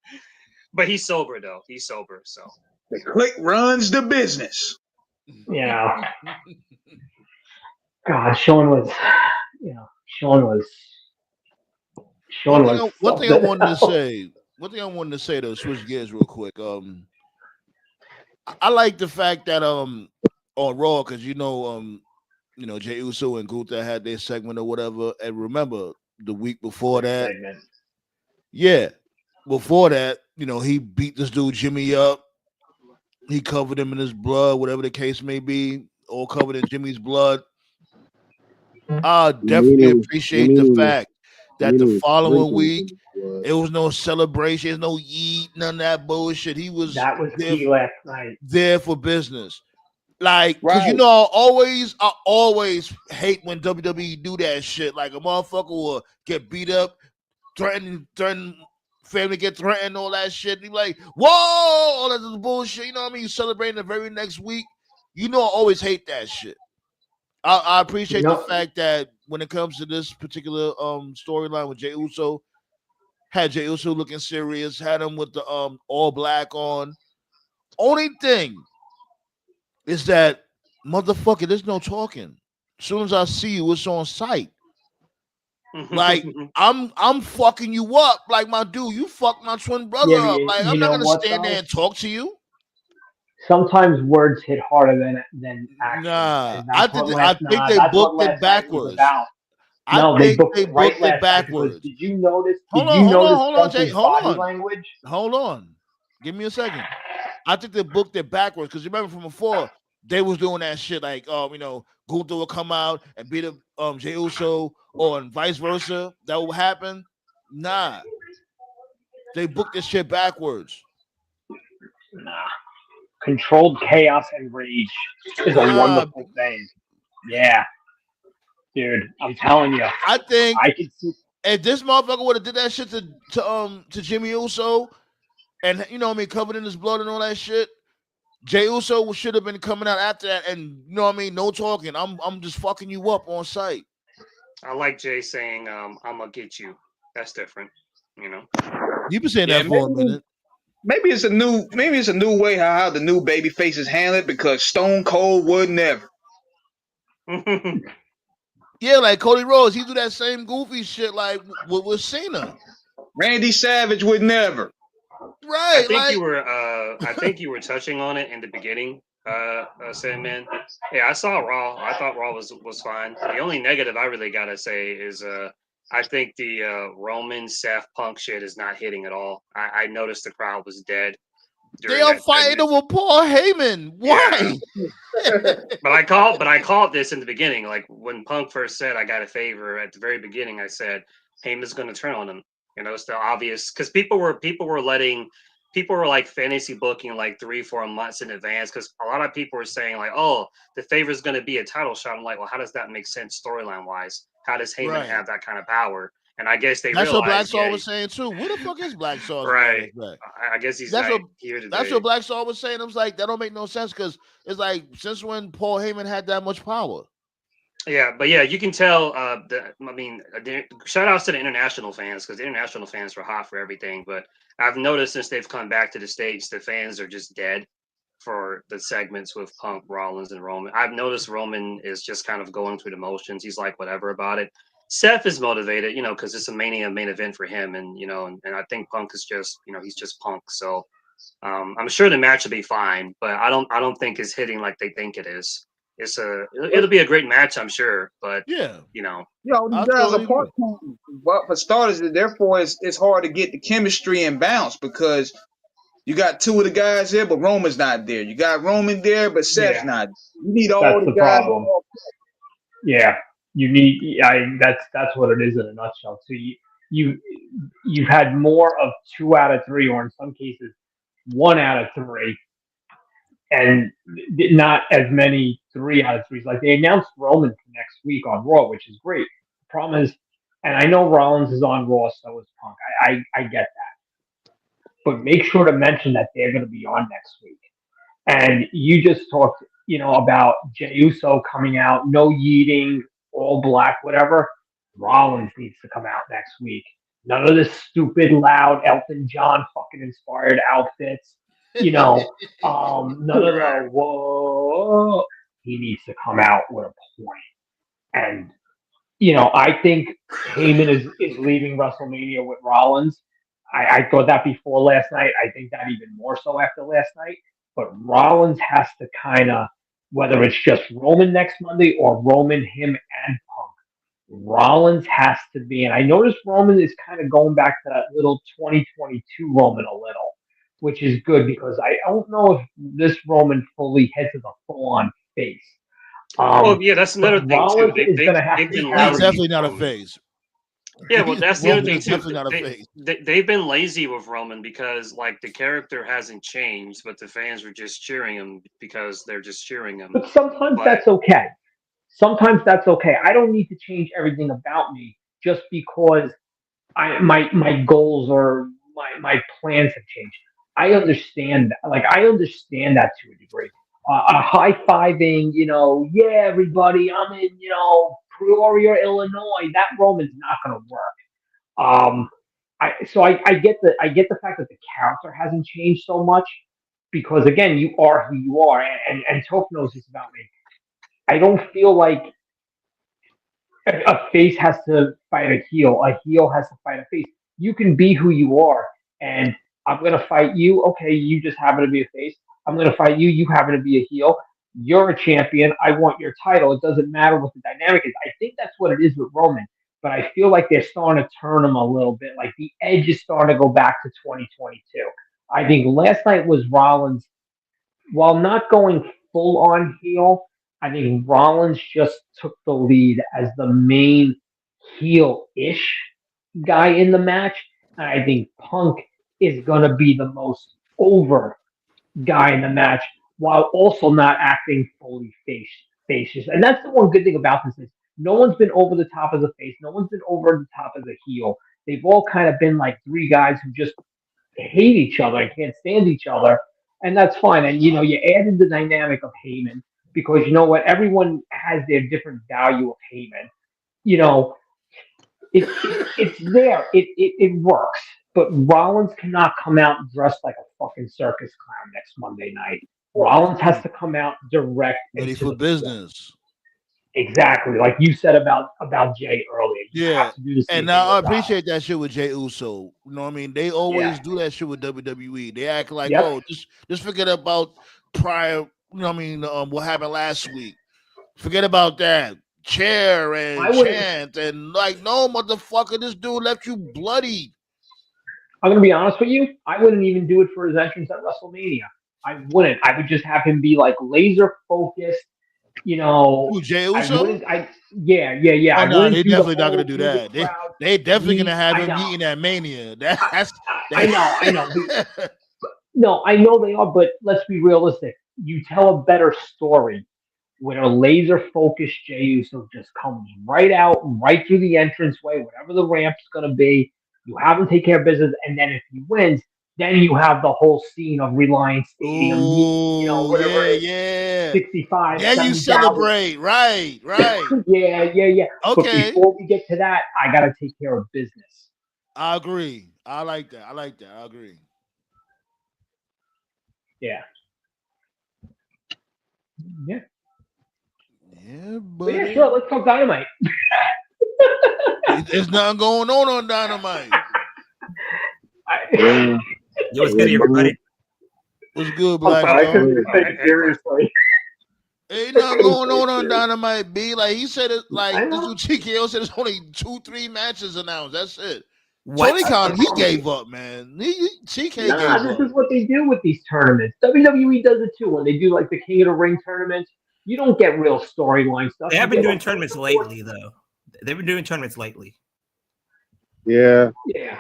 H: but he's sober though. He's sober, so
F: The click runs the business.
G: You know, God, Sean was, you know, Sean was
E: One
G: something
E: thing I wanted to
G: else.
E: say. One thing I wanted to say to switch gears real quick. I like the fact that on Raw, because you know, Jey Uso and Gunther had their segment or whatever. And remember the week before that,
G: Segment.
E: yeah, before that, you know, he beat this dude Jimmy up. He covered him in his blood, whatever the case may be, all covered in Jimmy's blood. I definitely appreciate the fact that the following week it was no celebration, no yeet, none of that bullshit. He was
G: That was key last night.
E: there for business. Like, cause
F: Right.
E: you know, I always hate when WWE do that shit. Like a motherfucker will get beat up, threaten family get threatened, all that shit. You like, whoa, all that is bullshit. You know what I mean? You celebrating the very next week. You know, I always hate that shit. I appreciate the fact that when it comes to this particular storyline with Jey Uso, had Jey Uso looking serious, had him with the all black on. Only thing is that motherfucker, there's no talking. As soon as I see you, it's on sight. Like I'm fucking you up, like my dude. You fucked my twin brother
G: Yeah,
E: up. Like I'm not gonna stand there and talk to you.
G: Sometimes words hit harder than actions.
E: Nah,
G: And
E: I think they booked it backwards.
G: No, they booked it
E: booked
G: right
E: it backwards.
G: Did you notice?
E: Hold on, Jay. Hold on. Give me a second. I think they booked it backwards because remember from before they was doing that shit like you know, Gunther would come out and beat up Jey Uso or vice versa. That would happen. Nah, they booked this shit backwards.
G: Nah, controlled chaos and rage is a wonderful thing. Yeah, dude, I'm telling you.
E: I think
G: I can see
E: if this motherfucker would have did that shit to Jimmy Uso, and you know what I mean, covered in his blood and all that shit. Jey Uso should have been coming out after that, and you know what I mean, no talking. I'm just fucking you up on sight.
H: I like Jay saying, "I'm gonna get you." That's different, you know.
E: You've been saying that for a minute.
F: Maybe it's a new way how the new baby faces handle it because Stone Cold would never.
E: Yeah, like Cody Rhodes, he do that same goofy shit like with Cena.
F: Randy Savage would never.
E: Right.
H: I think you were touching on it in the beginning, Sandman. Yeah, I saw Raw. I thought Raw was fine. The only negative I really gotta say is I think the Roman Seth Punk shit is not hitting at all. I noticed the crowd was dead.
E: They are fighting over Paul Heyman. Why?
H: Yeah. But I called this in the beginning. Like when Punk first said I got a favor at the very beginning, I said Heyman's gonna turn on him. You know, it's the obvious because people were like fantasy booking like 3-4 months in advance because a lot of people were saying like, oh, the favor is going to be a title shot. I'm like, well, how does that make sense storyline wise? How does Heyman have that kind of power? And I guess
E: that's what Black Star was saying too. Where the fuck is Black Star?
H: Right. I guess he's not here today.
E: That's what Black Star was saying. I was like, that don't make no sense because it's like since when Paul Heyman had that much power?
H: Yeah, but yeah, you can tell. I mean, shout outs to the international fans because the international fans were hot for everything. But I've noticed since they've come back to the states, the fans are just dead for the segments with Punk, Rollins, and Roman. I've noticed Roman is just kind of going through the motions. He's like whatever about it. Seth is motivated, because it's a Mania main event for him, and and I think Punk is just, he's just Punk. So I'm sure the match will be fine, but I don't think it's hitting like they think it is. It'll be a great match, I'm sure, but
E: Yeah,
F: These
E: I
F: guys are
E: totally agree.
F: part time. But for starters, therefore, it's hard to get the chemistry and bounce because you got two of the guys there, but Roman's not there. You got Roman there, but Seth's
G: Yeah,
F: not. You need all
G: that's
F: the
G: the
F: guys.
G: problem. Yeah, you need. That's what it is in a nutshell. So you you've had more of 2 out of 3, or in some cases 1 out of 3, and not as many 3 out of 3s. Like they announced Roman for next week on Raw, which is great. The problem is, and I know Rollins is on Raw, so is Punk. I get that, but make sure to mention that they're going to be on next week. And you just talked, about Jey Uso coming out, no yeeting, all black, whatever. Rollins needs to come out next week. None of this stupid, loud Elton John fucking inspired outfits. None of
E: Right.
G: the whoa. He needs to come out with a point. And I think Heyman is leaving WrestleMania with Rollins. I thought that before last night. I think that even more so after last night. But Rollins has to kind of, whether it's just Roman next Monday or Roman, him, and Punk, Rollins has to be. And I noticed Roman is kind of going back to that little 2022 Roman a little, which is good because I don't know if this Roman fully hits as a full on face.
H: Well, yeah, that's
G: But
H: another thing too.
G: Rollins is going to have
H: They've
G: to
H: been
E: He's
G: carry
H: lazy.
E: definitely not a
G: Roman.
E: phase.
H: Yeah, well, that's the other
E: Roman
H: thing
E: is
H: too.
E: definitely not a phase.
H: They've been lazy with Roman because like the character hasn't changed, but the fans were just cheering him because they're just cheering him.
G: But sometimes
H: But
G: that's okay. Sometimes that's okay. I don't need to change everything about me just because my goals or my plans have changed. I understand that. Like I understand that to a degree. A high fiving, yeah, everybody, I'm in, Peoria, Illinois. That Roman's not going to work. Um, I get the fact that the character hasn't changed so much because again, you are who you are, and Toke knows this about me. I don't feel like a face has to fight a heel has to fight a face. You can be who you are, and I'm gonna fight you. Okay, you just happen to be a face. I'm gonna fight you. You happen to be a heel. You're a champion. I want your title. It doesn't matter what the dynamic is. I think that's what it is with Roman. But I feel like they're starting to turn him a little bit. Like the edge is starting to go back to 2022. I think last night was Rollins while not going full on heel, I think Rollins just took the lead as the main heel ish guy in the match. And I think Punk is going to be the most over guy in the match while also not acting fully facious. And that's the one good thing about this is no one's been over the top as a face. No one's been over the top as a heel. They've all kind of been like three guys who just hate each other and can't stand each other, and that's fine. And you added the dynamic of Heyman because you know what? Everyone has their different value of Heyman. You know, it's there. It works. But Rollins cannot come out dressed like a fucking circus clown next Monday night. Rollins has to come out direct
E: Ready
G: into
E: for
G: the point.
E: business.
G: Exactly, like you said about Jay earlier. You
E: Yeah.
G: have to do the same
E: And
G: thing
E: now I
G: with Rollins.
E: appreciate that shit with Jey Uso. You know what I mean? They
G: Yeah.
E: always do that shit with WWE. They act like,
G: Yep.
E: oh, just forget about prior, what happened last week. Forget about that. Chair and
G: I wouldn't.
E: chant and like, no, motherfucker, this dude left you bloody.
G: I'm gonna be honest with you. I wouldn't even do it for his entrance at WrestleMania. I wouldn't. I would just have him be like laser focused.
E: Who, Jey
G: I
E: Uso?
G: wouldn't. Yeah.
E: Oh
G: I
E: no, they
G: wouldn't do the
E: definitely not gonna
G: whole
E: do
G: through the
E: that.
G: crowd.
E: They definitely gonna
G: Yeet.
E: have
G: I
E: him
G: know.
E: eating that mania.
G: I,
E: That's
G: I know. I know. No, I know they are, but let's be realistic. You tell a better story when a laser focused Jey Uso just comes right out, right through the entranceway, whatever the ramp's going to be. You have him take care of business, and then if he wins, Then you have the whole scene of Reliance Stadium, whatever
E: yeah,
G: it is,
E: yeah.
G: 65,
E: Then you
G: 70,000.
E: celebrate. Right, right.
G: Yeah. But
E: Okay.
G: before we get to that, I got to take care of business.
E: I agree. I like that. I agree.
G: Yeah. Yeah.
E: Yeah,
G: But yeah,
E: buddy.
G: sure. Let's talk Dynamite.
E: There's nothing going on Dynamite.
I: Yeah.
J: Yo, what's good, everybody?
E: What's good,
G: I'm
E: Black
G: sorry, I
E: Star?
G: couldn't take it seriously.
E: Ain't nothing going on Dynamite, B. Like he said it,
G: I
E: like this
G: know.
E: dude TKO said, it's only 2-3 matches announced. That's it.
J: What?
E: Tony Khan, he gave up, man. TK gave
G: Nah,
E: up.
G: this is what they do with these tournaments. WWE does it too. When they do like the King of the Ring tournaments, you don't get real storyline stuff.
J: They
G: You
J: have been
G: get,
J: doing
G: like,
J: tournaments lately, though. They've been doing tournaments lately,
I: Yeah.
G: Yeah.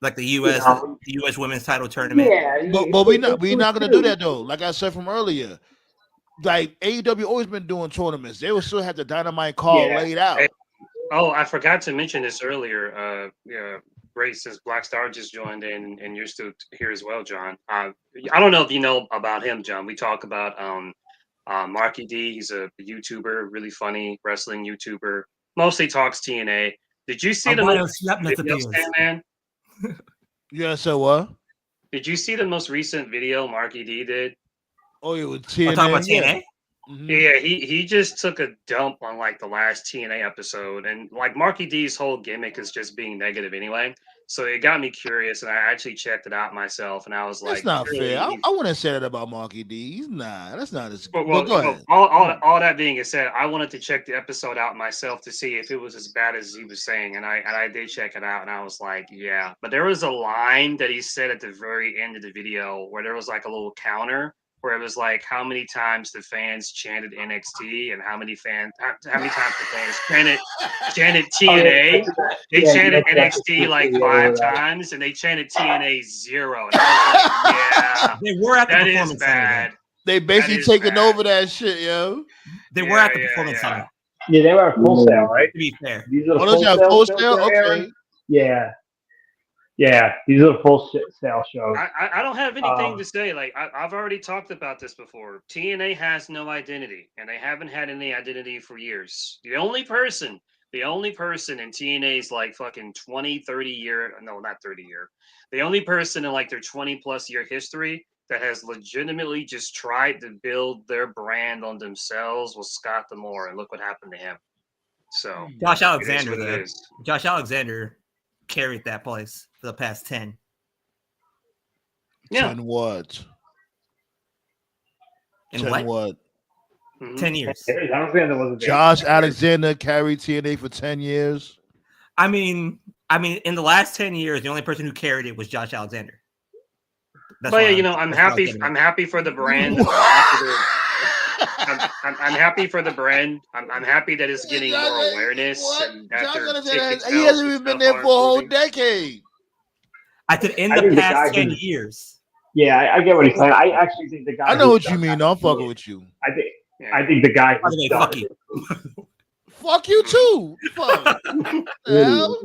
J: like the U.S.
G: know,
J: the U.S. Women's Title Tournament.
G: Yeah.
E: But
G: they
E: we're
G: do
E: not
G: it
E: gonna do
G: too.
E: that though. Like I said from earlier, like AEW always been doing tournaments. They will still have the Dynamite card
G: Yeah.
E: laid out.
H: Oh, I forgot to mention this earlier. Great, since Black Star just joined in and you're still here as well, John. I don't know if you know about him, John. We talk about Marky D. He's a YouTuber, really funny wrestling YouTuber. Mostly talks TNA. Did you see the most video, Sandman?
E: Yeah, so what?
H: Did you see the most recent video Marky D did?
E: Oh, it was
J: We're
E: TNA.
J: talking about TNA.
E: Mhm.
H: Yeah, he just took a dump on like the last TNA episode, and like Marky D's whole gimmick is just being negative anyway. So it got me curious, and I actually checked it out myself, and I was
E: That's
H: like,
E: not
H: really,
E: fair. I wouldn't say that about Marky D. He's not. That's not as.
H: But,
E: But go ahead.
H: all that being said, I wanted to check the episode out myself to see if it was as bad as he was saying, and I did check it out, and I was like, yeah. But there was a line that he said at the very end of the video where there was like a little counter where it was like how many times the fans chanted NXT and how many times the fans chanted TNA. They chanted NXT like 5 times, and they chanted TNA 0. And I was like, yeah,
J: They were at the
H: that is
J: performance center.
H: bad.
E: They basically taking over that shit, yo.
J: They were at the performance center.
G: Yeah, they were at Full Sail, right?
J: To be fair,
G: These are the
E: Oh, those have Full Sail?
G: shows they're airing?
E: Okay.
G: Yeah, these are the Full Sail shows.
H: I don't have anything to say. Like I've already talked about this before. TNA has no identity, and they haven't had any identity for years. The only person in TNA's like fucking 20, 30 year, no, not 30 year. The only person in like their 20 plus year history that has legitimately just tried to build their brand on themselves was Scott D'Amore, and look what happened to him. So
J: Josh
H: it is
J: Alexander,
H: what it
J: though.
H: is.
J: Josh Alexander carried that place for the past 10.
H: Yeah.
E: 10 what?
J: In
E: 10
J: what?
E: what?
J: 10 years.
G: Alexander wasn't there.
E: Josh Alexander carried TNA for 10 years.
J: I mean, in the last 10 years, the only person who carried it was Josh Alexander. That's
H: But
J: why
H: yeah, I'm happy. I'm happy for the brand. I'm happy for the brand. I'm happy that it's getting more awareness.
E: What?
H: And that their
E: Josh
H: ticket
E: Alexander, he
H: sales
E: hasn't
H: and
E: even been
H: stuff
E: there
H: are
E: for a whole
H: improving.
E: decade.
J: I said in
G: I
J: the
G: think the
J: past
G: guy
J: 10
G: who's-
J: years.
G: Yeah, I get what he's saying. I actually think the guy.
E: I know
G: who's
E: what you
G: done
E: mean.
G: that-
E: I'm fucking with you.
G: I think the guy.
J: By the way, fuck you.
E: Fuck you too. Fuck. The hell?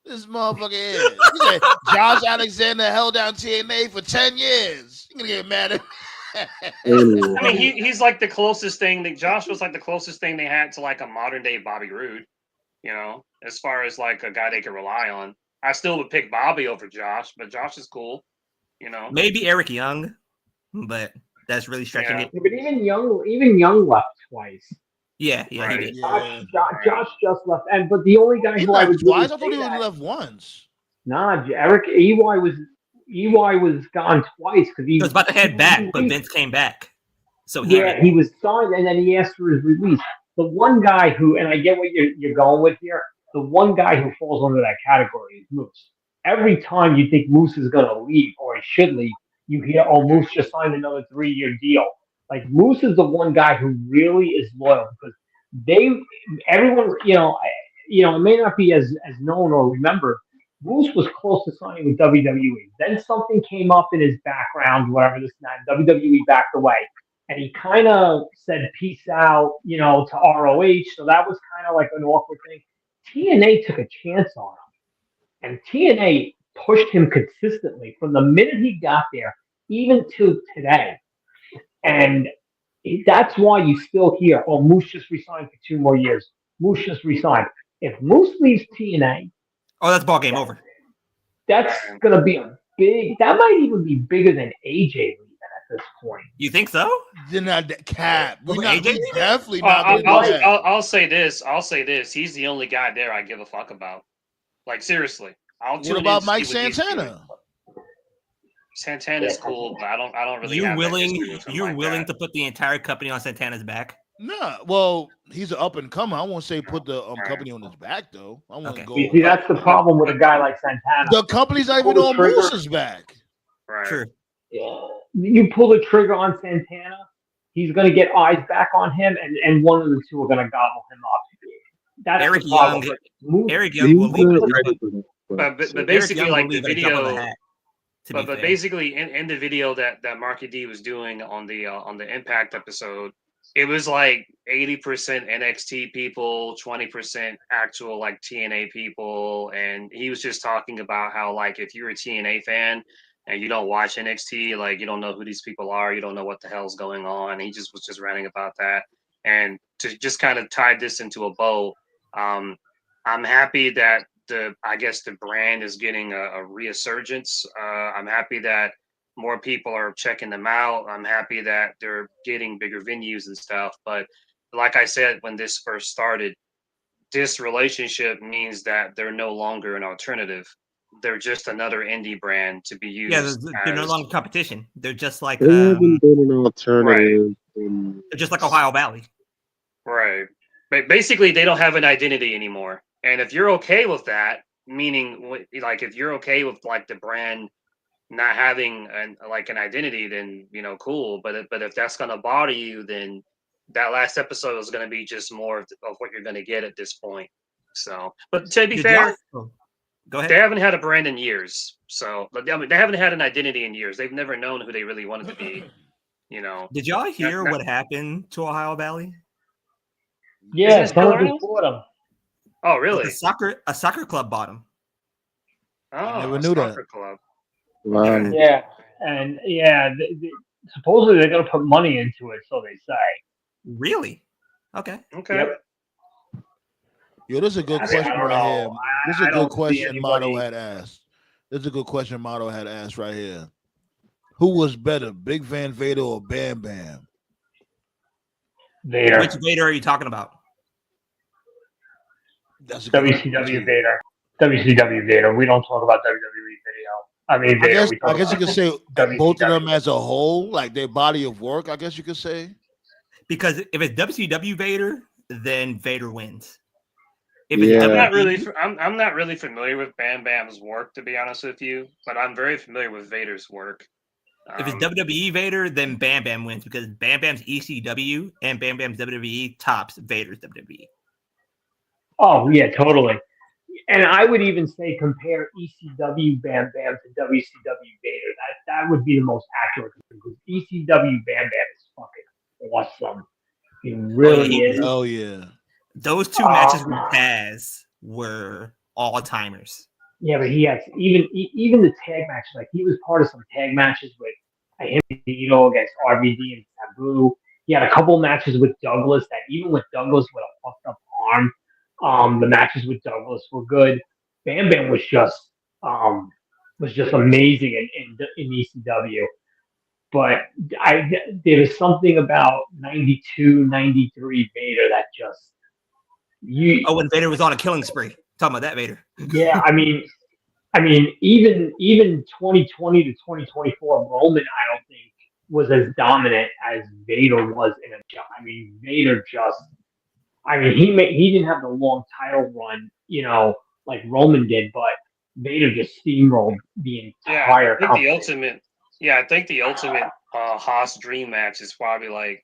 E: This motherfucker is. He said Josh Alexander held down TNA for 10 years. You gonna get mad at me?
H: I mean, he's like the closest thing that Josh was like the closest thing they had to like a modern day Bobby Roode, as far as like a guy they could rely on. I still would pick Bobby over Josh, but Josh is cool,
J: Maybe Eric Young, but that's really stretching it.
G: But even Young left twice.
J: Yeah, he
H: Right.
J: did.
G: Josh just left, but the only guy
E: He
G: who I
E: left
G: would really
E: twice. I thought
G: say
E: he only
G: that-
E: left once.
G: Nah, Eric EY was gone twice because he
J: He was about to head back, but Vince came back. So
G: he was signed and then he asked for his release. The one guy who, and I get what you're going with here, the one guy who falls under that category is Moose. Every time you think Moose is going to leave or he should leave, you hear, oh, Moose just signed another 3-year deal. Like Moose is the one guy who really is loyal because everyone, it may not be as known or remembered. Moose was close to signing with WWE. Then something came up in his background, whatever this and that. WWE backed away. And he kind of said peace out, to ROH. So that was kind of like an awkward thing. TNA took a chance on him. And TNA pushed him consistently from the minute he got there, even to today. And that's why you still hear, oh, Moose just resigned for 2 more years. Moose just resigned. If Moose leaves TNA,
J: that's ball game over.
G: That's going to be that might even be bigger than AJ leaving at this point.
J: You think so?
E: Then that cap. We
J: AJ
E: definitely not going to do that.
H: I'll say this. He's the only guy there I give a fuck about. Like, seriously.
E: What about Mike Santana?
H: Santana's cool, but I don't really.
J: You're willing to put the entire company on Santana's back?
E: No, well, he's an up and comer. I won't say put the company on his back though. I want to go.
G: See, that's the problem with a guy like Santana.
E: The company's not even on Moose's back.
H: Right.
J: True.
G: Yeah. You pull the trigger on Santana, he's going to get eyes back on him, and one of the two are going to gobble him up. That's
J: Eric
G: the problem.
J: Eric Young will leave.
H: But basically, like the video. But basically, in the video that Marky D was doing on the Impact episode, it was like 80% NXT people, 20% actual like TNA people, and he was just talking about how like if you're a TNA fan and you don't watch NXT, like you don't know who these people are, you don't know what the hell's going on. He just was just ranting about that, and to just kind of tie this into a bow, I'm happy that the brand is getting a resurgence. I'm happy that more people are checking them out. I'm happy that they're getting bigger venues and stuff. But like I said, when this first started, this relationship means that they're no longer an alternative. They're just another indie brand to be used.
J: Yeah, they're no longer competition. They're just like
I: they haven't been an alternative.
J: Right. They're just like Ohio Valley.
H: Right. But basically, they don't have an identity anymore. And if you're okay with that, meaning like if you're okay with like the brand not having an identity, then cool. But if that's gonna bother you, then that last episode is gonna be just more of what you're gonna get at this point. So, but to be fair,
J: go ahead.
H: They haven't had a brand in years. So, but I mean, they haven't had an identity in years. They've never known who they really wanted to be.
J: Did y'all hear what happened to Ohio Valley?
G: Yeah, someone just bought them.
H: Oh, really?
J: A soccer club bought them.
H: Oh,
E: I never knew that.
H: Club.
I: Wow.
G: Yeah, and supposedly they're going to put money into it, so they say.
J: Really? Okay.
G: Yep.
E: Yo, this is a good question right here. This is a good question Motto had asked. This is a good question Motto had asked right here. Who was better, Big Van Vader or Bam Bam?
G: Vader.
J: Which Vader are you talking about?
E: That's a
G: WCW Vader. WCW Vader. We don't talk about WWE video. I mean, Vader,
E: I guess you could say both of them as a whole, like their body of work. I guess you could say.
J: Because if it's WCW Vader, then Vader wins.
H: I'm not really familiar with Bam Bam's work, to be honest with you, but I'm very familiar with Vader's work.
J: If it's WWE Vader, then Bam Bam wins because Bam Bam's ECW and Bam Bam's WWE tops Vader's WWE.
G: Oh, yeah, totally. And I would even say compare ECW Bam Bam to WCW Vader. That would be the most accurate because ECW Bam Bam is fucking awesome. He really is.
E: Oh, yeah.
J: Those two matches with Taz were all-timers.
G: Yeah, but he has even the tag matches. Like he was part of some tag matches with him, against RVD and Sabu. He had a couple matches with Douglas that even with Douglas with a fucked up arm, the matches with Douglas were good. Bam Bam was just amazing in ECW. But there was something about 92, 93 Vader that just
J: when Vader was on a killing spree. Talking about that Vader.
G: Yeah, I mean, even 2020 to 2024, Roman, I don't think was as dominant as Vader was in a job. I mean, Vader he didn't have the long title run, like Roman did, but Vader just steamrolled the entire company.
H: I think the ultimate Haas dream match is probably like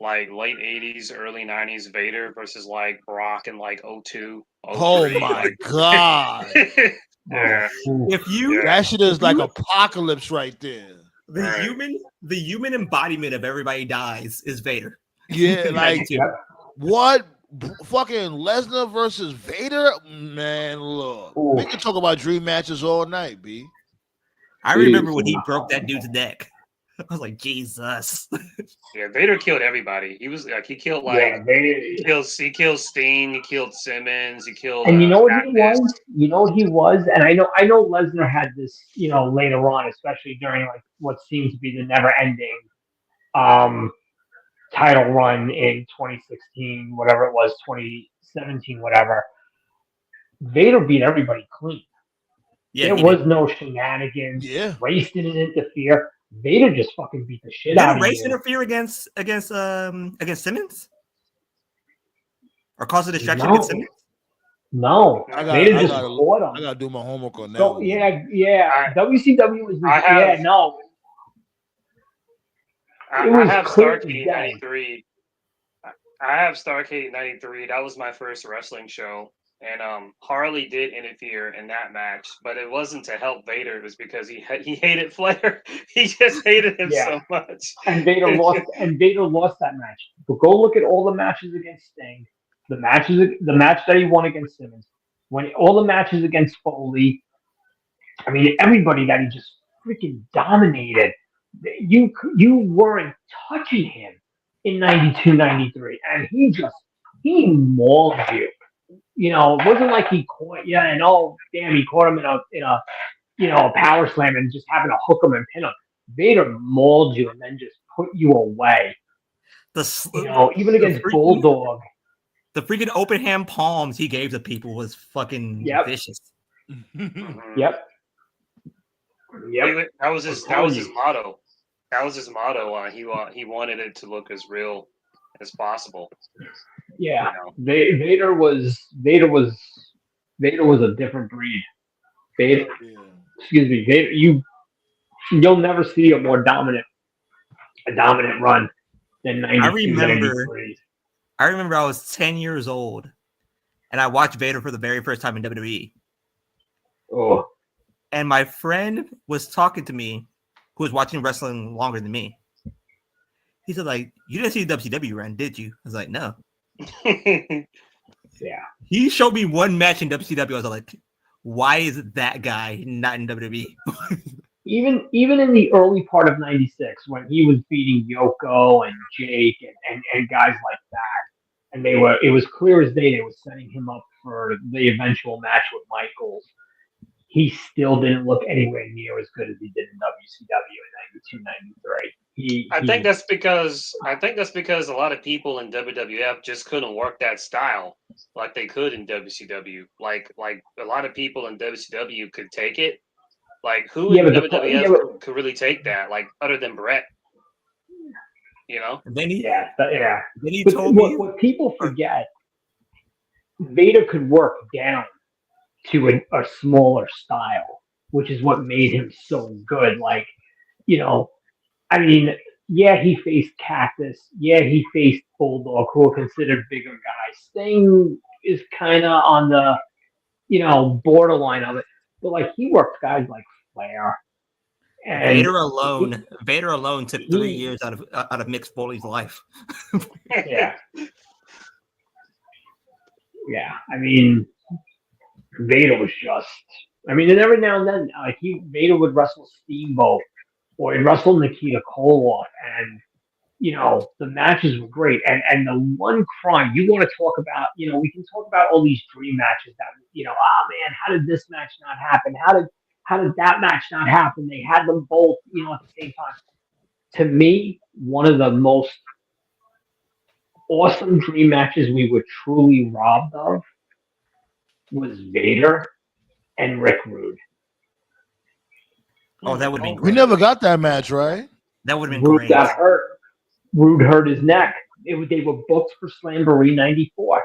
H: late 80s, early 90s Vader versus like Brock in like 02.
E: Oh my God.
H: Yeah.
E: That shit is like apocalypse right there.
J: The human embodiment of everybody dies is Vader.
E: Yeah, like what fucking Lesnar versus Vader, man. Look,
G: Ooh.
E: we can talk about dream matches all night, B.
J: I remember when he broke that dude's neck. I was like, Jesus.
H: Yeah, Vader killed everybody. He was like, he killed
G: Yeah,
H: he killed Sting, he killed Simmons, he killed.
G: and you know what he
H: Magnus.
G: was? You know what he was? And I know Lesnar had this, later on, especially during like what seemed to be the never-ending title run in 2016, whatever it was, 2017, whatever. Vader beat everybody clean.
J: Yeah,
G: there
J: he
G: was
J: did.
G: no shenanigans.
E: Yeah.
G: Race didn't interfere. Vader just fucking beat the shit
J: Did
G: out of
J: Race
G: you.
J: interfere against Simmons? Or cause a distraction
G: No.
J: against Simmons?
G: No,
E: I
G: Vader just
E: gotta
G: caught him.
E: I gotta do my homework on that.
G: So
E: one.
G: yeah. WCW was
H: I have
G: clearly
H: Starrcade '93. I have Starrcade '93. That was my first wrestling show, and Harley did interfere in that match, but it wasn't to help Vader. It was because he hated Flair. He just hated him so much.
G: And Vader lost. And Vader lost that match. But go look at all the matches against Sting, the match that he won against Simmons, all the matches against Foley. I mean, everybody that he just freaking dominated. You weren't touching him in 92, 93, and he mauled you. It wasn't like he caught you and damn, he caught him in a power slam and just happened to hook him and pin him. Vader mauled you and then just put you away. Even against Bulldog.
J: The freaking open hand palms he gave to people was fucking vicious.
G: Yep.
H: That was his motto. That was his motto. He wanted it to look as real as possible.
G: Yeah, Vader was a different breed. Vader, you'll never see a more dominant run than 92, 93.
J: I remember I was 10 years old, and I watched Vader for the very first time in WWE.
G: Oh.
J: And my friend was talking to me, who was watching wrestling longer than me. He said, like, you didn't see the WCW run, did you? I was like, no.
G: Yeah.
J: He showed me one match in WCW. I was like, why is that guy not in WWE?
G: Even in the early part of 96, when he was beating Yoko and Jake and guys like that, and it was clear as day they were setting him up for the eventual match with Michaels. He still didn't look anywhere near as good as he did in WCW in 92, 93.
H: I think that's because a lot of people in WWF just couldn't work that style like they could in WCW. Like a lot of people in WCW could take it. Like who in WWF could really take that? Like other than Brett,
J: Then he
G: told me what people forget. Vader could work down to a smaller style, which is what made him so good. Like, I mean, he faced Cactus. He faced Bulldog, who are considered bigger guys. Sting is kind of on the, borderline of it. But, like, he worked guys like Flair. And
J: Vader alone took 3 years out of Mick Foley's life.
G: Yeah. Yeah. I mean, Vader was just, and every now and then, like Vader would wrestle Steamboat or he'd wrestle Nikita Koloff, and the matches were great. And the one crime you want to talk about, we can talk about all these dream matches that, man, how did this match not happen? How did that match not happen? They had them both, at the same time. To me, one of the most awesome dream matches we were truly robbed of was Vader and Rick Rude.
J: Oh, that would have been great.
E: We never got that match, right?
J: That would have been
G: Rude
J: great.
G: got hurt. Rude hurt his neck. They were booked for Slamboree '94.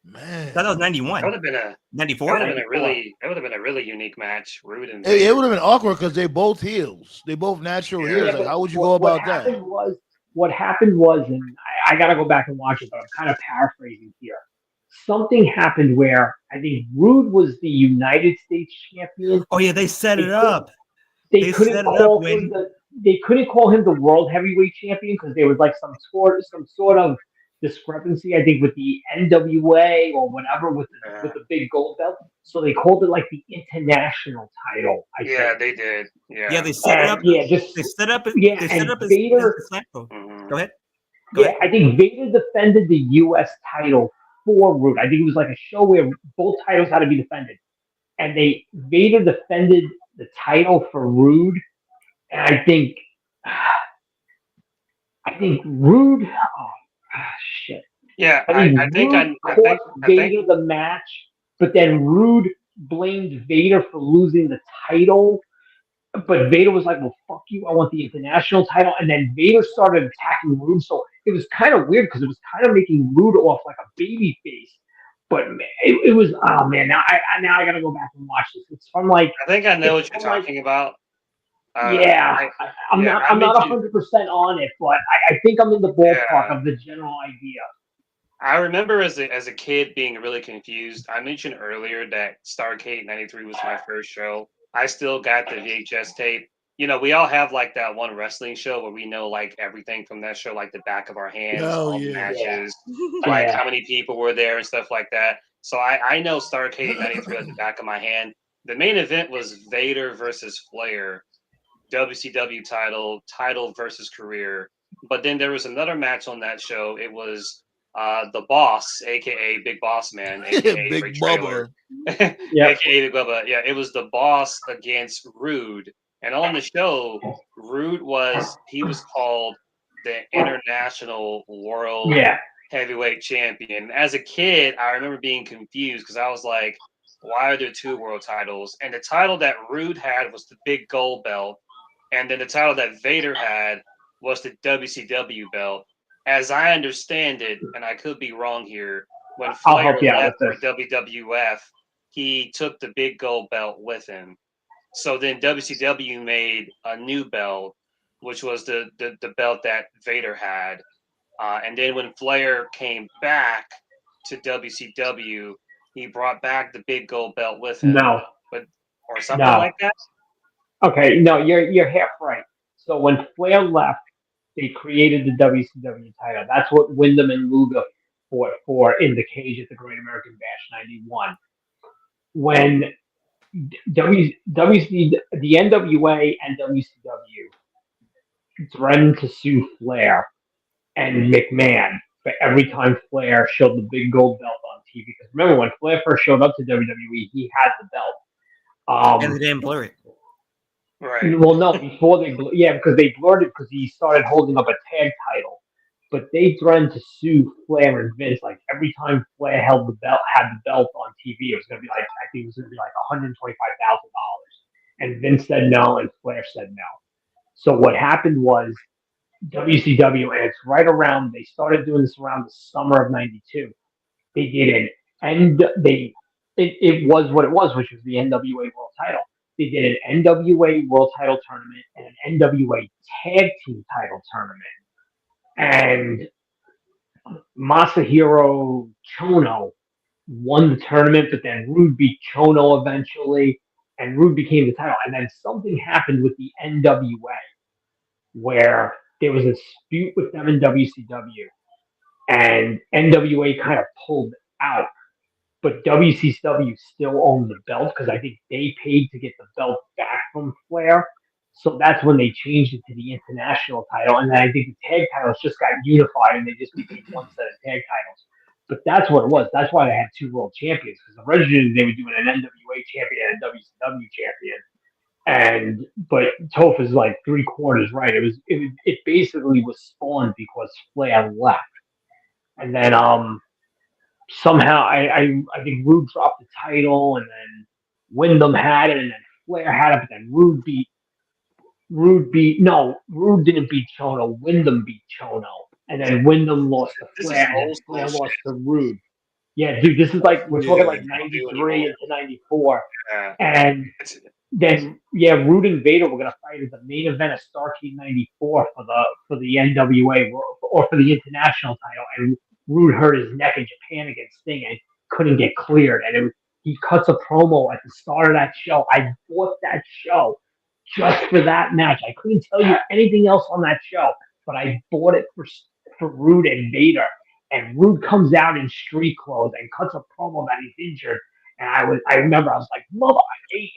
E: Man,
J: that was '91.
H: That would have been a '94. That would have been a really unique match. Rude and
E: it would have been awkward because they both heels. They both natural heels. Like, how would you go about that?
G: What happened was, and I got to go back and watch it, but I'm kind of paraphrasing here. Something happened where I think Rude was the United States champion.
J: Oh yeah, they set it up.
G: They couldn't call him the world heavyweight champion because there was like some sort of discrepancy, I think, with the NWA or whatever with the big gold belt. So they called it like the international title, I
H: Yeah,
G: think.
H: they did.
J: Yeah,
H: Yeah.
J: they set it up.
G: And yeah, just
J: They set up.
G: yeah,
J: They set
G: and
J: up as
G: Vader.
J: the Slamco.
H: Mhm.
J: Go ahead. Go
G: Yeah,
J: ahead.
G: I think Vader defended the U.S. title for Roode. I think it was like a show where both titles had to be defended, and Vader defended the title for Roode, and I think Roode. Oh, shit.
H: Yeah,
G: I think
H: I think
G: Roode
H: I
G: cost
H: think I think
G: Vader the match, but then Roode blamed Vader for losing the title. But Vader was like, "Well, fuck you! I want the international title." And then Vader started attacking Roode, so it was kind of weird because it was kind of making Roode off like a baby face. But it was, oh man, now I gotta go back and watch this.
H: I think I know
G: It's
H: what you're
G: from like
H: talking about.
G: yeah,
H: I
G: I'm
H: yeah,
G: not
H: I
G: I'm not
H: mentioned
G: 100% on it, but I think I'm in the ballpark
H: yeah.
G: of the general idea.
H: I remember as a kid being really confused. I mentioned earlier that Starrcade '93 was my first show. I still got the VHS tape. You know, we all have like that one wrestling show where we know like everything from that show, like the back of our hands,
E: Hell
H: all the
E: yeah.
G: Yeah,
H: matches, like
G: yeah.
H: how many people were there and stuff like that. So I know Starrcade '93 at the back of my hand. The main event was Vader versus Flair, WCW title versus career. But then there was another match on that show. It was the Boss, aka Big Boss Man, aka Ray
E: Big
H: Trailer,
E: Bubba.
G: Yep.
H: aka Big Bubba. Yeah, it was the Boss against Rude. And on the show, Rude was called the International World
G: Yeah.
H: Heavyweight Champion. As a kid, I remember being confused because I was like, why are there two world titles? And the title that Rude had was the big gold belt. And then the title that Vader had was the WCW belt. As I understand it, and I could be wrong here, when
G: I'll
H: Flair
G: help you out
H: left
G: with
H: for
G: this.
H: WWF, he took the big gold belt with him. So then WCW made a new belt, which was the belt that Vader had. And then when Flair came back to WCW, he brought back the big gold belt with him,
G: No,
H: but or something
G: no.
H: like that.
G: Okay, no, you're half right. So when Flair left, they created the WCW title. That's what Wyndham and Luger fought for in the cage at the Great American Bash '91. When the NWA and WCW threatened to sue Flair and McMahon for every time Flair showed the big gold belt on TV. Because remember, when Flair first showed up to WWE, he had the belt.
J: And they didn't blur it.
H: Right.
G: Well, no, before because they blurred it because he started holding up a tag title. But they threatened to sue Flair and Vince. Like every time Flair had the belt on TV, it was going to be like I think it was going to be like $125,000. And Vince said no, and Flair said no. So what happened was WCW, and it's right around they started doing this around the summer of '92. They did it, and it was what it was, which was the NWA World Title. They did an NWA World Title tournament and an NWA Tag Team Title tournament, and Masahiro Chono won the tournament, but then Rude beat Chono eventually, and Rude became the title. And then something happened with the NWA where there was a dispute with them in WCW, and NWA kind of pulled out. But WCW still owned the belt because I think they paid to get the belt back from Flair. So that's when they changed it to the international title. And then I think the tag titles just got unified and they just became one set of tag titles. But that's what it was. That's why they had two world champions because originally they were doing an NWA champion and a WCW champion. But Toph is like 3/4 right. It basically was spawned because Flair left. And then somehow I think Rude dropped the title, and then Wyndham had it, and then Flair had it, but then Rude didn't beat Chono. Wyndham beat Chono, and then Wyndham lost to
H: This is
G: Flair, and then
H: old
G: Flair
H: school
G: lost
H: shit.
G: to Rude. Yeah, dude, this is like we're talking
E: Yeah.
G: like '93 into '94,
H: Yeah.
G: and
H: It's,
G: then Rude and Vader were gonna fight at the main event of Starrcade '94 for the NWA or for the international title, and Rude hurt his neck in Japan against Sting and couldn't get cleared, and he cuts a promo at the start of that show. I bought that show just for that match. I couldn't tell you anything else on that show, but I bought it for Rude and Vader, and Rude comes out in street clothes and cuts a promo that he's injured. And I remember I was like,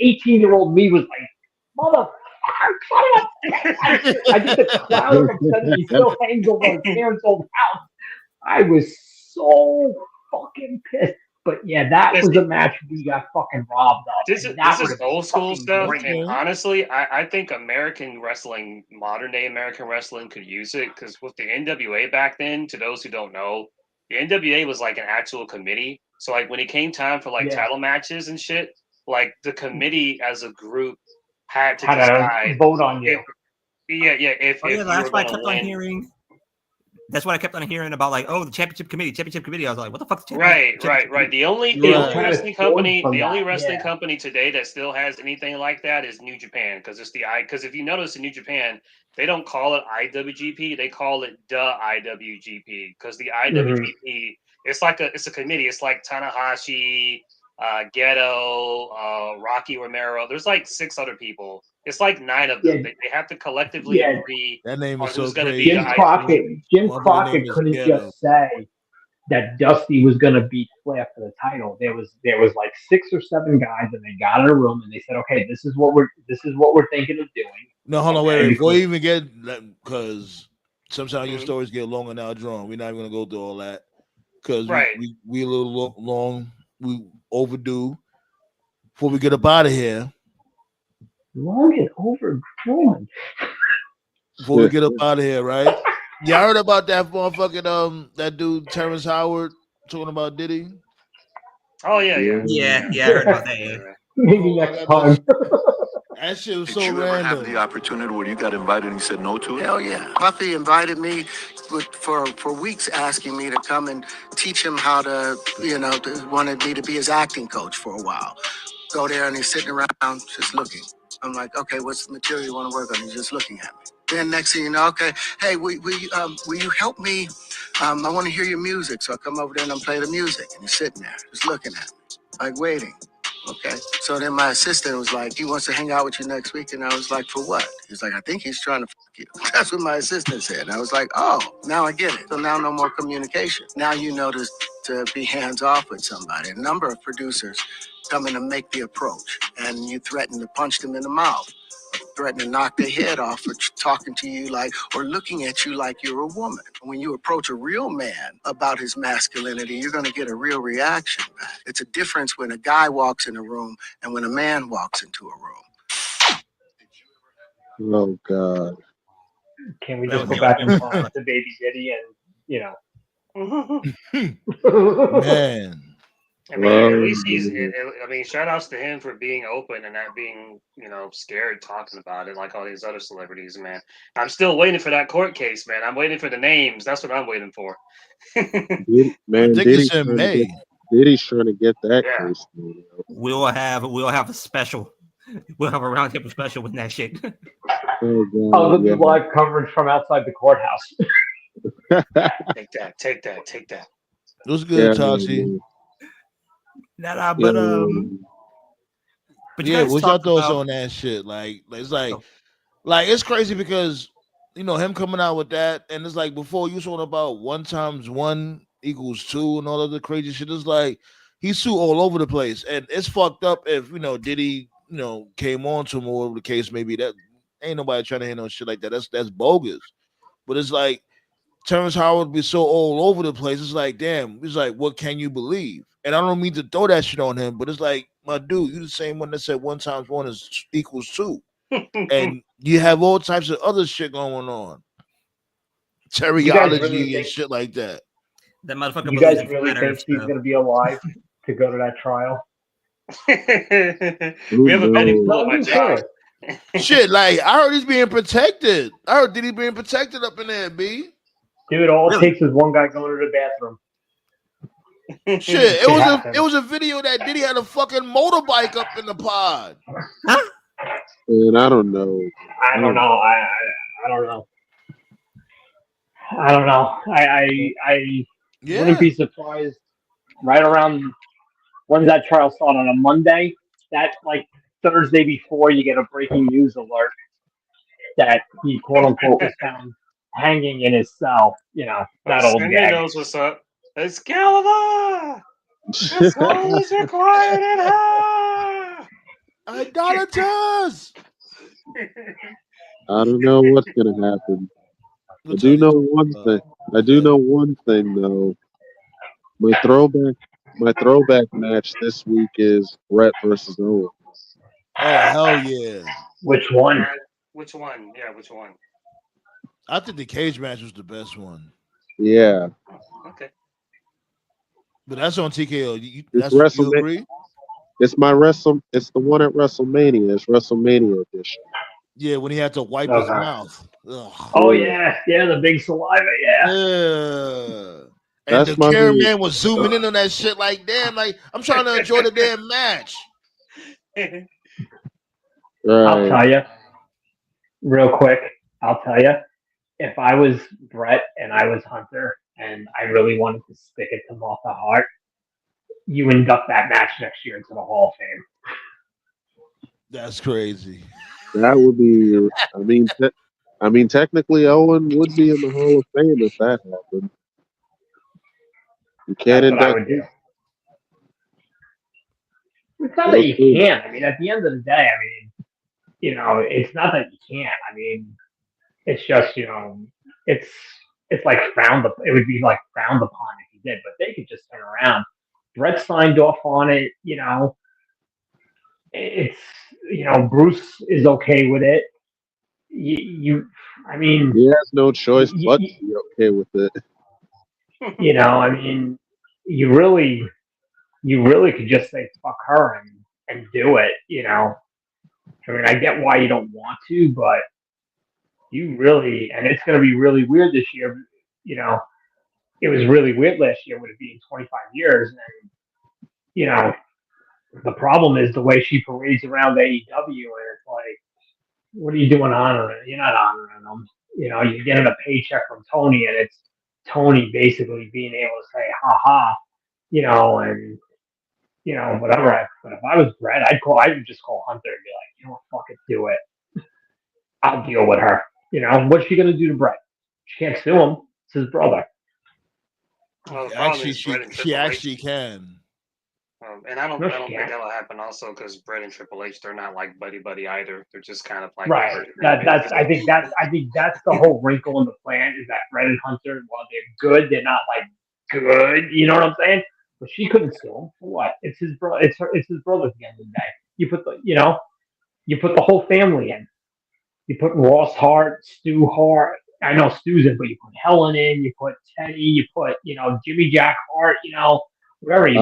G: 18-year-old me was like, mother, I think the clown from Sesame still hangs over my parents' old house. I was so fucking pissed. But yeah, that was a match we got fucking robbed of.
H: This is old school stuff, and honestly, I think American wrestling, modern day American wrestling, could use it because with the NWA back then, to those who don't know, the NWA was like an actual committee. So like when it came time for like title matches and shit, like the committee as a group had to decide
G: vote on you.
H: If you were going to win.
J: That's what I kept on hearing about, like, the championship committee. I was like, what the fuck? Right.
H: The only wrestling company today that still has anything like that is New Japan, because because if you notice in New Japan, they don't call it IWGP, they call it the IWGP, because the IWGP it's a committee. It's like Tanahashi, Gedo, Rocky Romero. There's like 6 other people. It's like 9 of them. They have to collectively agree.
E: That name is
H: so
E: crazy.
G: Jim Crockett couldn't just say that Dusty was going to beat Flair for the title. There was like 6 or 7 guys, and they got in a room and they said, "Okay, this is what we're thinking of doing."
E: No, hold on, wait. Before you even get, because sometimes your stories get longer now, drawn. We're not even going to go through all that because we a little long. We overdue. Before we get up out of here.
G: Long and overdrawn.
E: Before we get up out of here, right? Y'all heard about that motherfucking that dude Terrence Howard talking about Diddy?
J: Oh yeah, I heard about that. Yeah.
G: Maybe next time.
E: That shit was so
K: random. Did you ever have the opportunity where you got invited and you said no to it?
L: Hell yeah. Puffy invited me for weeks, asking me to come and teach him how to, wanted me to be his acting coach for a while. Go there and he's sitting around just looking. I'm like, okay, what's the material you want to work on? He's just looking at me. Then next thing you know, okay, hey, will you help me? I want to hear your music. So I come over there and I'm playing the music. And he's sitting there, just looking at me, like waiting. Okay. So then my assistant was like, he wants to hang out with you next week. And I was like, for what? He's like, I think he's trying to fuck you. That's what my assistant said. And I was like, oh, now I get it. So now no more communication. Now you know to be hands off with somebody. A number of producers come in and make the approach. And you threaten to punch them in the mouth. Threaten to knock their head off for talking to you or looking at you like you're a woman. When you approach a real man about his masculinity, you're going to get a real reaction back. It's a difference when a guy walks in a room and when a man walks into a room.
I: Oh, God.
G: Can we just go back and find the baby Diddy and,
E: Man.
H: I mean, at least shout outs to him for being open and not being, scared talking about it like all these other celebrities, man. I'm still waiting for that court case, man. I'm waiting for the names. That's what I'm waiting for.
I: Man, Diddy's trying to get that case.
J: We'll have a special. We'll have a roundtable special with that shit.
G: I'll do live coverage from outside the courthouse.
H: Take that.
E: It was good, Tashi.
J: But
E: yeah, what's your thoughts on that shit? Like it's it's crazy because him coming out with that, and it's like before you talking about 1 × 1 = 2 and all of the crazy shit. It's like he's sued all over the place, and it's fucked up if Diddy came on to him or whatever the case maybe. That ain't nobody trying to hear no shit like that. That's bogus. But it's like Terrence Howard be so all over the place. It's like, damn. It's like, what can you believe? And I don't mean to throw that shit on him, but it's like, my dude, you the same one that said 1 × 1 = 2. And you have all types of other shit going on. Terryology and shit like that.
J: That motherfucker.
G: You guys really think he's going to be alive to go to that trial?
H: We have a betting pool, my job.
E: Shit, like, I heard he's being protected. I heard Diddy being protected up in there, B.
G: Dude, all it takes is one guy going to the bathroom.
E: Shit, it was a video that Diddy had a fucking motorbike up in the pod.
I: And I don't know.
G: I don't know. I wouldn't be surprised. Right around when's that trial start, on a Monday? That like Thursday before, you get a breaking news alert that he quote unquote was found hanging in his cell. That old guy
H: knows what's up. Excalibur! The soul is required in her!
E: Idolaters!
I: I don't know what's gonna happen.
E: We'll
I: I do
E: tell
I: know
E: you.
I: one thing. I do know one thing though. My throwback match this week is Brett versus Owen.
E: Oh, hell yeah.
G: Which one?
H: Which one? Yeah, which one?
E: I think the cage match was the best one.
I: Yeah,
H: Okay.
E: But that's on TKO.
I: it's
E: You
I: WrestleMania.
E: agree?
I: It's It's the one at WrestleMania. It's WrestleMania edition.
E: Yeah, when he had to wipe his
G: Okay.
E: mouth. Ugh.
G: Oh yeah, the big saliva. Yeah.
E: Yeah. And
I: That's
E: the
I: my
E: cameraman was zooming in on that shit like, damn, like, I'm trying to enjoy the damn match.
G: I'll
I: right.
G: tell you real quick. I'll tell you, if I was Brett and I was Hunter and I really wanted to stick it to Martha Hart, you induct that match next year into the Hall of Fame.
E: That's crazy.
I: That would be. I mean, technically, Owen would be in the Hall of Fame if that happened. You can't
G: That's what I
I: induct.
G: would do. It's not that you can't. I mean, at the end of the day, I mean, it's not that you can't. I mean, it's just, it's like it would be like frowned upon if you did, but they could just turn around. Brett signed off on it, it's, Bruce is okay with it. I mean,
I: he has no choice but to be okay with it.
G: I mean, you really could just say fuck her and do it, I mean, I get why you don't want to, but you really, and it's going to be really weird this year. It was really weird last year with it being 25 years. And, the problem is the way she parades around AEW, and it's like, what are you doing honoring? You're not honoring them. You're getting a paycheck from Tony, and it's Tony basically being able to say, ha ha, and, whatever. But if I was Brett, I would just call Hunter and be like, you know what, fuck it, do it. I'll deal with her. What's she going to do to Brett? She can't sue him. It's his brother.
H: Well,
E: Actually, she actually can.
H: And I don't think that'll happen also because Brett and Triple H, they're not like buddy either. They're just kind of like
G: right. I think that's the whole wrinkle in the plan is that Brett and Hunter, while they're good, they're not like good. You know what I'm saying? But she couldn't sue him for what? It's his brother. It's his brother at the end of the day. You put the whole family in. You put Ross Hart, Stu Hart. I know Stu's in, but you put Helen in. You put Teddy. You put Jimmy Jack Hart. Whatever you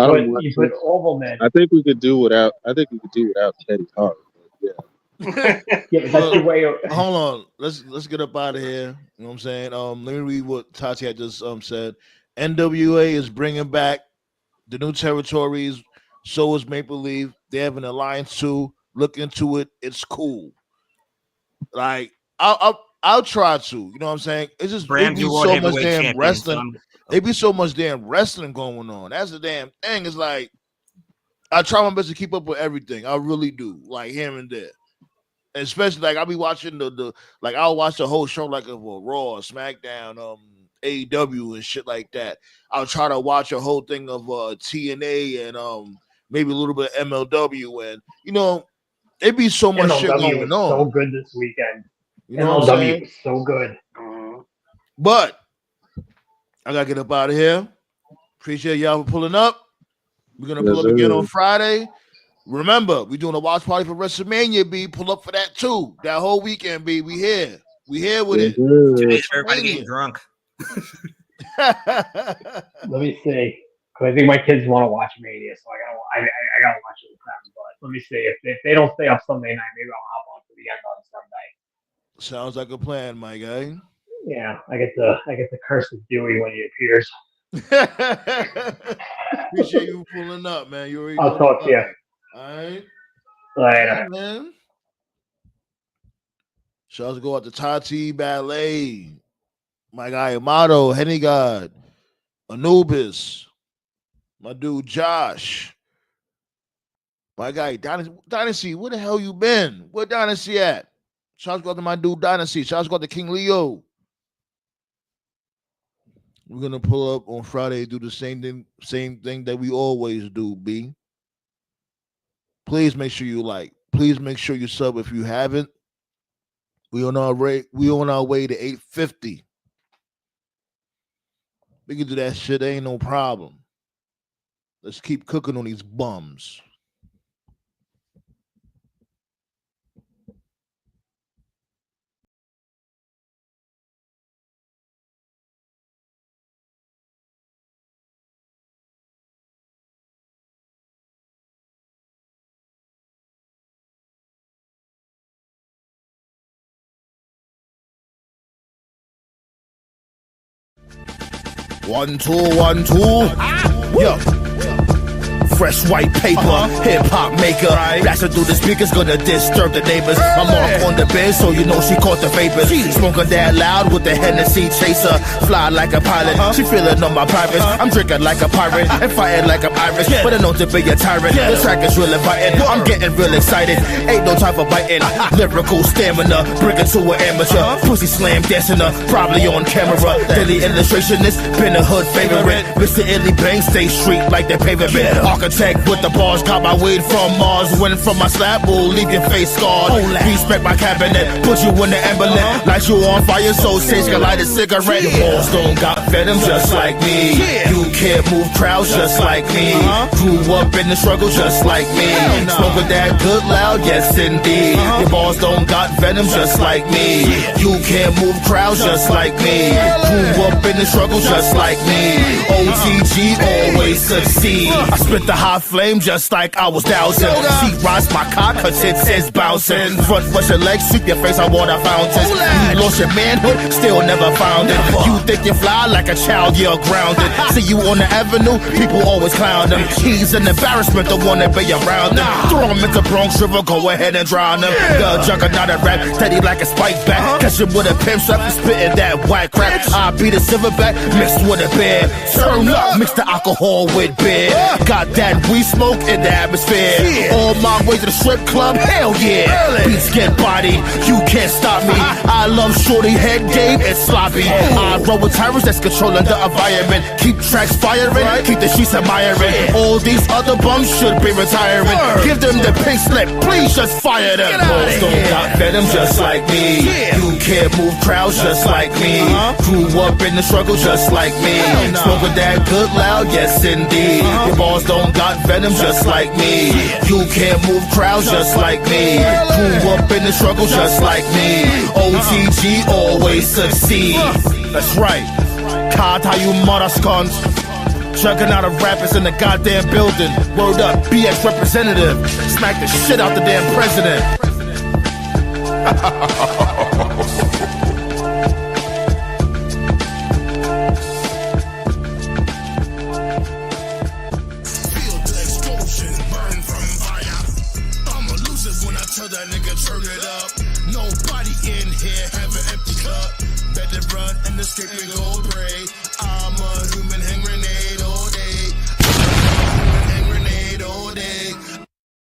G: put all of them in.
I: I think we could do without. Teddy Hart. Yeah.
G: Yeah, but that's the way.
E: Hold on, let's get up out of here. You know what I'm saying? Let me read what Tati had just said. NWA is bringing back the new territories. So is Maple Leaf. They have an alliance too. Look into it. It's cool. Like I'll try to. You know what I'm saying? It's just
J: Bram,
E: be so much damn wrestling. There be so much damn wrestling going on. That's the damn thing. It's like I try my best to keep up with everything. I really do. Like here and there. And especially like I'll be watching I'll watch the whole show like of Raw, SmackDown, AEW and shit like that. I'll try to watch a whole thing of TNA and maybe a little bit of MLW and it'd be so much shit going on.
G: So good this weekend.
E: You know what I'm saying?
G: Was so good.
E: But I gotta get up out of here. Appreciate y'all for pulling up. We're gonna pull up again on Friday. Remember, we're doing a watch party for WrestleMania, B. Pull up for that too. That whole weekend, B. We here. We here with it.
J: Today's for everybody getting drunk.
G: Let me see. Because I think my kids want to watch Mania, so I gotta watch it with them. But let me see. If they don't stay up Sunday night, maybe I'll hop on to the end on Sunday.
E: Sounds like a plan, my guy.
G: Yeah, I get the curse of Dewey when he appears.
E: Appreciate you pulling up, man.
G: I'll talk to you.
E: All right.
G: Later.
E: Yeah, man. Shouts go out to Tati Ballet, my guy Amato, Henny God, Anubis, my dude Josh, my guy Dynasty. Where the hell you been? Where Dynasty at? Shouts go out to my dude Dynasty. Shouts go out to King Leo. We're gonna pull up on Friday, do the same thing that we always do, B. Please make sure you like. Please make sure you sub if you haven't. We on our way to 850. We can do that shit, ain't no problem. Let's keep cooking on these bums. One, two. Yo. Fresh white paper, hip-hop maker. Blasting through the speakers, gonna disturb the neighbors. I'm off on the bed, so you know she caught the vapors. Smoking that loud with the Hennessy chaser. Fly like a pilot, she feeling on my privates. I'm drinking like a pirate and fighting like I'm Irish. But I know to be a tyrant. The track is really biting. I'm getting real excited. Ain't no time for biting. Lyrical stamina, bring it to an amateur. Pussy slam dancing her, probably on camera. Daily illustrationist, been a hood favorite. Mr. Illy Bang, stay street like the pavement. Architect with the bars, got my weed from Mars. Winning from my slap, will leave your face scarred. Respect my cabinet, put you in the emblem. Light you on fire, so Sage can light a cigarette. Your balls don't got venom just like me. You can't move crowds just like me. Grew up in the struggle just like me. Smoking that good loud, yes indeed. Your balls don't got venom just like me. You can't move crowds just like me. Grew up in the struggle just like me. OTG always succeed. I spit the hot flame just like I was dousing. She rides my cock, her tits is bouncing. Front push your legs, sweep your face on water fountains. You lost your manhood, still never found it. You think you fly like a child, you're grounded. See you on the avenue, people always clown him. He's an embarrassment, the one that be around him. Throw him into Bronx River, go ahead and drown him. The juggernaut of rap, steady like a spike back. Catch him with a pimp strap, spitting that white crap. I beat a silverback, mixed with a bear. Turn up, mix the alcohol with beer. Got that weed smoke in the atmosphere. On my way to the strip club, hell yeah. Beats get bodied, you can't stop me. I love shorty head game and sloppy. I roll with tyrants that's controlling the environment. Keep tracks firing, keep the streets admiring. All these other bums should be retiring. Give them the pink slip, please just fire them. Balls don't got venom just like me. You can't move crowds just like me. Grew up in the struggle just like me. Smoking that good loud, yes indeed. Your balls don't got venom just like me. You can't move crowds just like me. Grew up in the struggle just like me. OTG always succeed. That's right. Card how you mother scones. Juggernaut of rappers in the goddamn building. Word up, BX representative. Smack the shit out the damn president.
A: That nigga turn it up. Nobody in here have an empty cup. Better run and escape and go pray. I'm